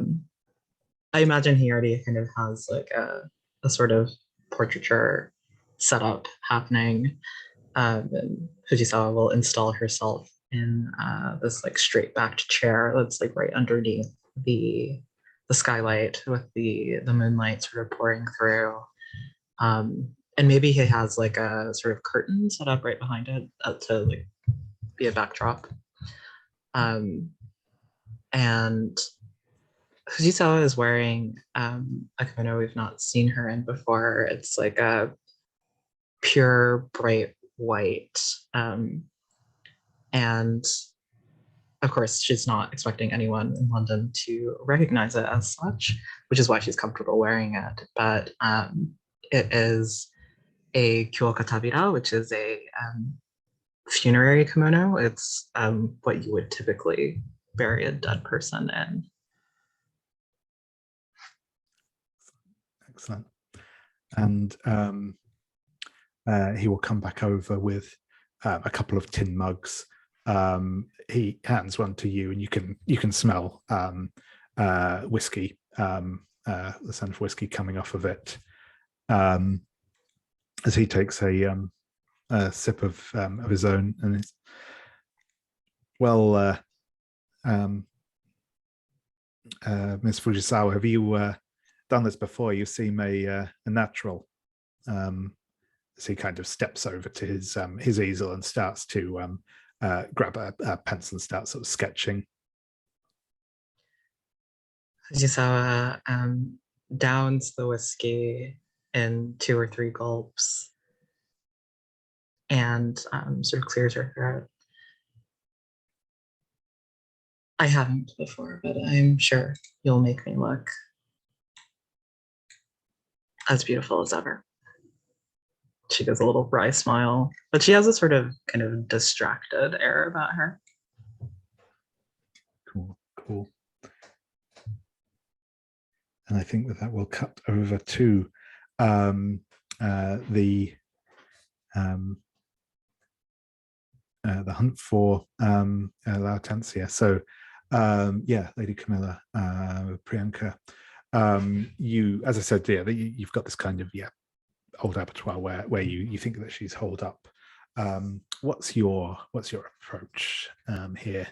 imagine he already kind of has like a sort of portraiture setup happening. And Fujisawa will install herself in this like straight backed chair that's like right underneath the skylight, with the moonlight sort of pouring through. And maybe he has like a sort of curtain set up right behind it to like be a backdrop. And Fujisawa is wearing a kimono we've not seen her in before. It's like a pure bright white. And of course, she's not expecting anyone in London to recognize it as such, which is why she's comfortable wearing it. But it is a kyoka tabira, which is a funerary kimono. It's what you would typically bury a dead person in. Excellent. And he will come back over with a couple of tin mugs. He hands one to you, and you can smell whiskey, the scent of whiskey coming off of it, as he takes a sip of his own. And it's, well, Miss Fujisawa, have you done this before? You seem a natural. As he kind of steps over to his easel and starts to grab a pencil and start sort of sketching. Fujisawa downs the whiskey in 2 or 3 gulps and sort of clears her throat. I haven't before, but I'm sure you'll make me look as beautiful as ever. She gives a little wry smile, but she has a sort of kind of distracted air about her. Cool. And I think that will cut over to the hunt for Lautancia. So Lady Camilla, Priyanka, you, as I said, you've got this kind of old abattoir where you think that she's holed up. What's your approach here?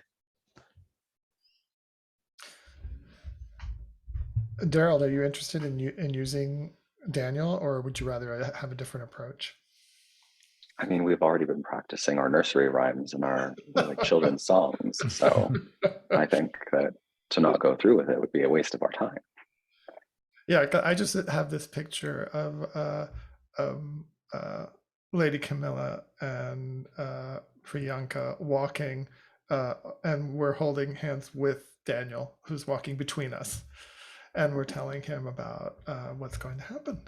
Daryl, are you interested in using Daniel, or would you rather have a different approach? I mean, we've already been practicing our nursery rhymes and our like children's songs, so I think that to not go through with it would be a waste of our time. Yeah, I just have this picture of Lady Camilla and Priyanka walking, and we're holding hands with Daniel, who's walking between us, and we're telling him about what's going to happen.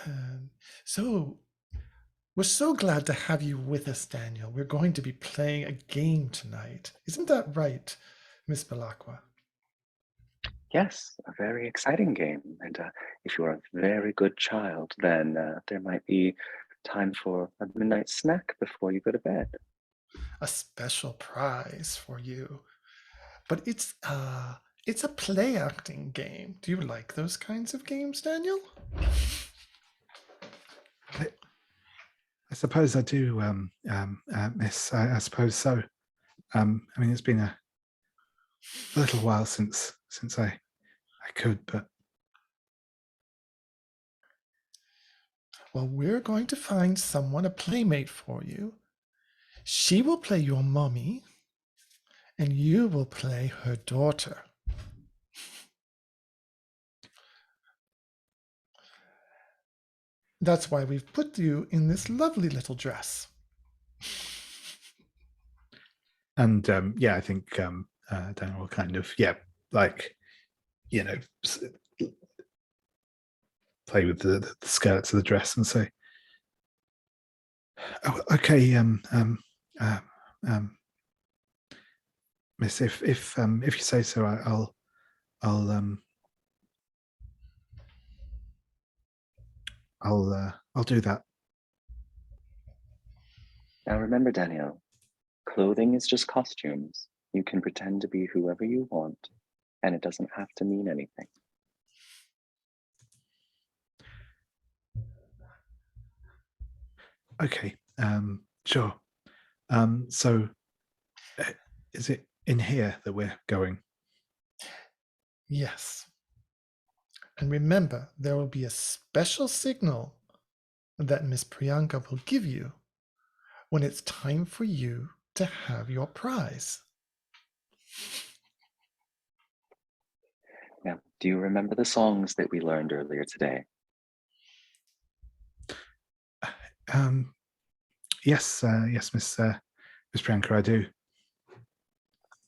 And so we're so glad to have you with us, Daniel. We're going to be playing a game tonight. Isn't that right, Miss Bellacqua? Yes, a very exciting game. And if you're a very good child, then there might be time for a midnight snack before you go to bed. A special prize for you. But it's a play acting game. Do you like those kinds of games, Daniel? I suppose I do, Miss. I suppose so. I mean, it's been a little while since I could, but well, we're going to find someone, a playmate for you. She will play your mommy, and you will play her daughter. That's why we've put you in this lovely little dress. and I think Daniel will kind of play with the skirts of the dress and say, "Oh, okay, Miss, if you say so, I'll do that." Now remember, Danielle, clothing is just costumes. You can pretend to be whoever you want, and it doesn't have to mean anything. Okay, sure. So is it in here that we're going? Yes. And remember, there will be a special signal that Miss Priyanka will give you when it's time for you to have your prize. Now, do you remember the songs that we learned earlier today? Yes, Miss Priyanka, I do.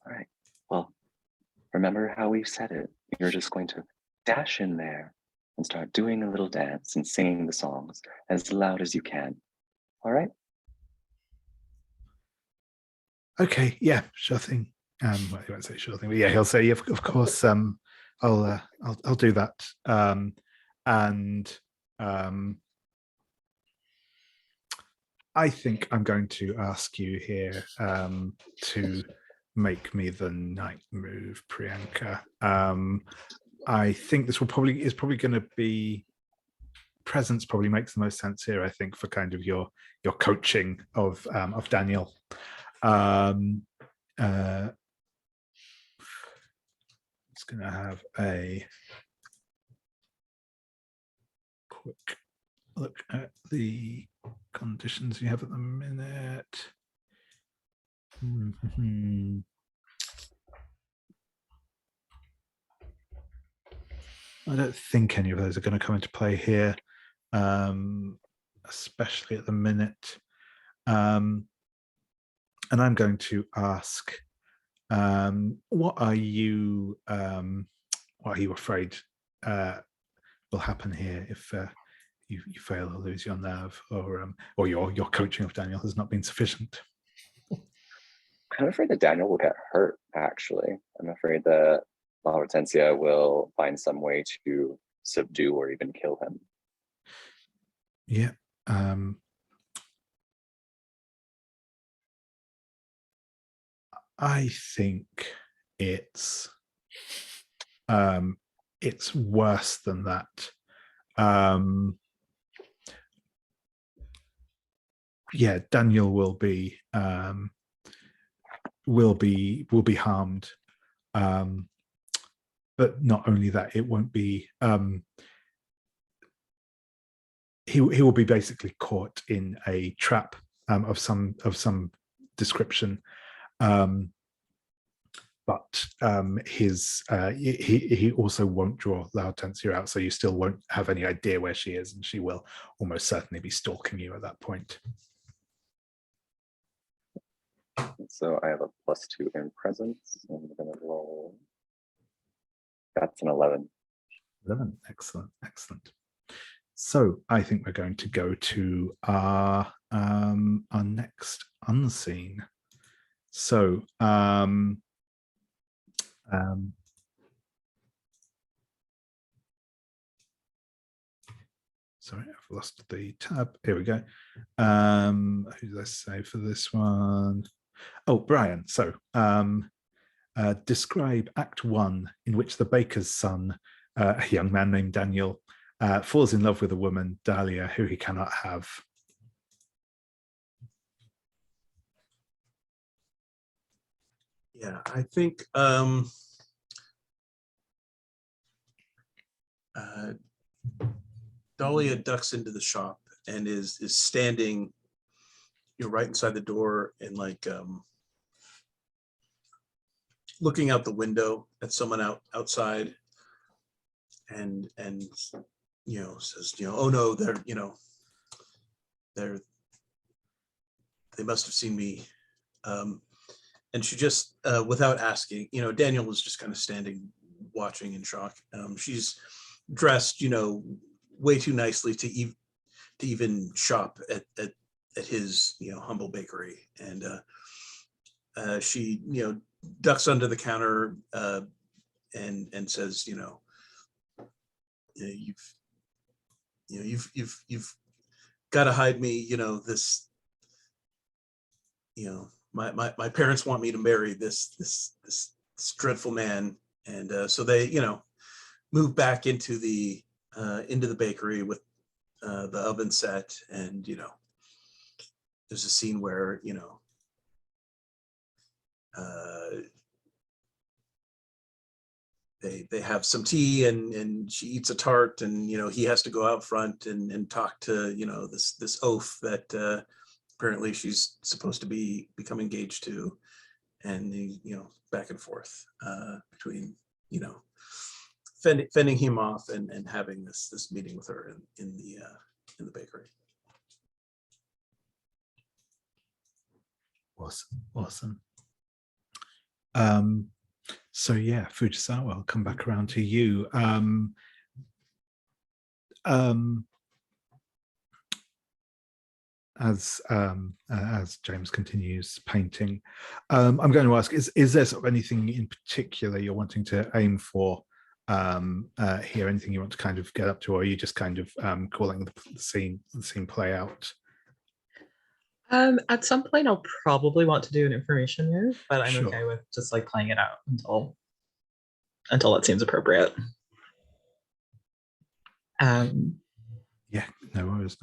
All right. Well, remember how we said it. You're just going to dash in there and start doing a little dance and singing the songs as loud as you can. All right? Okay, yeah, sure thing. Well, he won't say sure thing, but yeah, he'll say, of course, I'll do that. And I think I'm going to ask you here to make me the knight move, Priyanka. I think this is probably going to be presence. Probably makes the most sense here. I think for kind of your coaching of Daniel. It's going to have a quick look at the conditions you have at the minute. I don't think any of those are going to come into play here, especially at the minute. And I'm going to ask, what are you afraid will happen here if you fail or lose your nerve, or your coaching of Daniel has not been sufficient? I'm kind of afraid that Daniel will get hurt, actually. I'm afraid that La Hortensia will find some way to subdue or even kill him. Yeah. I think it's worse than that. Yeah, Daniel will be harmed. But not only that, it won't be. He will be basically caught in a trap of some description. But he also won't draw La Hortensia out, so you still won't have any idea where she is, and she will almost certainly be stalking you at that point. So I have a +2 in presence. I'm going to roll. That's an 11. 11. Excellent. So I think we're going to go to our next unseen. So sorry, I've lost the tab. Here we go. Who did I say for this one? Oh, Brian. So describe Act 1, in which the baker's son, a young man named Daniel, falls in love with a woman, Dahlia, who he cannot have. Yeah, I think Dahlia ducks into the shop and is standing, right inside the door and like looking out the window at someone outside, and says, oh no, they must have seen me. And she just, without asking, Daniel was just kind of standing, watching in shock. She's dressed, way too nicely to even shop at his, humble bakery. And she, ducks under the counter and says, you've got to hide me, this, my parents want me to marry this dreadful man. And so they, move back into the bakery with the oven set. And, there's a scene where, they have some tea and she eats a tart, and, he has to go out front and talk to, this oaf that apparently she's supposed to become engaged to, and back and forth between fending him off and having this meeting with her in the bakery. Awesome. So yeah, Fujisawa, I'll come back around to you. As James continues painting, I'm going to ask: is there sort of anything in particular you're wanting to aim for here? Anything you want to kind of get up to, or are you just kind of calling the scene play out? At some point, I'll probably want to do an information move, but I'm Sure. okay with just like playing it out until it seems appropriate. Yeah, no worries.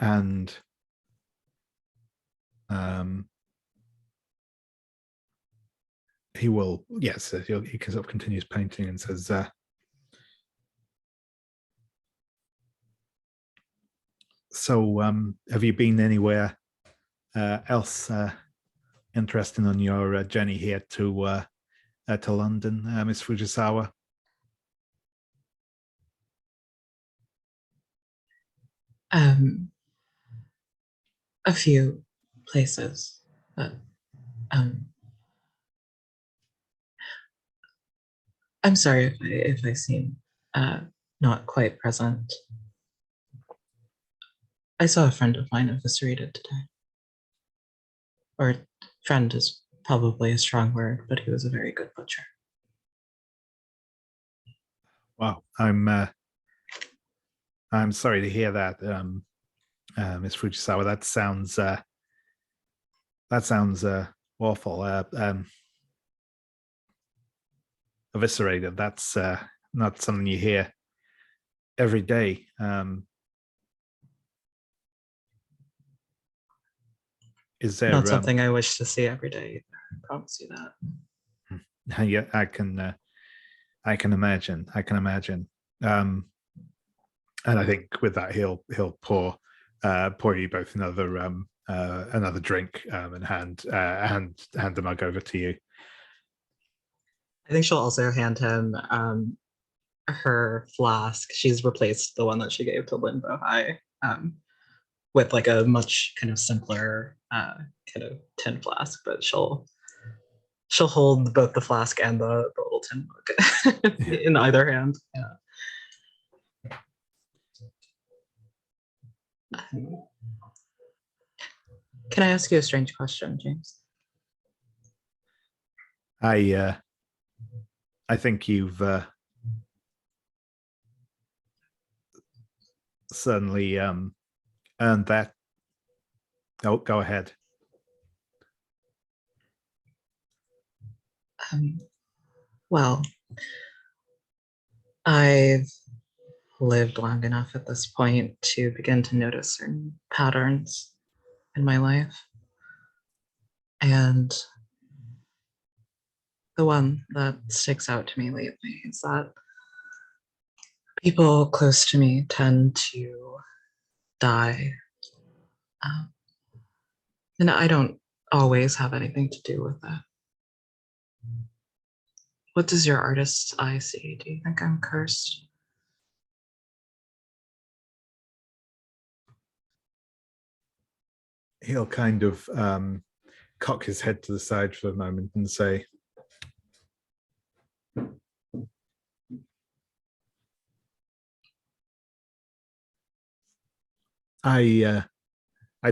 And he will, yes, he sort of continues painting and says, so have you been anywhere else interesting on your journey here to London, Miss Fujisawa? A few places, but I'm sorry if I seem not quite present. I saw a friend of mine eviscerated today. Or friend is probably a strong word, but he was a very good butcher. Wow, I'm sorry to hear that, Miss Fujisawa. That sounds awful. Eviscerated. That's not something you hear every day. Is there not something I wish to see every day? I promise you that. Yeah, I can imagine. And I think with that he'll pour you both another drink and hand the mug over to you. I think she'll also hand him her flask. She's replaced the one that she gave to Limbo High with like a much kind of simpler kind of tin flask, but she'll hold both the flask and the little tin mug in either hand. Yeah. Can I ask you a strange question, James? I think you've certainly earned that. Oh, go ahead. Well, I've lived long enough at this point to begin to notice certain patterns in my life. And the one that sticks out to me lately is that people close to me tend to die. And I don't always have anything to do with that. What does your artist's eye see? Do you think I'm cursed? He'll kind of cock his head to the side for a moment and say, I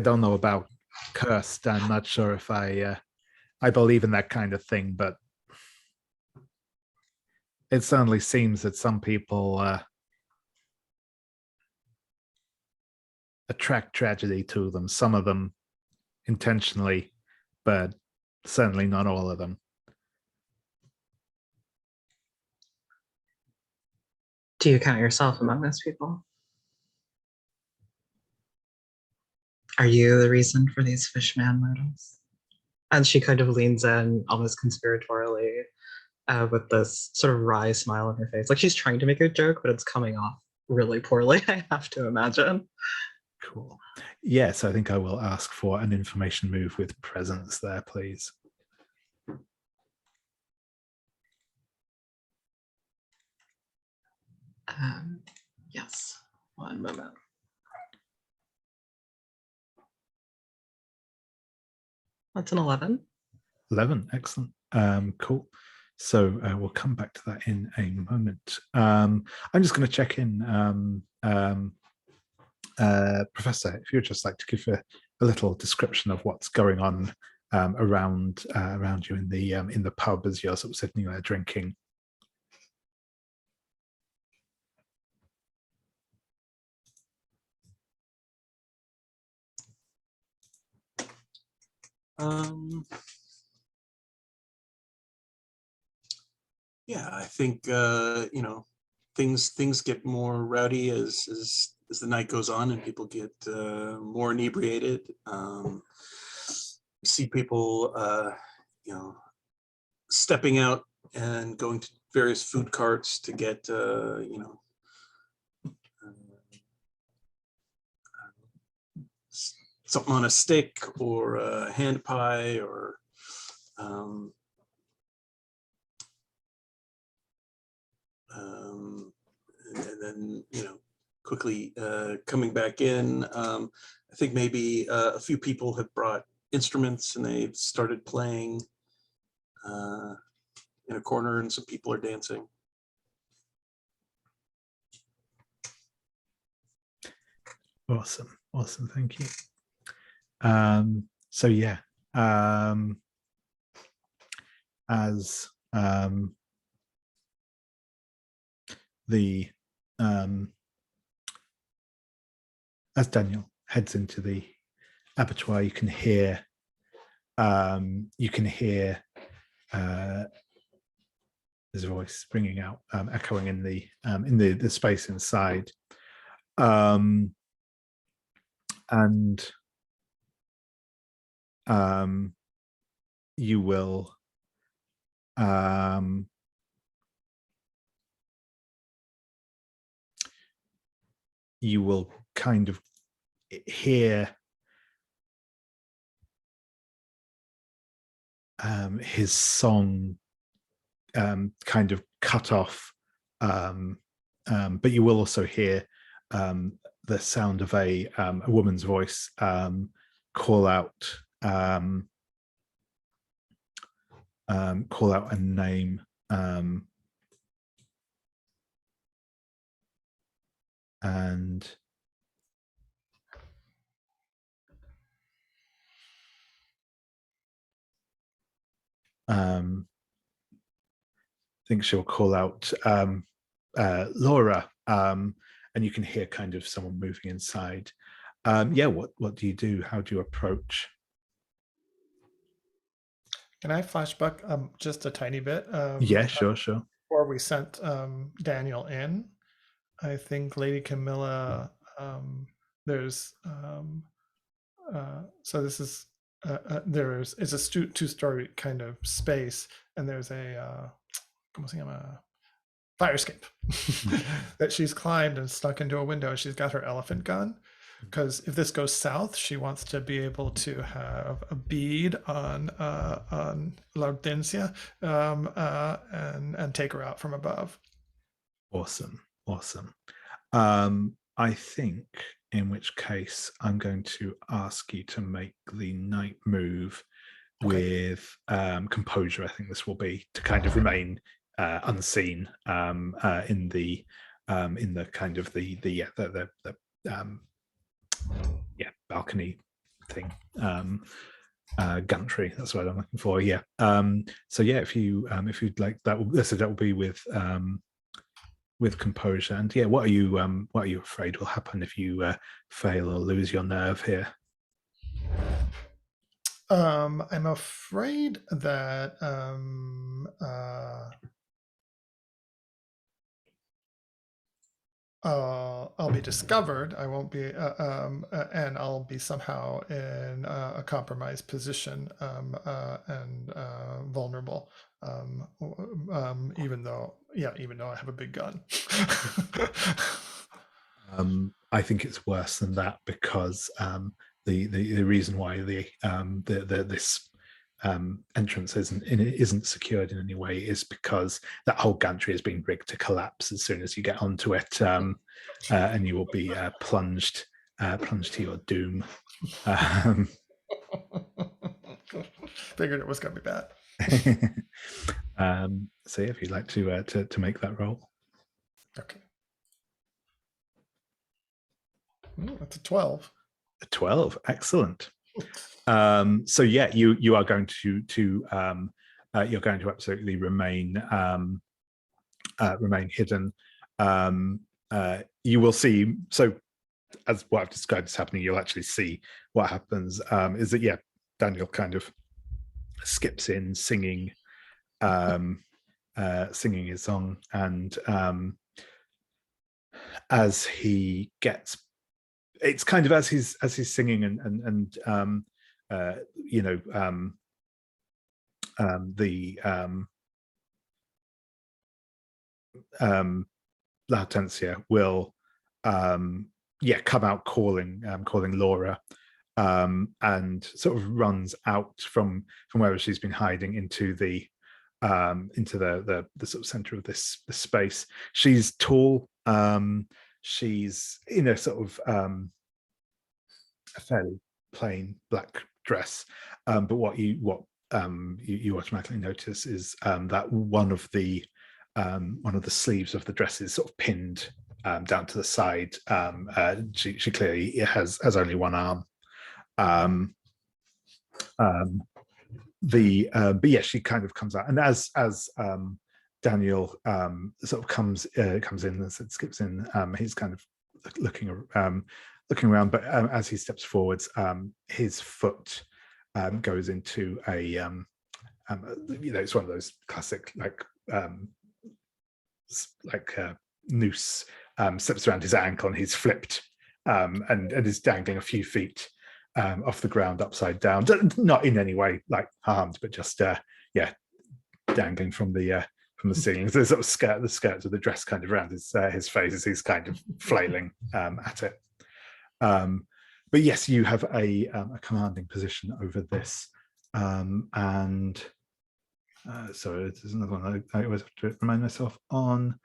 don't know about cursed. I'm not sure if I believe in that kind of thing, but it certainly seems that some people attract tragedy to them. Some of them intentionally, but certainly not all of them. Do you count yourself among those people? Are you the reason for these fishman murders? And she kind of leans in almost conspiratorially with this sort of wry smile on her face. Like she's trying to make a joke, but it's coming off really poorly, I have to imagine. Cool. Yes, I think I will ask for an information move with presence there, please. Yes, one moment. That's an 11. 11, excellent. Cool. So we'll come back to that in a moment. I'm just going to check in, Professor, if you'd just like to give a little description of what's going on around you in the pub as you're sort of sitting there drinking. Yeah, I think things get more rowdy as the night goes on and people get more inebriated. See people stepping out and going to various food carts to get something on a stick or a hand pie or and then quickly coming back in. I think maybe a few people have brought instruments and they've started playing in a corner, and some people are dancing. Awesome, thank you. So yeah, as as Daniel heads into the abattoir, you can hear his voice ringing out, echoing in the space inside, and you will kind of hear his song kind of cut off, but you will also hear the sound of a woman's voice call out a name, and I think she'll call out Laura, and you can hear kind of someone moving inside. Yeah, what do you do? How do you approach? Can I flashback just a tiny bit? Yeah, sure. Before we sent Daniel in, I think Lady Camilla, there's so this is it's a two-story kind of space, and there's a fire escape that she's climbed and stuck into a window. She's got her elephant gun, because if this goes south, she wants to be able to have a bead on Laudentia, and take her out from above. Awesome. I think in which case I'm going to ask you to make the night move with composure. I think this will be to kind of remain unseen in the kind of the balcony thing, gantry. That's what I'm looking for. Yeah. So yeah, if you'd like that will be with composure. And yeah, what are you afraid will happen if you fail or lose your nerve here? I'm afraid that I'll be discovered. I won't be, and I'll be somehow in a compromised position, and vulnerable. Even though I have a big gun. I think it's worse than that, because the reason why this entrance isn't secured in any way is because that whole gantry has been rigged to collapse as soon as you get onto it, and you will be plunged to your doom. Figured it was gonna be bad. So yeah, if you'd like to make that roll. Okay. That's a 12. A 12, excellent. So yeah, you are going to you're going to absolutely remain hidden. You will see. So as what I've described is happening, you'll actually see what happens. Is that, yeah, Daniel kind of skips in singing singing his song, and as he gets, it's kind of as he's singing and you know, the Latentia will yeah, come out calling Laura, and sort of runs out from wherever she's been hiding into the sort of center of this space. She's tall. She's in a sort of a fairly plain black dress, but what you automatically notice is that one of the sleeves of the dress is sort of pinned down to the side. She clearly has only one arm. But yeah, she kind of comes out, and as Daniel sort of comes in and skips in, he's kind of looking around, but as he steps forwards, his foot goes into a you know, it's one of those classic like noose, slips around his ankle, and he's flipped and is dangling a few feet off the ground upside down, not in any way like harmed, but just yeah, dangling from the ceiling. The sort of skirts of the dress kind of around his face as he's kind of flailing at it. But yes, you have a commanding position over this, and so there's another one I always have to remind myself on.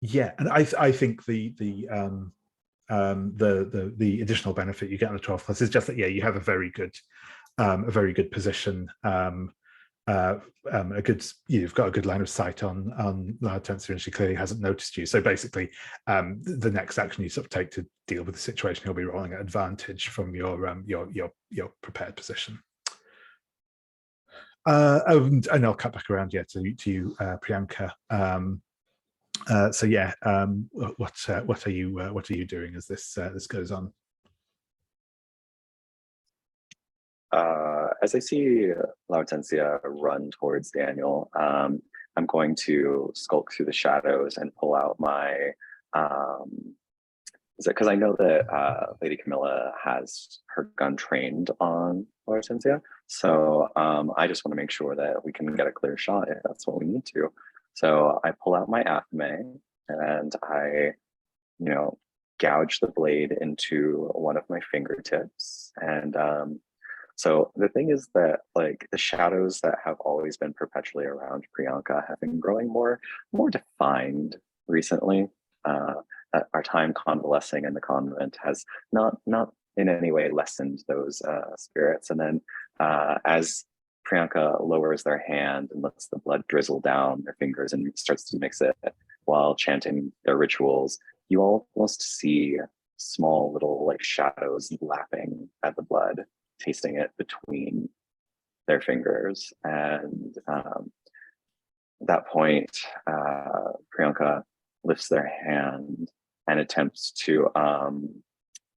Yeah, and I think the additional benefit you get on the 12 plus is just that, yeah, you have a very good position, you've got a good line of sight on Latentia, and she clearly hasn't noticed you. So basically, the next action you sort of take to deal with the situation, you'll be rolling at advantage from your prepared position. And I'll cut back around, yeah, to you, Priyanka. So yeah, what are you doing as this goes on? As I see Lautensia run towards Daniel, I'm going to skulk through the shadows and pull out my. Because I know that Lady Camilla has her gun trained on Lautensia, so I just want to make sure that we can get a clear shot if that's what we need to. So I pull out my athame and I, you know, gouge the blade into one of my fingertips. And so the thing is that, like, the shadows that have always been perpetually around Priyanka have been growing more defined recently. Our time convalescing in the convent has not in any way lessened those spirits. And then as Priyanka lowers their hand and lets the blood drizzle down their fingers and starts to mix it while chanting their rituals, you almost see small little like shadows lapping at the blood, tasting it between their fingers. And at that point, Priyanka lifts their hand and attempts to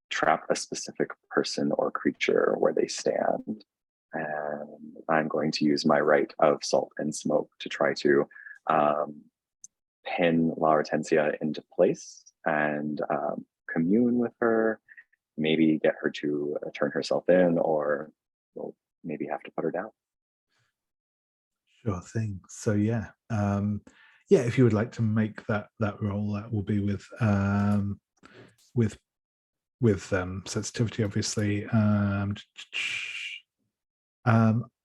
trap a specific person or creature where they stand. And I'm going to use my right of salt and smoke to try to pin La Hortensia into place and commune with her, maybe get her to turn herself in, or we'll maybe have to put her down. Sure thing. So yeah, yeah, if you would like to make that roll, that will be with sensitivity, obviously.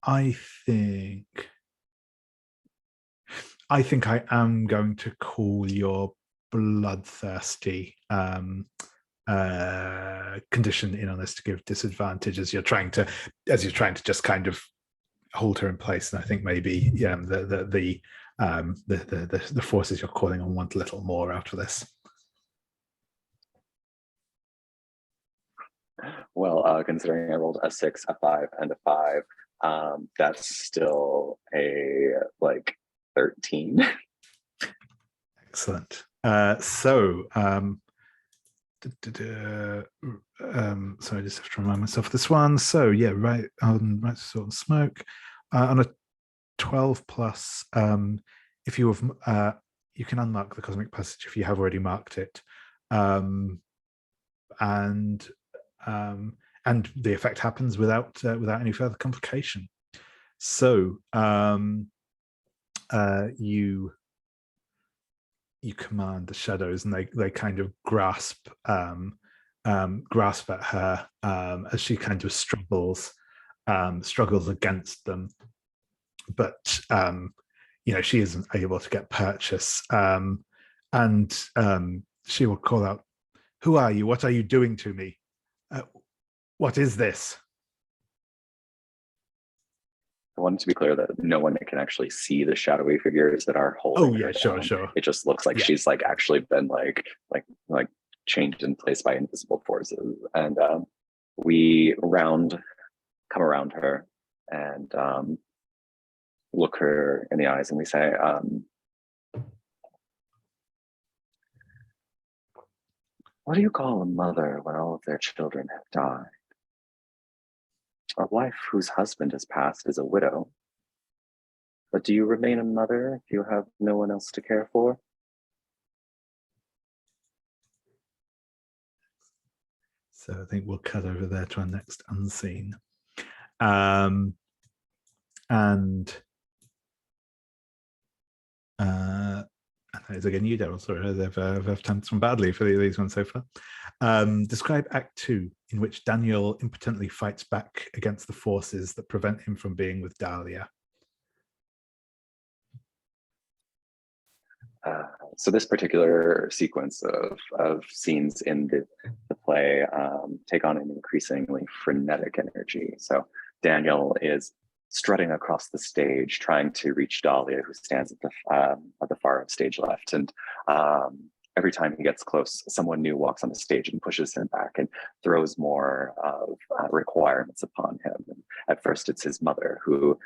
I think I am going to call your bloodthirsty condition in on this to give disadvantage as you're trying to just kind of hold her in place. And I think maybe the forces you're calling on want a little more out of this. Well, considering I rolled a 6, a 5, and a 5, that's still a 13. Excellent. So I just have to remind myself of this one. So yeah, right sort of smoke on a 12 plus. If you have, you can unmark the cosmic passage if you have already marked it, and the effect happens without any further complication. So you command the shadows, and they kind of grasp at her as she kind of struggles against them, but she isn't able to get purchase, and she will call out, "Who are you? What are you doing to me? What is this?" I want to be clear that no one can actually see the shadowy figures that are holding. Oh yeah, her down. sure. It just looks like she's actually been like changed in place by invisible forces, and we come around her and look her in the eyes, and we say, "What do you call a mother when all of their children have died? A wife whose husband has passed is a widow. But do you remain a mother if you have no one else to care for?" So I think we'll cut over there to our next unseen. It's again you, Daryl. Sorry, I've done some badly for these ones so far. Describe Act 2, in which Daniel impotently fights back against the forces that prevent him from being with Dahlia. So this particular sequence of scenes in the play take on an increasingly frenetic energy. So Daniel is strutting across the stage, trying to reach Dahlia, who stands at the far stage left. And every time he gets close, someone new walks on the stage and pushes him back and throws more of requirements upon him. And at first, it's his mother who,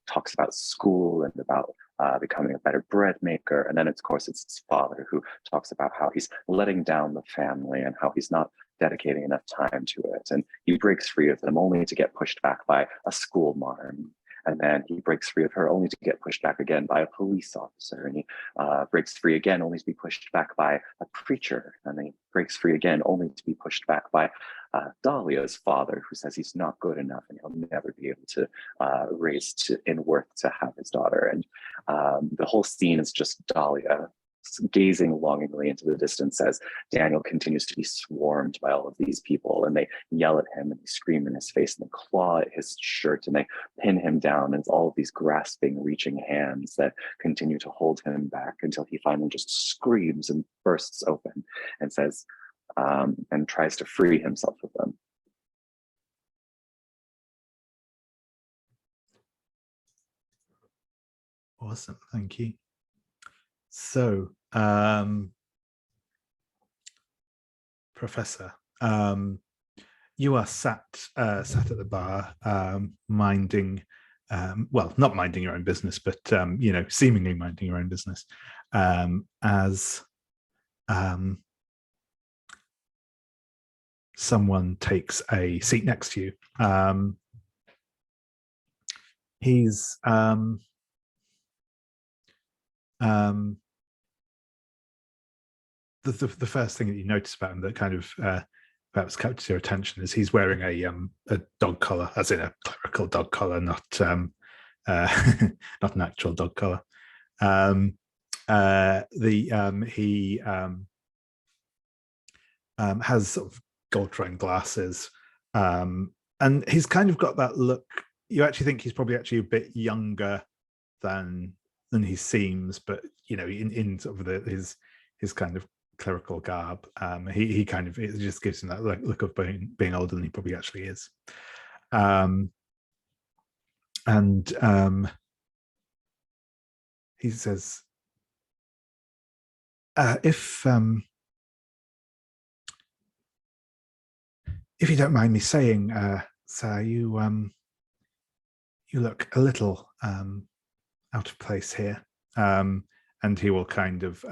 talks about school and about becoming a better bread maker. And then, of course, it's his father who talks about how he's letting down the family and how he's not dedicating enough time to it. And he breaks free of them only to get pushed back by a school marm. And then he breaks free of her only to get pushed back again by a police officer. And he breaks free again only to be pushed back by a preacher. And then he breaks free again only to be pushed back by Dahlia's father, who says he's not good enough and he'll never be able to raise in worth to have his daughter. And the whole scene is just Dahlia gazing longingly into the distance as Daniel continues to be swarmed by all of these people, and they yell at him and they scream in his face and they claw at his shirt and they pin him down, and it's all of these grasping, reaching hands that continue to hold him back until he finally just screams and bursts open and says and tries to free himself of them. Awesome, thank you. So, Professor, you are sat at the bar, minding, well, not minding your own business, but seemingly minding your own business, as someone takes a seat next to you. He's the first thing that you notice about him that kind of perhaps captures your attention is he's wearing a dog collar, as in a clerical dog collar, not not an actual dog collar. He has sort of gold-trimmed glasses, and he's kind of got that look. You actually think he's probably actually a bit younger than he seems, but in sort of his kind of clerical garb. He kind of, it just gives him that look of being older than he probably actually is. He says, if you don't mind me saying, sir, you look a little out of place here. And he will kind of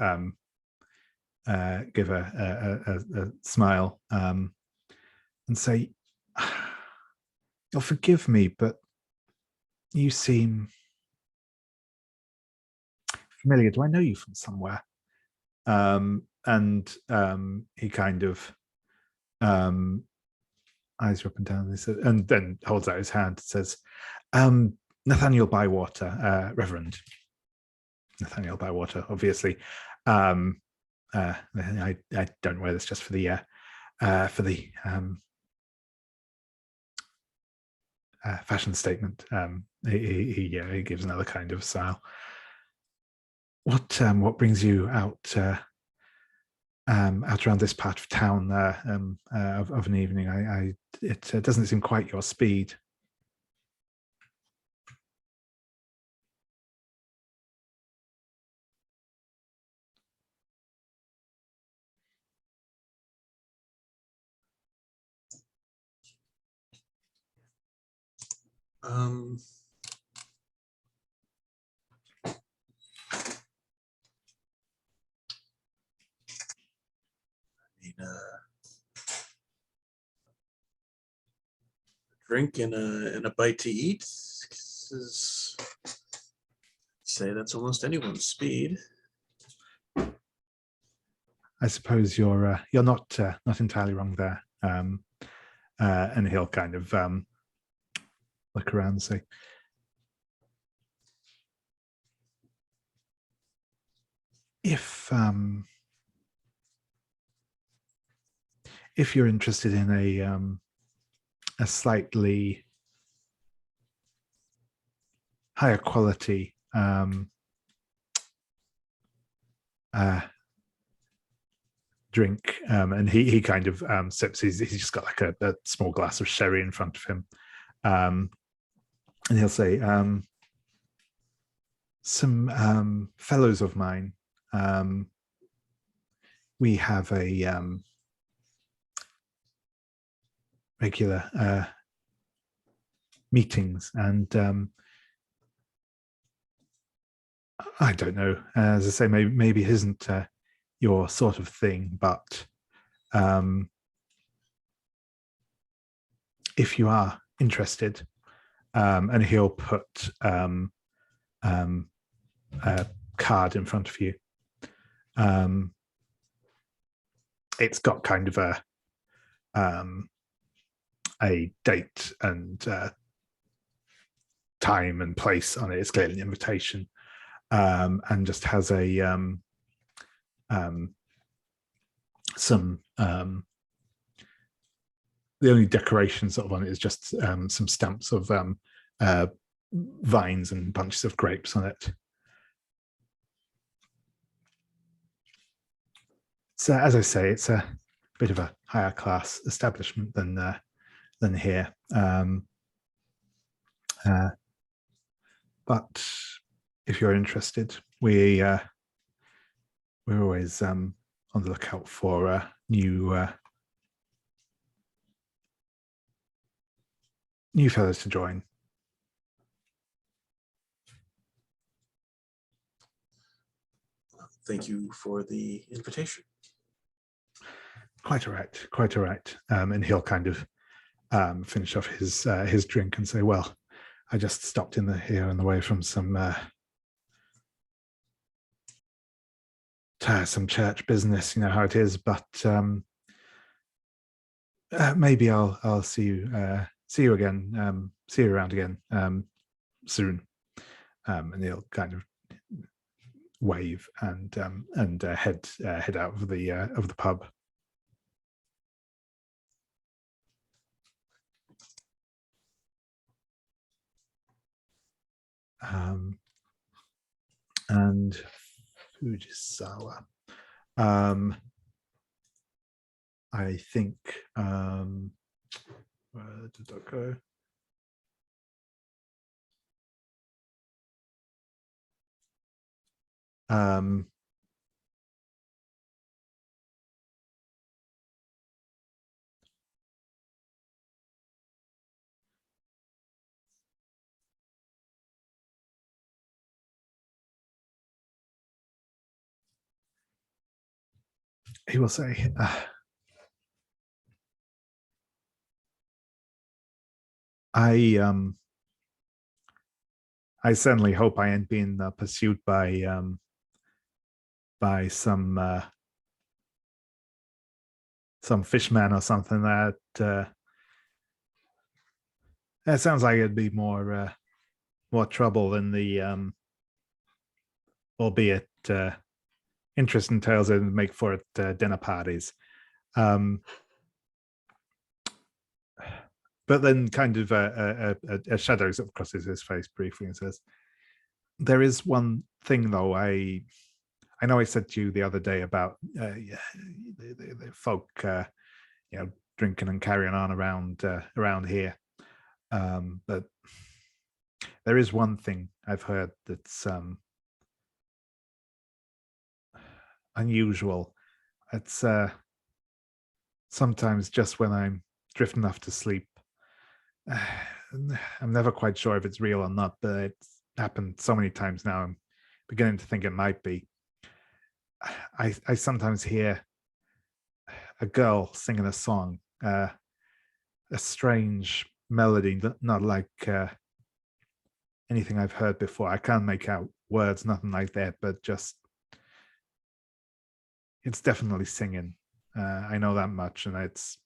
give a smile and say, you'll forgive me, but you seem familiar. Do I know you from somewhere? He kind of eyes are up and down, and then holds out his hand and says, Nathaniel Bywater, Reverend Nathaniel Bywater, obviously. I don't wear this just for the fashion statement. He gives another kind of smile. What brings you out around this part of town of an evening? It doesn't seem quite your speed. Drink and a bite to eat. Say that's almost anyone's speed. I suppose you're not entirely wrong there. And he'll kind of look around and say, if you're interested in a slightly higher quality drink, and he kind of sips. He's just got like a small glass of sherry in front of him, and he'll say, some fellows of mine, we have a regular meetings, and I don't know, as I say, maybe it isn't your sort of thing, but if you are interested, and he'll put a card in front of you. It's got kind of a date and time and place on it. It's clearly an invitation, and just has some the only decoration sort of on it is just some stamps of vines and bunches of grapes on it. So, as I say, it's a bit of a higher class establishment than here. But if you're interested, we're always on the lookout for new fellows to join. Thank you for the invitation. Quite all right. And he'll kind of finish off his drink and say, "Well, I just stopped here on the way from some church business. You know how it is, but maybe I'll see you again. See you around again soon." And he'll kind of wave and head out of the pub. And Fujisawa. I think, where did that go? He will say, I certainly hope I ain't being pursued by some fishman or something. That sounds like it'd be more trouble than the albeit interesting tales that make for at dinner parties. But then kind of a shadow sort of crosses his face briefly and says, there is one thing though. I know I said to you the other day about the folk drinking and carrying on around here, but there is one thing I've heard that's unusual. It's sometimes just when I'm drifting off to sleep, I'm never quite sure if it's real or not, but it's happened so many times now. I'm beginning to think it might be. I sometimes hear a girl singing a song, a strange melody, not like anything I've heard before. I can't make out words, nothing like that, but just it's definitely singing. I know that much, and it's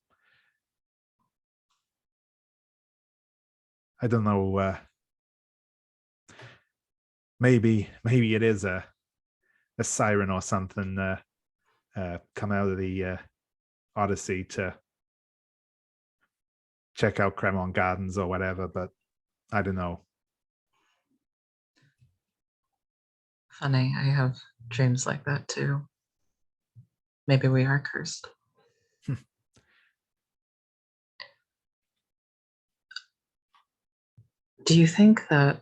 I don't know. Maybe it is a siren or something come out of the Odyssey to check out Cremon Gardens or whatever, but I don't know. Funny, I have dreams like that too. Maybe we are cursed. Do you think that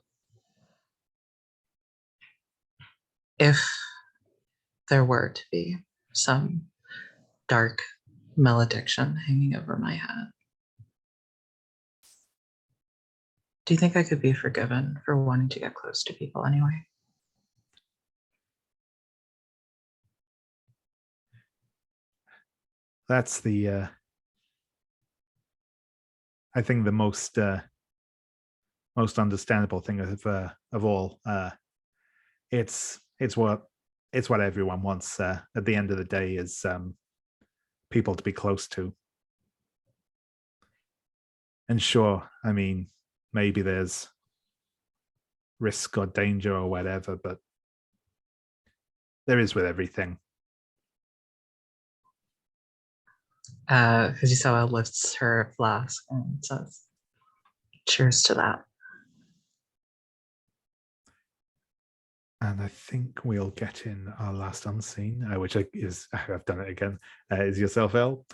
if there were to be some dark malediction hanging over my head, do you think I could be forgiven for wanting to get close to people anyway? That's the I think the most understandable thing of all. It's what everyone wants at the end of the day is people to be close to. And sure, I mean, maybe there's risk or danger or whatever, but there is with everything. Fujisawa lifts her flask and says, "Cheers to that." And I think we'll get in our last unseen, which is, I've done it again, is yourself, Elle.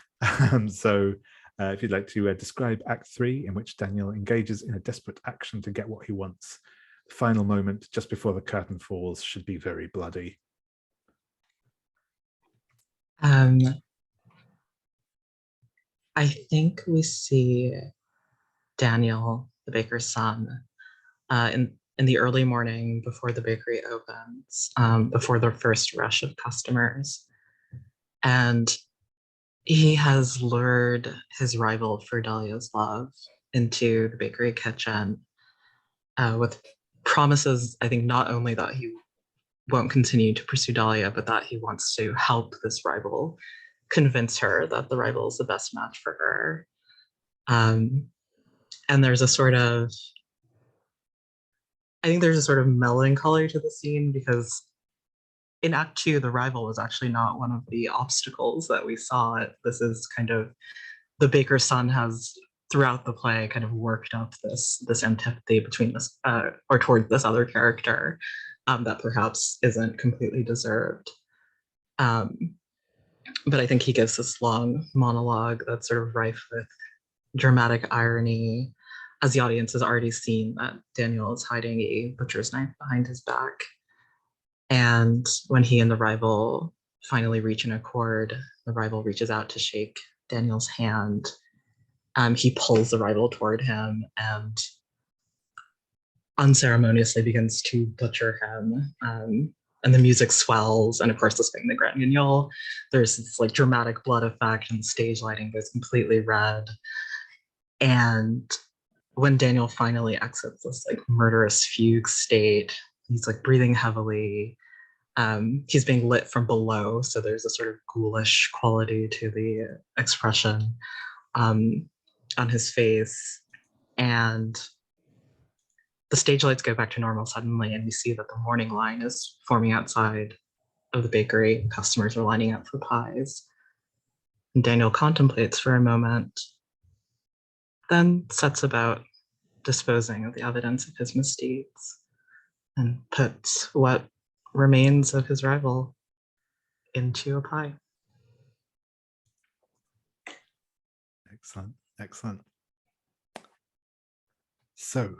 So if you'd like to describe Act 3, in which Daniel engages in a desperate action to get what he wants. The final moment, just before the curtain falls, should be very bloody. I think we see Daniel, the baker's son, in the early morning before the bakery opens, before the first rush of customers. And he has lured his rival for Dahlia's love into the bakery kitchen with promises, I think, not only that he won't continue to pursue Dahlia, but that he wants to help this rival convince her that the rival is the best match for her. And there's a sort of, I think there's a sort of melancholy to the scene, because in Act 2, the rival was actually not one of the obstacles that we saw. This is kind of, the baker's son has throughout the play kind of worked up this antipathy between this or toward this other character that perhaps isn't completely deserved. And But I think he gives this long monologue that's sort of rife with dramatic irony, as the audience has already seen that Daniel is hiding a butcher's knife behind his back. And when he and the rival finally reach an accord, the rival reaches out to shake Daniel's hand. He pulls the rival toward him and unceremoniously begins to butcher him. And the music swells, and of course, this being the Grand Guignol, there's this like dramatic blood effect, and the stage lighting goes completely red. And when Daniel finally exits this like murderous fugue state, he's like breathing heavily. He's being lit from below, so there's a sort of ghoulish quality to the expression on his face. And the stage lights go back to normal suddenly, and we see that the morning line is forming outside of the bakery. Customers are lining up for pies. And Daniel contemplates for a moment, then sets about disposing of the evidence of his misdeeds and puts what remains of his rival into a pie. Excellent, excellent. So,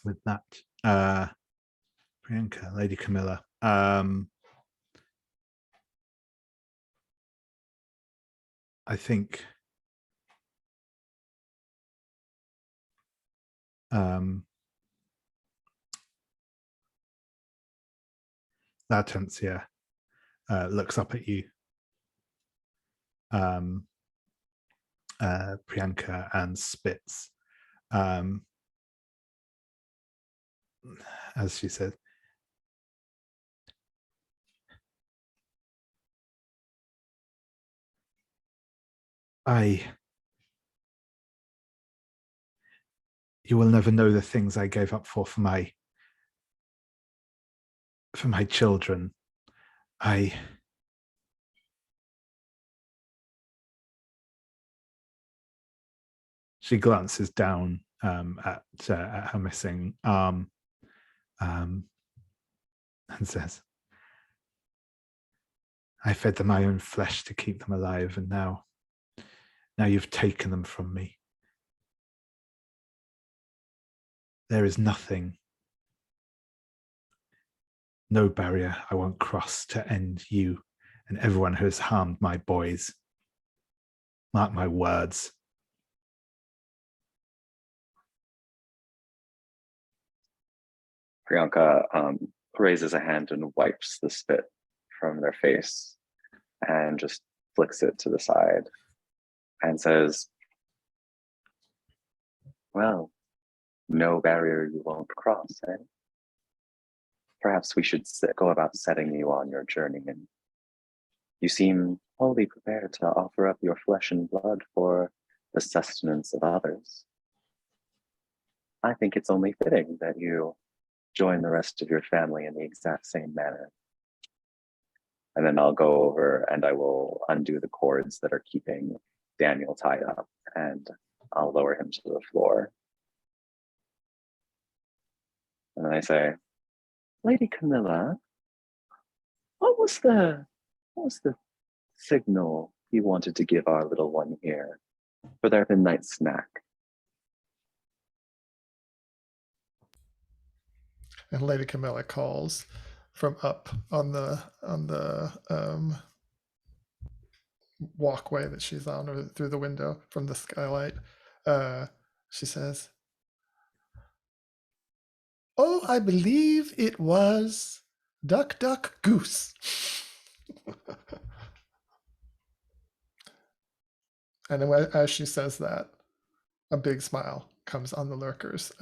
with that, Priyanka, Lady Camilla, I think Latentia looks up at you, Priyanka, and spits as she said, you will never know the things I gave up for my children. She glances down at her missing arm and says, I fed them my own flesh to keep them alive, and now you've taken them from me. There is nothing, no barrier I won't cross to end you and everyone who has harmed my boys. Mark my words. Priyanka raises a hand and wipes the spit from their face and just flicks it to the side and says, well, no barrier you won't cross, eh? Perhaps we should go about setting you on your journey, and you seem wholly prepared to offer up your flesh and blood for the sustenance of others. I think it's only fitting that you join the rest of your family in the exact same manner. And then I'll go over and I will undo the cords that are keeping Daniel tied up, and I'll lower him to the floor. And then I say, Lady Camilla, what was the signal you wanted to give our little one here for their midnight snack? And Lady Camilla calls from up on the walkway that she's on, or through the window from the skylight. She says, oh, I believe it was Duck, Duck, Goose. And as she says that, a big smile comes on the lurkers,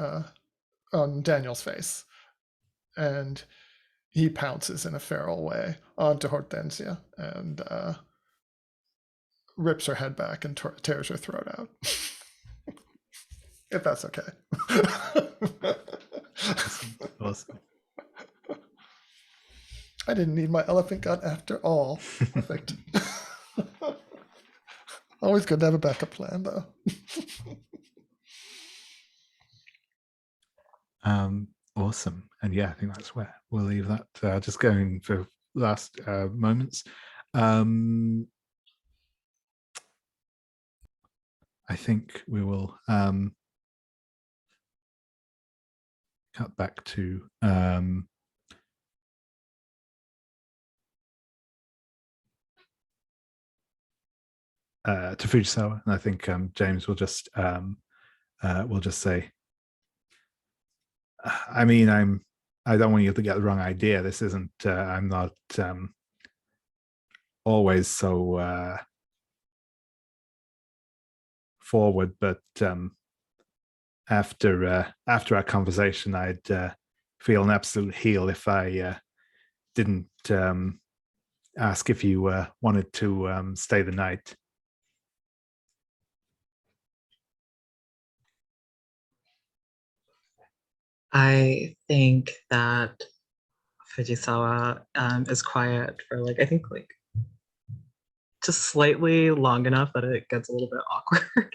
on Daniel's face. And he pounces in a feral way onto Hortensia and rips her head back and tears her throat out. If that's okay. Awesome. I didn't need my elephant gun after all. Perfect. Always good to have a backup plan, though. Awesome. And yeah, I think that's where we'll leave that. Just going for moments. I think we will cut back to Fujisawa, and I think James will just say, I mean, I don't want you to get the wrong idea. This isn't. I'm not always so forward, but after our conversation, I'd feel an absolute heel if I didn't ask if you wanted to stay the night. I think that Fujisawa is quiet for like, I think like just slightly long enough that it gets a little bit awkward.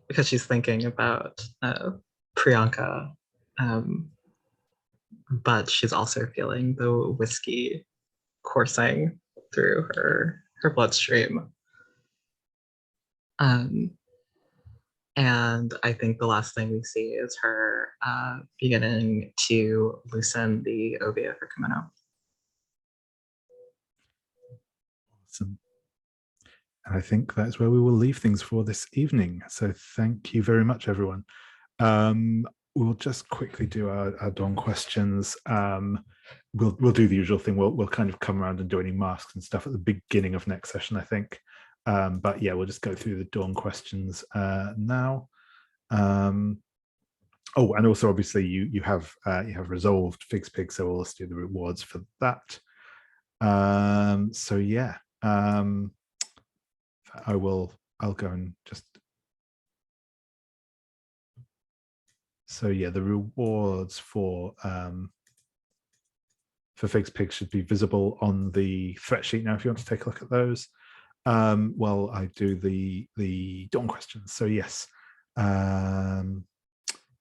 Because she's thinking about Priyanka, but she's also feeling the whiskey coursing through her bloodstream. And I think the last thing we see is her beginning to loosen the obi of her kimono. Awesome. And I think that's where we will leave things for this evening. So thank you very much, everyone. We'll just quickly do our dawn questions. We'll do the usual thing. We'll kind of come around and do any masks and stuff at the beginning of next session, I think. But yeah, we'll just go through the dawn questions now. Oh, and also obviously you have resolved Figs Pig, so we'll also do the rewards for that. So yeah, I'll go and just. So yeah, the rewards for Figs Pig should be visible on the threat sheet now if you want to take a look at those. Well, I do the dawn questions. So yes,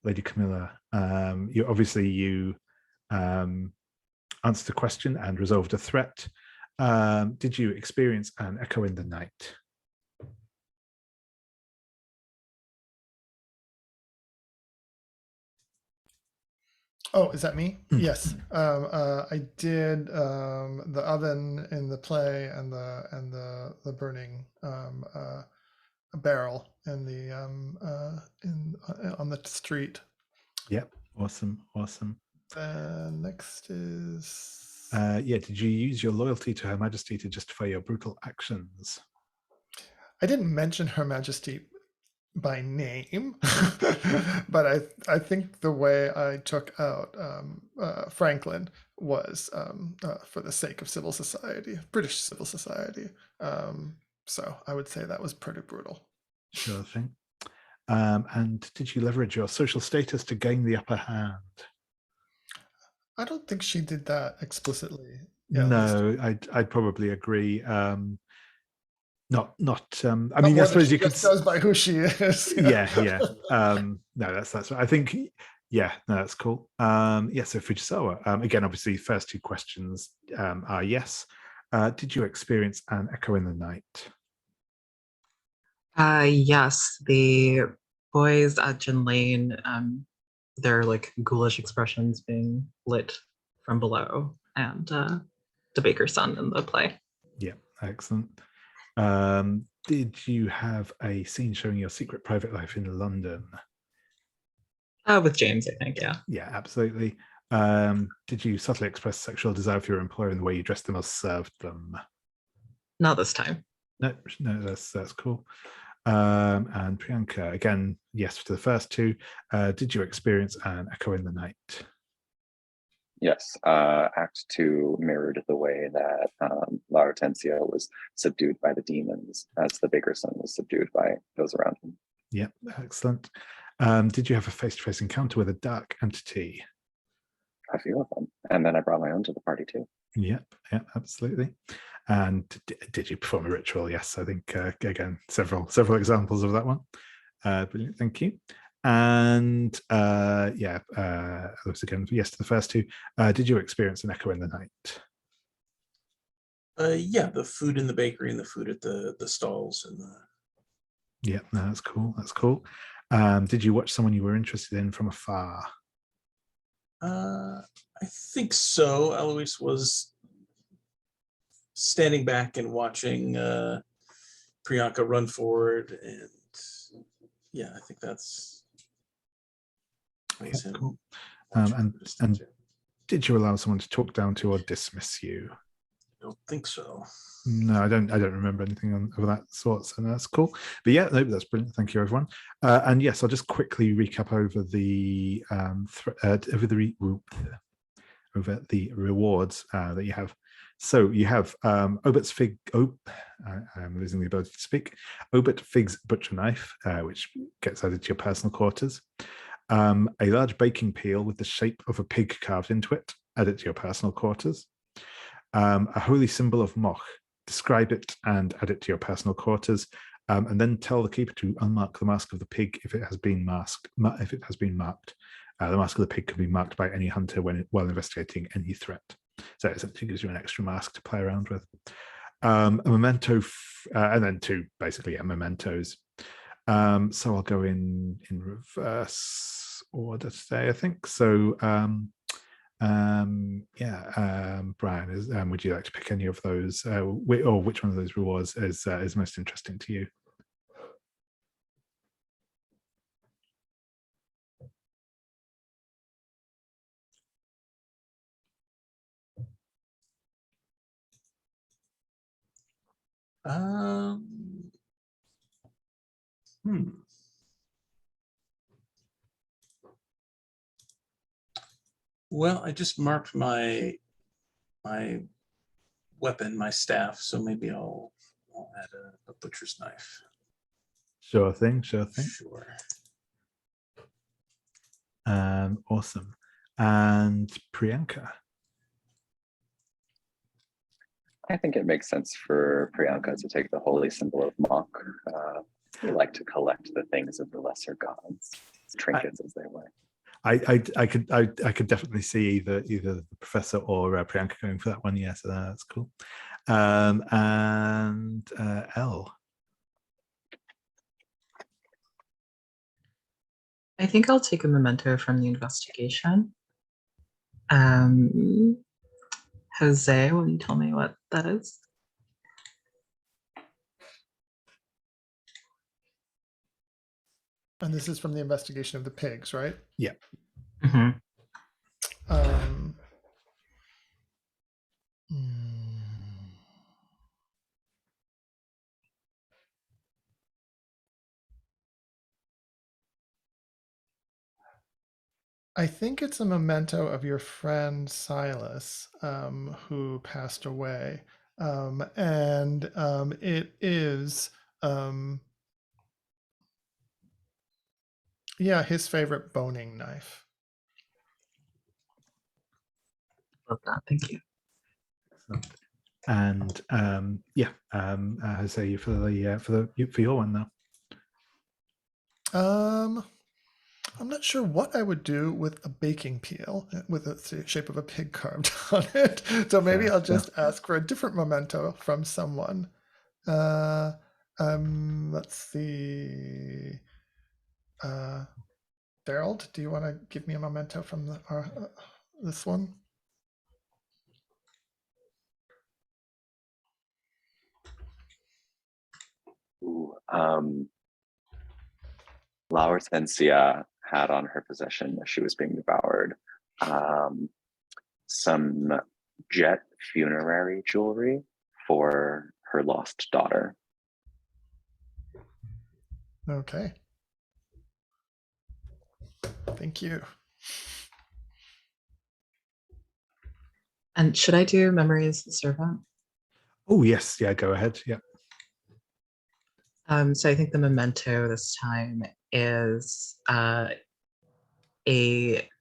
Lady Camilla, you obviously answered a question and resolved a threat. Did you experience an echo in the night? Oh, is that me? Yes. I did the oven in the play and the burning barrel in the on the street. Yep. Awesome. Next is yeah. Did you use your loyalty to Her Majesty to justify your brutal actions? I didn't mention Her Majesty by name, but I think the way I took out Franklin was for the sake of civil society, British civil society. So I would say that was pretty brutal. Sure thing. And did you leverage your social status to gain the upper hand? I don't think she did that explicitly. Yeah, no, I'd probably agree. Not. I mean, I suppose you could. Just goes by who she is. Yeah. No, that's right. I think. Yeah, no, that's cool. Yeah, so Fujisawa. Again, obviously, first two questions are yes. Did you experience an echo in the night? Yes, the boys at Gin Lane, their like ghoulish expressions being lit from below, and the baker's son in the play. Yeah, excellent. Did you have a scene showing your secret private life in London? With James, I think, yeah. Yeah, absolutely. Did you subtly express sexual desire for your employer in the way you dressed them or served them? Not this time. No, that's cool. And Priyanka, again, yes to the first two. Did you experience an echo in the night? Yes, Act 2 mirrored the way that La Hortensia was subdued by the demons as the bigger son was subdued by those around him. Yep, excellent. Did you have a face-to-face encounter with a dark entity? A few of them. And then I brought my own to the party too. Yep, absolutely. And did you perform a ritual? Yes, I think, again, several examples of that one. Brilliant, thank you. And those again, yes to the first two. Did you experience an echo in the night? Yeah, the food in the bakery and the food at the stalls and the. Yeah, no, that's cool. That's cool. Did you watch someone you were interested in from afar? I think so. Eloise was standing back and watching Priyanka run forward, and yeah, I think that's him. Cool. And did you allow someone to talk down to or dismiss you? I don't think so. No, I don't remember anything of that sort, so that's cool. But yeah, no, that's brilliant. Thank you, everyone. And yes, I'll just quickly recap over the rewards that you have. So you have Obert's Fig. I'm losing the ability to speak. Obert Fig's butcher knife, which gets added to your personal quarters. A large baking peel with the shape of a pig carved into it, added to your personal quarters. A holy symbol of Moch, describe it and add it to your personal quarters, and then tell the keeper to unmark the mask of the pig if it has been marked. The mask of the pig can be marked by any hunter while investigating any threat. So it essentially gives you an extra mask to play around with. A memento, and then two basically mementos. So I'll go in reverse order today, I think. So Brian, would you like to pick any of those, or which one of those rewards is most interesting to you? Well, I just marked my weapon, my staff, so maybe I'll add a butcher's knife. Sure thing. Sure. Awesome. And Priyanka? I think it makes sense for Priyanka to take the holy symbol of Mach. We like to collect the things of the lesser gods, trinkets as they were. I could definitely see either the professor or Priyanka going for that one. Yeah, so that's cool. And Elle. I think I'll take a memento from the investigation. Jose, will you tell me what that is? And this is from the investigation of the pigs, right? Yeah. Mm-hmm. I think it's a memento of your friend Silas, who passed away. It is, his favorite boning knife. Love that. Thank you. And Jose, for your one now. I'm not sure what I would do with a baking peel with the shape of a pig carved on it. So maybe I'll just ask for a different memento from someone. Let's see. Daryl, do you want to give me a memento from this one? La Hortensia had on her possession as she was being devoured some jet funerary jewelry for her lost daughter. Okay. Thank you. And should I do Memories of the Servant? Oh, yes. Yeah, go ahead. Yeah. So I think the memento this time is a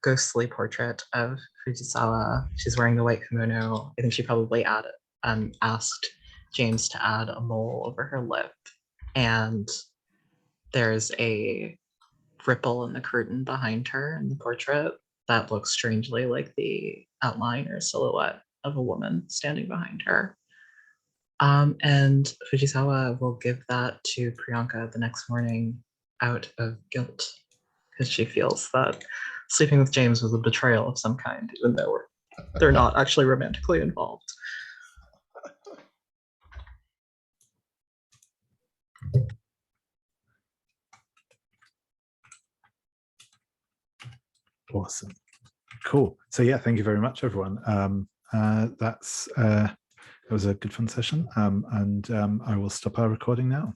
ghostly portrait of Fujisawa. She's wearing the white kimono. I think she probably asked James to add a mole over her lip. And there's a ripple in the curtain behind her in the portrait that looks strangely like the outline or silhouette of a woman standing behind her. And Fujisawa will give that to Priyanka the next morning out of guilt, because she feels that sleeping with James was a betrayal of some kind, even though they're not actually romantically involved. Awesome. Cool. So yeah, thank you very much, everyone. That was a good fun session. And I will stop our recording now.